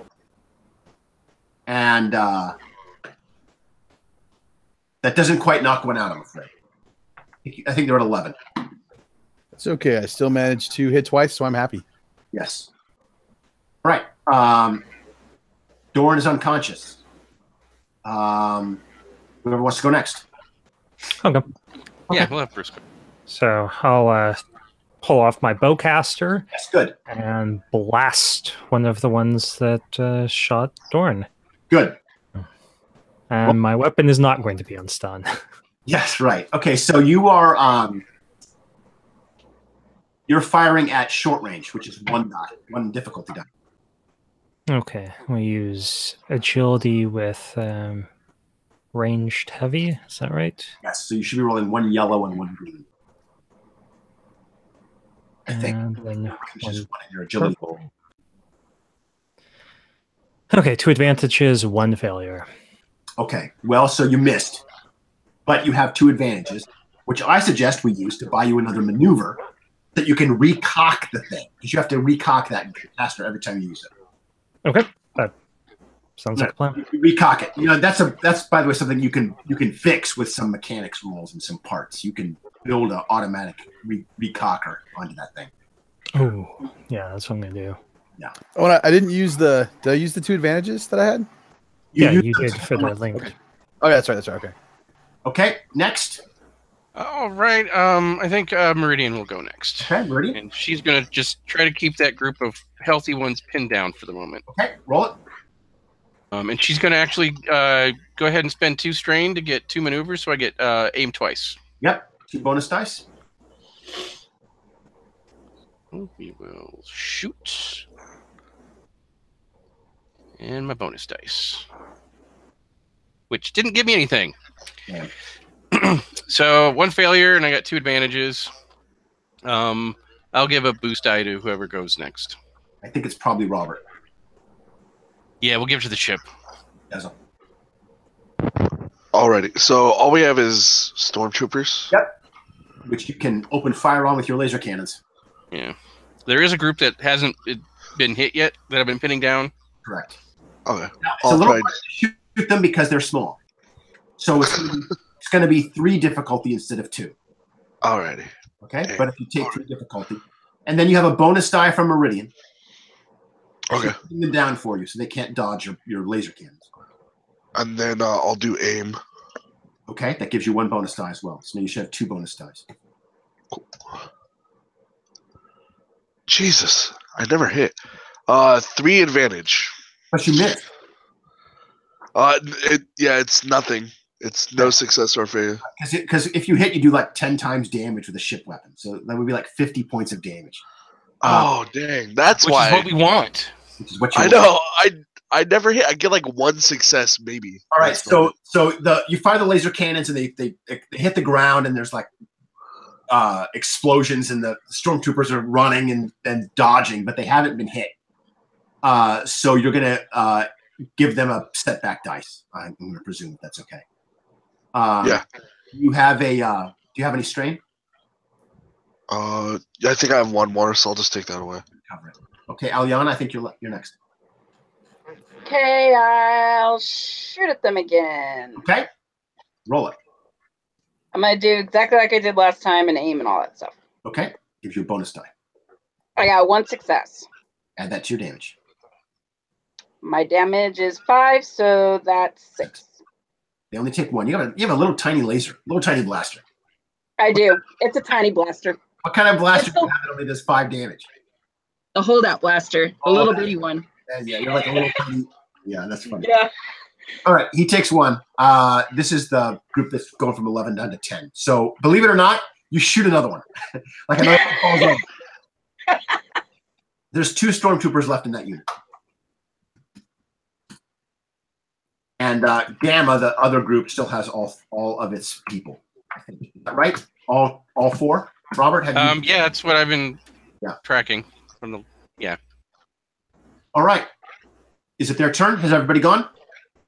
S1: And that doesn't quite knock one out, I'm afraid. I think they're at 11.
S3: It's okay. I still managed to hit twice, so I'm happy.
S1: Yes. All right. Doran is unconscious. Whoever wants to go next.
S4: Okay.
S6: Yeah, we'll have Bruce go.
S4: So I'll pull off my bowcaster.
S1: That's good.
S4: And blast one of the ones that shot Dorn.
S1: Good.
S4: And my weapon is not going to be on stun.
S1: Yes, right. Okay, so you are you're firing at short range, which is 1 die, 1 difficulty die.
S4: Okay, we use agility with ranged heavy. Is that right?
S1: Yes, so you should be rolling 1 yellow and 1 green. I think.
S4: And then
S1: which is 1 in your agility.
S4: purple. Okay, 2 advantages, 1 failure.
S1: Okay, well, so you missed, but you have 2 advantages, which I suggest we use to buy you another maneuver that you can recock the thing, because you have to recock that caster every time you use it.
S4: Okay, that sounds like a plan.
S1: You recock it. You know, that's by the way something you can fix with some mechanics rules and some parts. You can build an automatic recocker onto that thing.
S4: Oh, yeah, that's what I'm gonna do.
S1: Yeah.
S3: Oh, and I didn't use the. Did I use the 2 advantages that I had?
S4: You did for the link.
S3: Okay. Oh, yeah, that's right. That's right. Okay.
S1: Okay. Next.
S6: All right. I think Meridian will go next.
S1: Okay, Meridian.
S6: And she's going to just try to keep that group of healthy ones pinned down for the moment.
S1: Okay, roll it.
S6: And she's going to actually go ahead and spend 2 strain to get 2 maneuvers, so I get aim twice.
S1: Yep. 2 bonus dice.
S6: We will shoot. And my bonus dice, which didn't give me anything.
S1: Yeah.
S6: So 1 failure, and I got 2 advantages. I'll give a boost die to whoever goes next.
S1: I think it's probably Robert.
S6: Yeah, we'll give it to the ship.
S1: As a
S7: Alrighty, so all we have is stormtroopers.
S1: Yep. Which you can open fire on with your laser cannons.
S6: Yeah. There is a group that hasn't been hit yet that I've been pinning down.
S1: Correct.
S7: Okay.
S1: Now, it's a little hard to shoot them because they're small. So it's going to be 3 difficulty instead of 2.
S7: Alrighty.
S1: Okay? But if you take 3 difficulty. And then you have a bonus die from Meridian.
S7: Okay.
S1: Putting them down for you so they can't dodge your laser cannons.
S7: And then I'll do aim.
S1: Okay? That gives you 1 bonus die as well. So now you should have 2 bonus dice.
S7: Cool. Jesus. I never hit. 3 advantage.
S1: But you missed.
S7: It's nothing. It's no success or failure.
S1: Because if you hit, you do like 10 times damage with a ship weapon. So that would be like 50 points of damage.
S7: Oh, dang. That's
S6: which
S7: why.
S6: Which is what we want.
S1: Which is what you
S7: I know. I never hit. I get like 1 success, maybe.
S1: All right. So you fire the laser cannons and they hit the ground and there's like explosions and the stormtroopers are running and dodging, but they haven't been hit. So you're going to give them a setback dice. I'm going to presume that's okay.
S7: Yeah.
S1: You have a. Do you have any strain?
S7: I think I have 1 more, so I'll just take that away.
S1: Cover it. Okay, Aliana, I think you're next.
S2: Okay, I'll shoot at them again.
S1: Okay, roll it.
S2: I'm gonna do exactly like I did last time and aim and all that stuff.
S1: Okay, gives you a bonus die.
S2: I got 1 success.
S1: Add that to your damage.
S2: My damage is 5, so that's 6.
S1: They only take 1. You have a little tiny laser, little tiny blaster.
S2: I do. It's a tiny blaster.
S1: What kind of blaster do you have that only does 5 damage?
S2: The holdout blaster, the little bitty one.
S1: Yeah, you're like a little tiny. Yeah, that's funny.
S2: Yeah.
S1: All right, he takes 1. This is the group that's going from 11 down to 10. So believe it or not, you shoot another one. Like another one falls over. There's 2 stormtroopers left in that unit. And Gamma, the other group, still has all of its people. I think. Is that right? All 4? Robert, have you?
S6: Yeah, that's what I've been tracking from the. Yeah.
S1: All right. Is it their turn? Has everybody gone?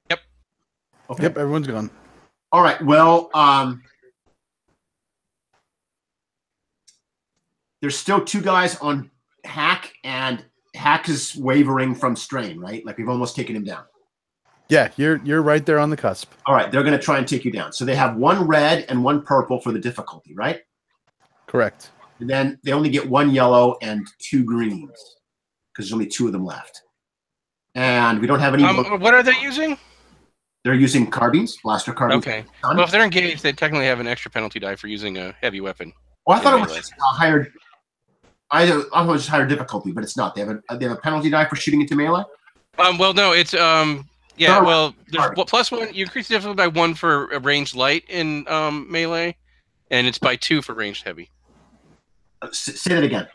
S6: Yep.
S1: Okay.
S3: Yep, everyone's gone.
S1: All right. Well, there's still 2 guys on Hack, and Hack is wavering from strain, right? Like we've almost taken him down.
S3: Yeah, you're right there on the cusp.
S1: All right. They're going to try and take you down. So they have 1 red and 1 purple for the difficulty, right?
S3: Correct.
S1: And then they only get 1 yellow and 2 greens because there's only 2 of them left. And we don't have any.
S6: What are they using?
S1: They're using carbines, blaster carbines.
S6: Okay. Well, if they're engaged, they technically have an extra penalty die for using a heavy weapon.
S1: Well, I thought it was just a higher. I thought it was just higher difficulty, but it's not. They have a penalty die for shooting into melee.
S6: Well, no, it's yeah. Well, there's +1. You increase the difficulty by 1 for a ranged light in melee, and it's by 2 for ranged heavy.
S1: Say that again.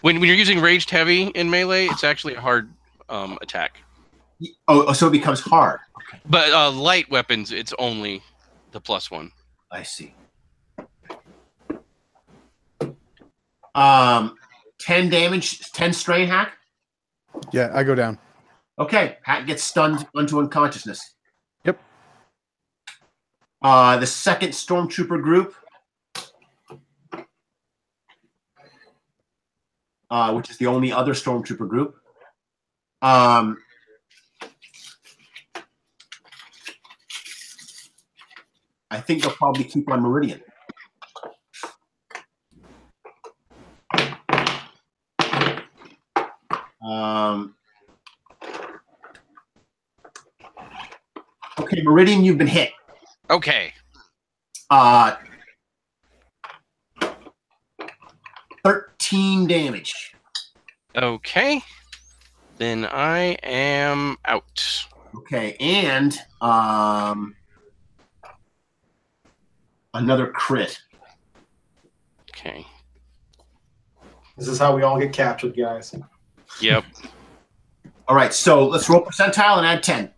S6: When you're using ranged heavy in melee, it's actually a hard attack.
S1: Oh, so it becomes hard. Okay.
S6: But light weapons, it's only the +1.
S1: I see. 10 damage, 10 strain, Hack.
S3: Yeah, I go down.
S1: Okay, Hack gets stunned into unconsciousness.
S3: Yep.
S1: The second stormtrooper group, which is the only other stormtrooper group. I think they'll probably keep on Meridian. Okay, Meridian, you've been hit.
S6: Okay.
S1: 13 damage.
S6: Okay. Then I am out.
S1: Okay, and another crit.
S6: Okay.
S5: This is how we all get captured, guys.
S6: Yep.
S1: All right, so let's roll percentile and add 10.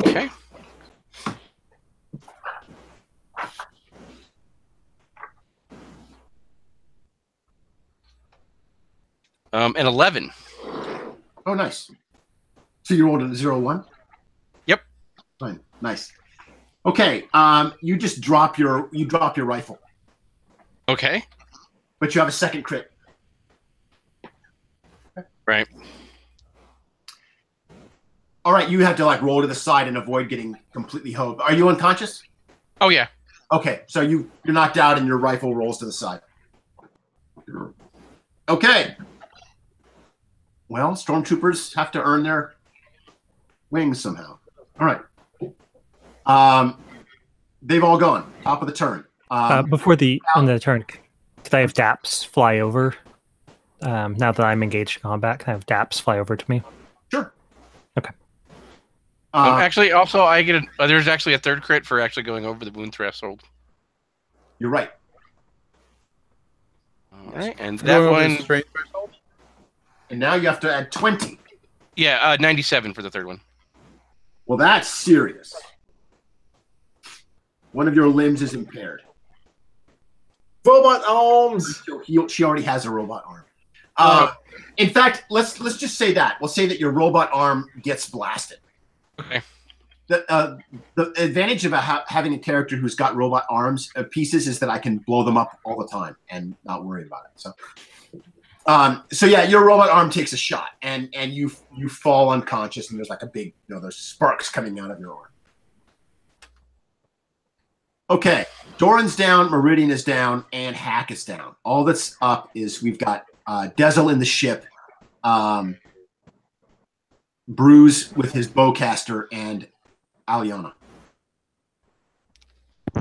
S6: Okay. An 11.
S1: Oh, nice. So you rolled a 0-1?
S6: Yep.
S1: Fine. Nice. Okay. You just drop your rifle.
S6: Okay.
S1: But you have a second crit.
S6: Right.
S1: All right, you have to like roll to the side and avoid getting completely hoed. Are you unconscious?
S6: Oh yeah.
S1: Okay, so you're knocked out and your rifle rolls to the side. Okay. Well, stormtroopers have to earn their wings somehow. All right. They've all gone. Top of the turn.
S4: Before the end of the turn, could I have DAPS fly over? Now that I'm engaged in combat, can I have DAPS fly over to me?
S1: Sure.
S4: Okay.
S6: Actually, also I get there's actually a third crit for actually going over the wound threshold.
S1: You're right.
S6: All right, and that one.
S1: And now you have to add 20.
S6: Yeah, 97 for the third one.
S1: Well, that's serious. One of your limbs is impaired.
S5: Robot arms.
S1: She already has a robot arm. In fact, let's just say that. We'll say that your robot arm gets blasted.
S6: Okay.
S1: The advantage about having a character who's got robot arms pieces is that I can blow them up all the time and not worry about it. So yeah, your robot arm takes a shot and you fall unconscious and there's like a big, there's sparks coming out of your arm. Okay, Doran's down, Meridian is down, and Hack is down. All that's up is we've got Dezel in the ship, Bruce with his bowcaster, and Aliana.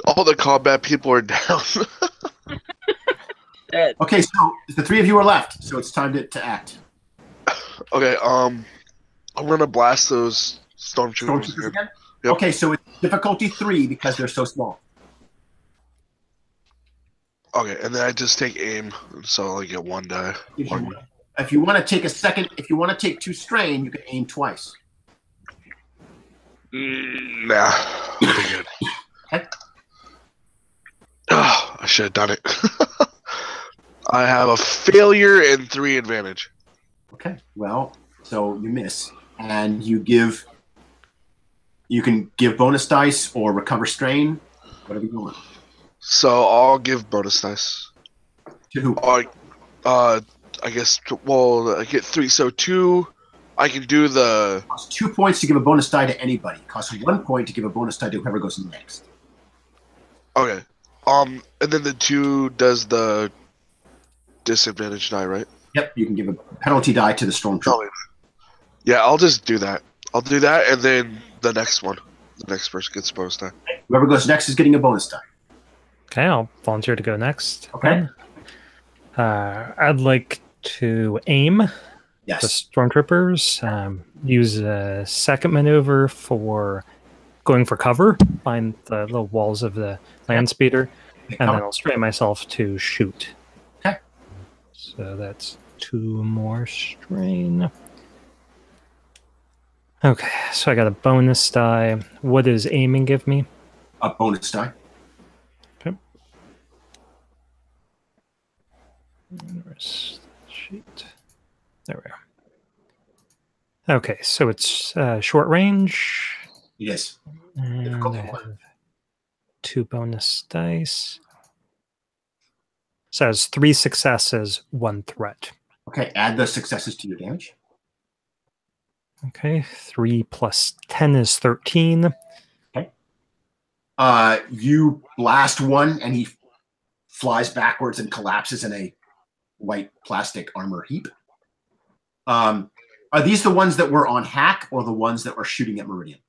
S7: All the combat people are down.
S1: Okay, so the 3 of you are left, so it's time to act.
S7: Okay, I'm gonna blast those stormtroopers
S1: again?
S7: Yep.
S1: Okay, so it's difficulty 3 because they're so small.
S7: Okay, and then I just take aim, so I get 1 die.
S1: If you want to take a second, if you want to take 2 strain, you can aim twice.
S7: Nah, pretty good.
S1: Okay.
S7: Oh, I should have done it. I have a failure and 3 advantage.
S1: Okay. Well, so you miss, and you can give bonus dice or recover strain, whatever you want.
S7: So I'll give bonus dice.
S1: To who?
S7: I guess. Well, I get 3, so 2. I can do the.
S1: It costs 2 points to give a bonus die to anybody. It costs 1 point to give a bonus die to whoever goes next.
S7: Okay. And then the 2 does the disadvantage die, right?
S1: Yep, you can give a penalty die to the stormtrooper.
S7: Oh, yeah, I'll just do that. I'll do that, and then the next person gets a bonus die.
S1: Whoever goes next is getting a bonus die.
S4: Okay, I'll volunteer to go next.
S1: Okay.
S4: I'd like to aim the
S1: Yes.
S4: stormtroopers. Use a second maneuver for going for cover behind the walls of the land speeder, and then I'll straighten myself to shoot.
S1: Okay.
S4: So that's 2 more strain. Okay, so I got a bonus die. What does aiming give me?
S1: A bonus die.
S4: Okay. Where's the sheet? There we are. Okay, so it's short range.
S1: Yes.
S4: And
S1: Difficulty
S4: I
S1: 1.
S4: have 2 bonus dice. Says 3 successes, 1 threat.
S1: Okay, add the successes to your damage.
S4: Okay, 3 plus 10 is 13.
S1: Okay. You blast one, and he flies backwards and collapses in a white plastic armor heap. Are these the ones that were on Hack, or the ones that were shooting at Meridian?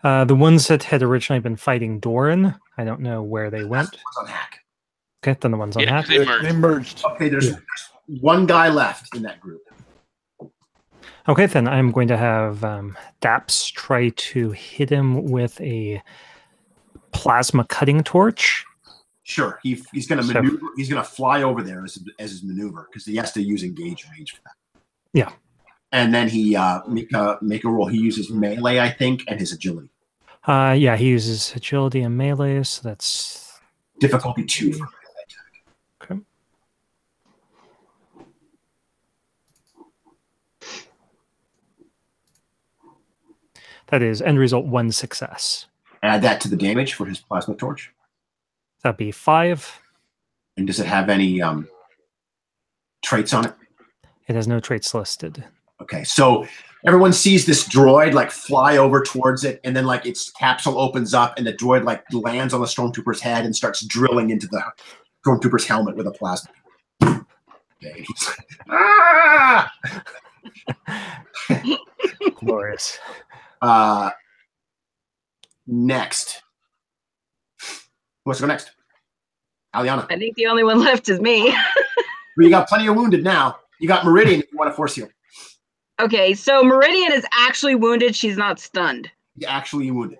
S4: The ones that had originally been fighting Doran, I don't know where they went.
S1: The ones on Hack.
S4: Okay, then the ones on Hack.
S3: They merged.
S1: Okay, there's one guy left in that group.
S4: Okay, then I'm going to have Daps try to hit him with a plasma cutting torch.
S1: Sure, he's going to maneuver. He's going to fly over there as his maneuver because he has to use engage range for that.
S4: Yeah,
S1: and then he make a roll. He uses melee, I think, and his agility.
S4: Yeah, he uses agility and melee, so that's
S1: difficulty 2 for melee attack.
S4: Okay. That is end result 1 success.
S1: Add that to the damage for his plasma torch.
S4: That'd be 5.
S1: And does it have any traits on it?
S4: It has no traits listed.
S1: Okay, so everyone sees this droid like fly over towards it, and then like its capsule opens up, and the droid like lands on the stormtrooper's head and starts drilling into the stormtrooper's helmet with a plasma. Okay, he's like, ah!
S4: Glorious.
S1: Next. Who wants to go next? Aliana.
S2: I think the only one left is me.
S1: Well, you got plenty of wounded now. You got Meridian if you want to force heal.
S2: Okay, so Meridian is actually wounded. She's not stunned.
S1: You're actually wounded.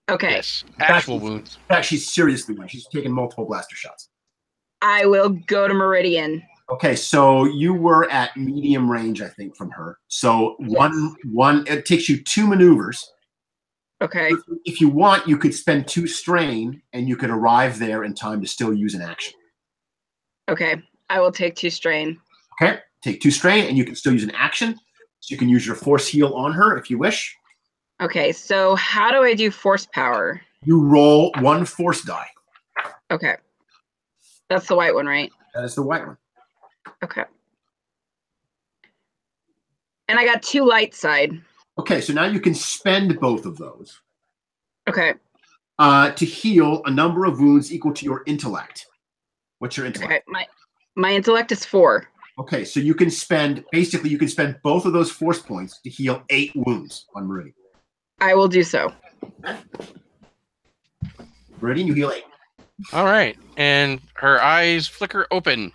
S2: Okay.
S6: Yes, actual wounds.
S1: In fact, she's seriously wounded. She's taken multiple blaster shots.
S2: I will go to Meridian.
S1: Okay, so you were at medium range, I think, from her. So one it takes you 2 maneuvers.
S2: Okay.
S1: If you want, you could spend 2 strain, and you could arrive there in time to still use an action.
S2: Okay, I will take 2 strain.
S1: Okay, take 2 strain, and you can still use an action. So you can use your force heal on her if you wish.
S2: Okay, so how do I do force power?
S1: You roll 1 force die.
S2: Okay. That's the white one, right?
S1: That is the white one.
S2: Okay. And I got 2 light side.
S1: Okay, so now you can spend both of those.
S2: Okay.
S1: To heal a number of wounds equal to your intellect. What's your intellect?
S2: Okay, my intellect is 4.
S1: Okay, so you can spend both of those force points to heal 8 wounds on Meridian.
S2: I will do so.
S1: Meridian, you heal 8.
S6: All right, and her eyes flicker open.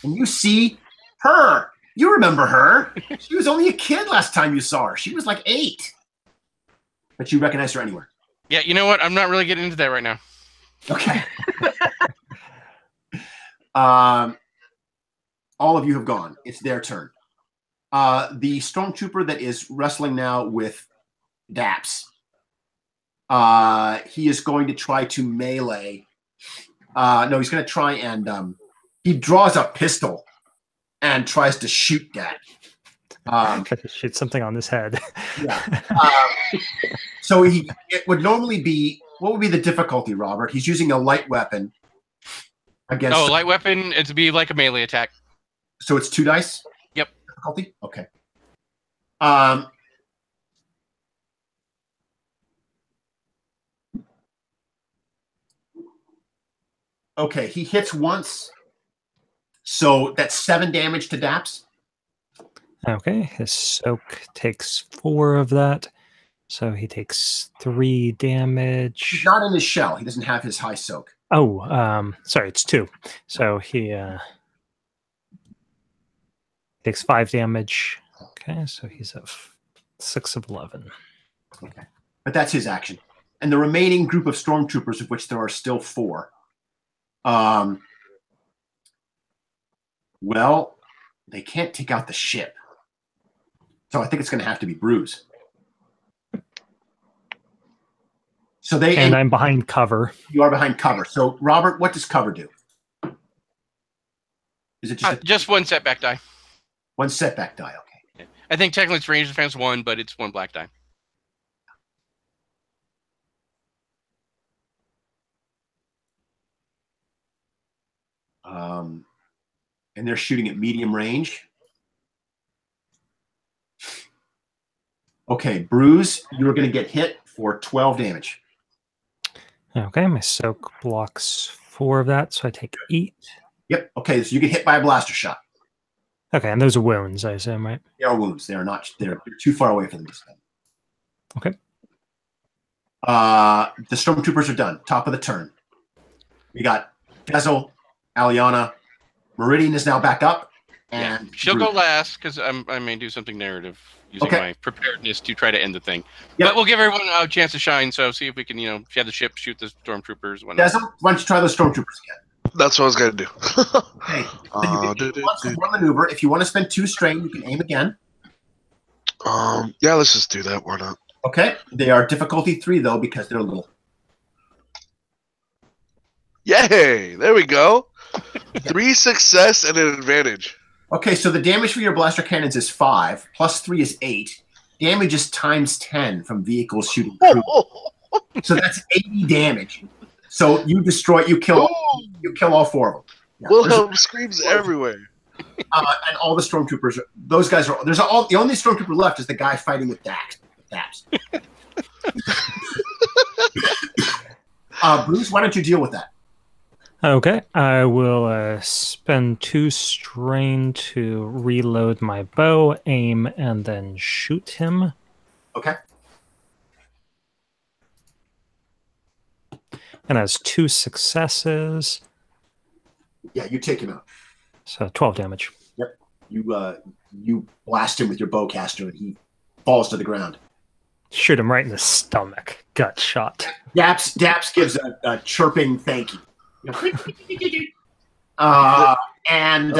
S1: And you see her. You remember her. She was only a kid last time you saw her. She was like 8. But you recognize her anywhere.
S6: Yeah, you know what? I'm not really getting into that right now.
S1: Okay. All of you have gone. It's their turn. The stormtrooper that is wrestling now with Daps he is going to try to melee. No, he's going to try and he draws a pistol and tries to shoot that.
S4: Try to shoot something on his head.
S1: Yeah. So it would normally be, what would be the difficulty, Robert? He's using a light weapon against.
S6: Oh, light weapon. It'd be like a melee attack.
S1: So it's 2 dice.
S6: Yep.
S1: Difficulty. Okay. Okay, he hits once. So that's 7 damage to Daps.
S4: Okay, his soak takes 4 of that. So he takes 3 damage.
S1: He's not in his shell. He doesn't have his high soak.
S4: Oh, sorry, it's 2. So he takes 5 damage. Okay, so he's at 6 of 11.
S1: Okay, but that's his action. And the remaining group of stormtroopers, of which there are still 4, well, they can't take out the ship. So I think it's going to have to be Bruce. So
S4: and I'm behind cover.
S1: You are behind cover. So Robert, what does cover do? Is it
S6: just 1 setback die?
S1: 1 setback die. Okay.
S6: I think technically it's range defense 1, but it's 1 black die.
S1: And they're shooting at medium range. Okay, Bruise, you're going to get hit for 12 damage.
S4: Okay, my soak blocks 4 of that, so I take 8.
S1: Yep. Okay, so you get hit by a blaster shot.
S4: Okay, and those are wounds, I assume, right?
S1: They are wounds. They are not. They're too far away for them to spend.
S4: Okay.
S1: The stormtroopers are done. Top of the turn. We got Gezel, Aliana. Meridian is now back up, and
S6: yeah, she'll go last because I may do something narrative using my preparedness to try to end the thing. Yep. But we'll give everyone a chance to shine. So see if we can, if you have the ship, shoot the stormtroopers.
S1: Gezel, why don't you try those stormtroopers again?
S7: That's what I was gonna do.
S1: Okay. So you can one maneuver. If you want to spend 2 strain, you can aim again.
S7: Yeah, let's just do that. Why not?
S1: Okay. They are difficulty 3 though because they're little.
S7: Yay! There we go. 3 success and an advantage.
S1: Okay, so the damage for your blaster cannons is 5, plus 3 is 8. Damage is times 10 from vehicles shooting crew. So that's 80 damage. So you kill all 4 of them. Yeah,
S7: Wilhelm screams everywhere.
S1: And all the stormtroopers, those guys are. The only stormtrooper left is the guy fighting with Daps. Bruce, why don't you deal with that?
S4: Okay, I will spend 2 strain to reload my bow, aim, and then shoot him.
S1: Okay.
S4: And has 2 successes.
S1: Yeah, you take him out.
S4: So 12 damage.
S1: Yep. You blast him with your bowcaster, and he falls to the ground.
S4: Shoot him right in the stomach. Gut shot.
S1: Daps gives a chirping thank you. And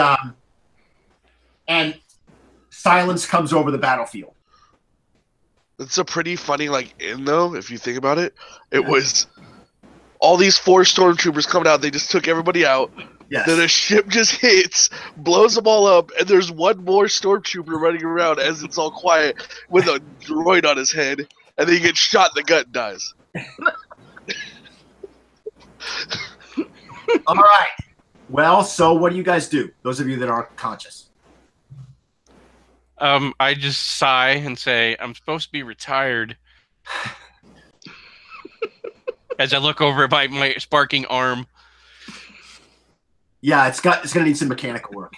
S1: silence comes over the battlefield.
S7: It's a pretty funny end though, if you think about it. It was all these 4 stormtroopers coming out, they just took everybody out.
S1: Yes.
S7: Then a ship just hits, blows them all up, and there's one more stormtrooper running around as it's all quiet with a droid on his head, and then he gets shot in the gut and dies.
S1: All right. Well, so what do you guys do? Those of you that are conscious.
S6: I just sigh and say, I'm supposed to be retired. As I look over at my sparking arm.
S1: Yeah, it's gonna need some mechanical work.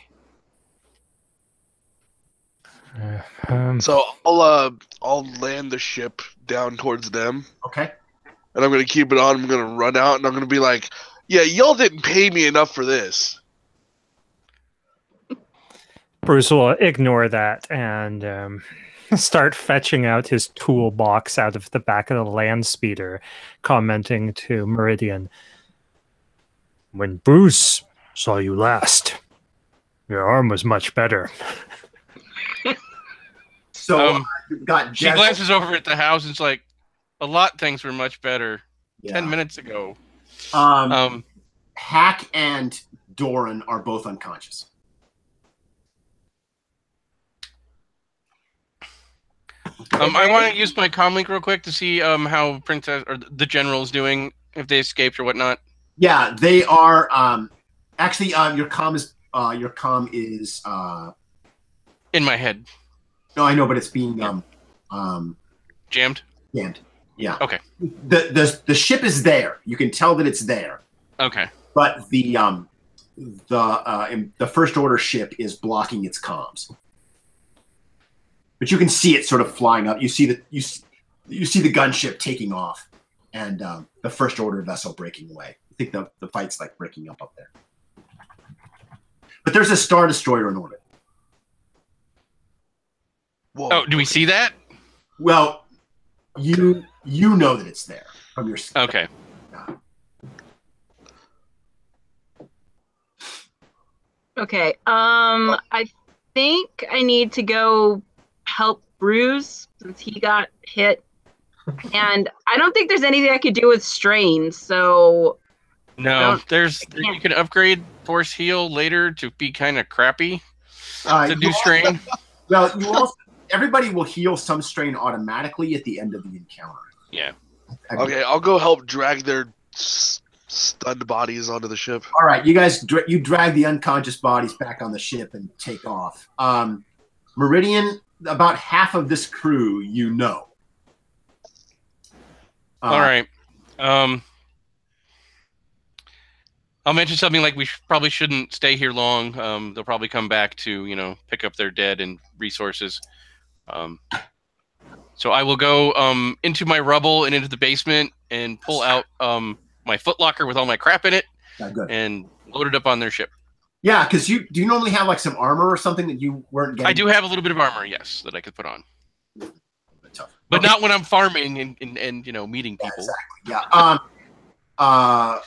S7: So I'll land the ship down towards them.
S1: Okay.
S7: And I'm gonna keep it on. I'm gonna run out, and I'm gonna be like, "Yeah, y'all didn't pay me enough for this."
S4: Bruce will ignore that and start fetching out his toolbox out of the back of the land speeder, commenting to Meridian, "When Bruce saw you last, your arm was much better."
S1: So you've got
S6: she glances over at the house and is like, A lot things were much better
S1: Yeah.
S6: 10 minutes ago.
S1: Hack and Doran are both unconscious.
S6: I want to use my comlink real quick to see how Princess or the general is doing, if they escaped or whatnot.
S1: Yeah, they are. Actually, your comm is
S6: in my head.
S1: No, I know, but it's being
S6: jammed.
S1: Jammed. Yeah.
S6: Okay.
S1: The ship is there. You can tell that it's there.
S6: Okay.
S1: But the first order ship is blocking its comms. But you can see it sort of flying up. You see the gunship taking off, and the first order vessel breaking away. I think the fight's like breaking up there. But there's a Star Destroyer in orbit.
S7: Whoa.
S6: Oh, do we see that?
S1: Well, you know that it's there from your.
S6: Okay.
S2: Okay. I think I need to go help Bruce since he got hit, and I don't think there's anything I could do with strain. So.
S6: No, you can upgrade force heal later to be kind of crappy to do strain.
S1: Well, everybody will heal some strain automatically at the end of the encounter.
S6: Yeah.
S7: Okay, I'll go help drag their stunned bodies onto the ship.
S1: All right, you guys, you drag the unconscious bodies back on the ship and take off. Meridian, about half of this crew, you know.
S6: All right. I'll mention something like we probably shouldn't stay here long. They'll probably come back to, pick up their dead and resources. So I will go into my rubble and into the basement and pull out my footlocker with all my crap in it and load it up on their ship.
S1: Yeah, because do you normally have like some armor or something that you weren't getting?
S6: I do have a little bit of armor, yes, that I could put on. But not when I'm farming and meeting people.
S1: Yeah, exactly. Yeah.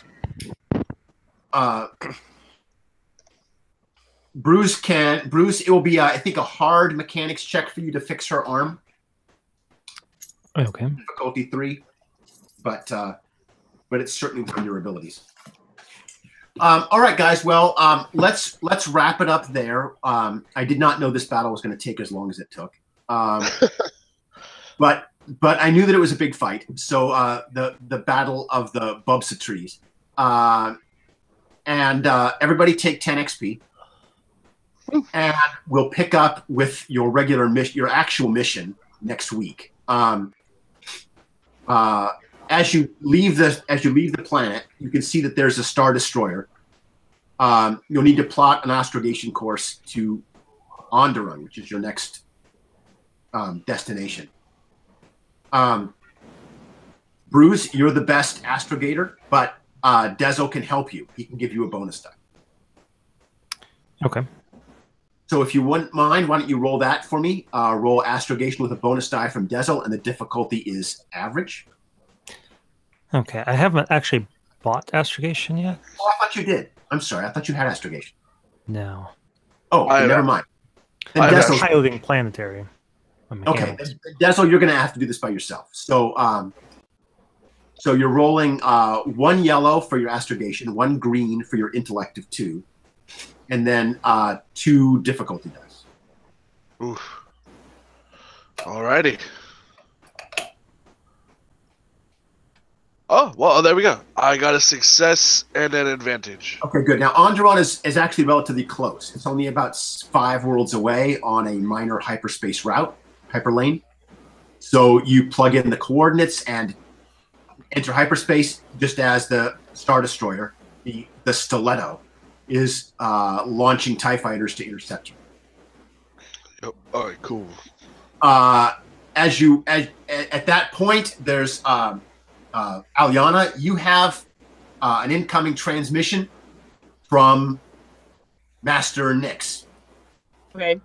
S1: Bruce, it will be, I think, a hard mechanics check for you to fix her arm.
S4: Okay.
S1: Difficulty 3, but it's certainly within your abilities. All right, guys. Well, let's wrap it up there. I did not know this battle was going to take as long as it took. But I knew that it was a big fight. So the battle of the Bubsa trees. And everybody take 10 XP, and we'll pick up with your regular mission, your actual mission next week. As you leave the planet, you can see that there's a Star Destroyer. You'll need to plot an astrogation course to Onderon, which is your next destination. Bruce, you're the best astrogator, but Dezo can help you. He can give you a bonus die.
S4: Okay.
S1: So if you wouldn't mind, why don't you roll that for me? Roll astrogation with a bonus die from Dezo, and the difficulty is average.
S4: Okay. I haven't actually bought astrogation yet.
S1: Oh, I thought you did. I'm sorry. I thought you had astrogation.
S4: No.
S1: Oh, never mind.
S4: Then Dezo's piloting planetary.
S1: Okay. Dezo, you're going to have to do this by yourself. So you're rolling 1 yellow for your astrogation, 1 green for your intellect of 2, and then 2 difficulty dice.
S7: Oof. Alrighty. Oh, well, there we go. I got a success and an advantage.
S1: Okay, good. Now, Onderon is actually relatively close. It's only about 5 worlds away on a minor hyperspace route, hyperlane. So you plug in the coordinates and enter hyperspace, just as the Star Destroyer, the Stiletto, is launching TIE fighters to intercept you.
S7: Yep. All right, cool.
S1: At that point, there's Aliana. You have an incoming transmission from Master Nix.
S2: Okay.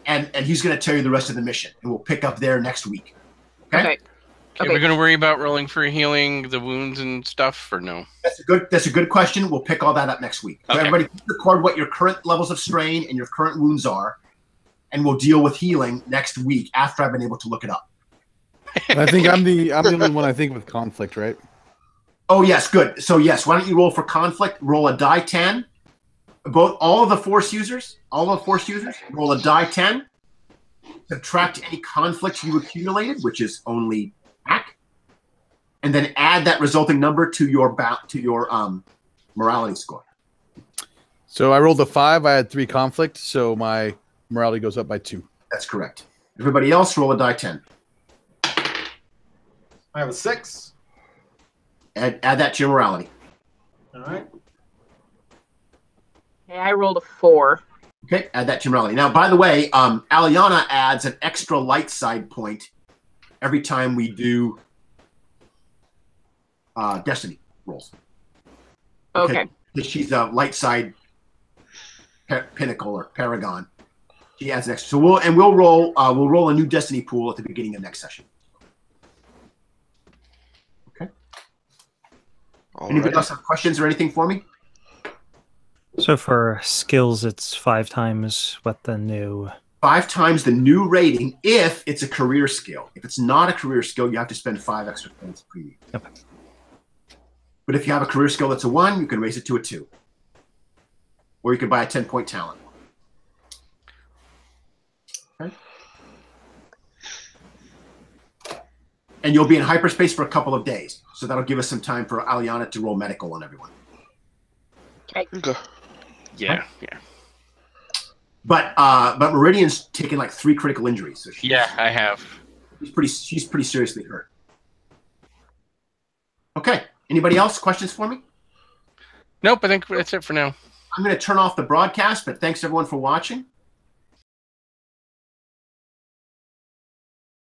S1: And he's going to tell you the rest of the mission, and we'll pick up there next week. Okay.
S6: Okay, we're going to worry about rolling for healing the wounds and stuff, or no?
S1: That's a good question. We'll pick all that up next week. So everybody, record what your current levels of strain and your current wounds are, and we'll deal with healing next week after I've been able to look it up.
S3: I think I'm the only one I think with conflict, right?
S1: Oh yes, good. So yes, why don't you roll for conflict? Roll a die 10. All of the force users, roll a die 10. Subtract any conflict you accumulated, which is only back, and then add that resulting number to your morality score.
S3: So I rolled a 5. I had 3 conflict, so my morality goes up by 2.
S1: That's correct. Everybody else, roll a die 10.
S5: I have a 6.
S1: Add that to your morality.
S5: All right.
S2: Okay, I rolled a 4.
S1: Okay, add that to your morality. Now, by the way, Aliana adds an extra light side point every time we do destiny rolls.
S2: Okay.
S1: Because she's a light side pinnacle or paragon. She adds an extra. So we'll roll a new destiny pool at the beginning of next session. Okay. Anybody else have questions or anything for me?
S4: So for skills, it's 5 times what the new...
S1: 5 times the new rating if it's a career skill. If it's not a career skill, you have to spend 5 extra points per year.
S4: Okay.
S1: But if you have a career skill that's a 1, you can raise it to a 2. Or you can buy a 10-point talent. Okay. And you'll be in hyperspace for a couple of days. So that'll give us some time for Aliana to roll medical on everyone.
S2: Okay.
S6: Yeah.
S1: But Meridian's taken like 3 critical injuries. So
S6: I have.
S1: She's pretty seriously hurt. Okay. Anybody else? Questions for me?
S6: Nope, I think that's it for now.
S1: I'm going to turn off the broadcast, but thanks everyone for watching.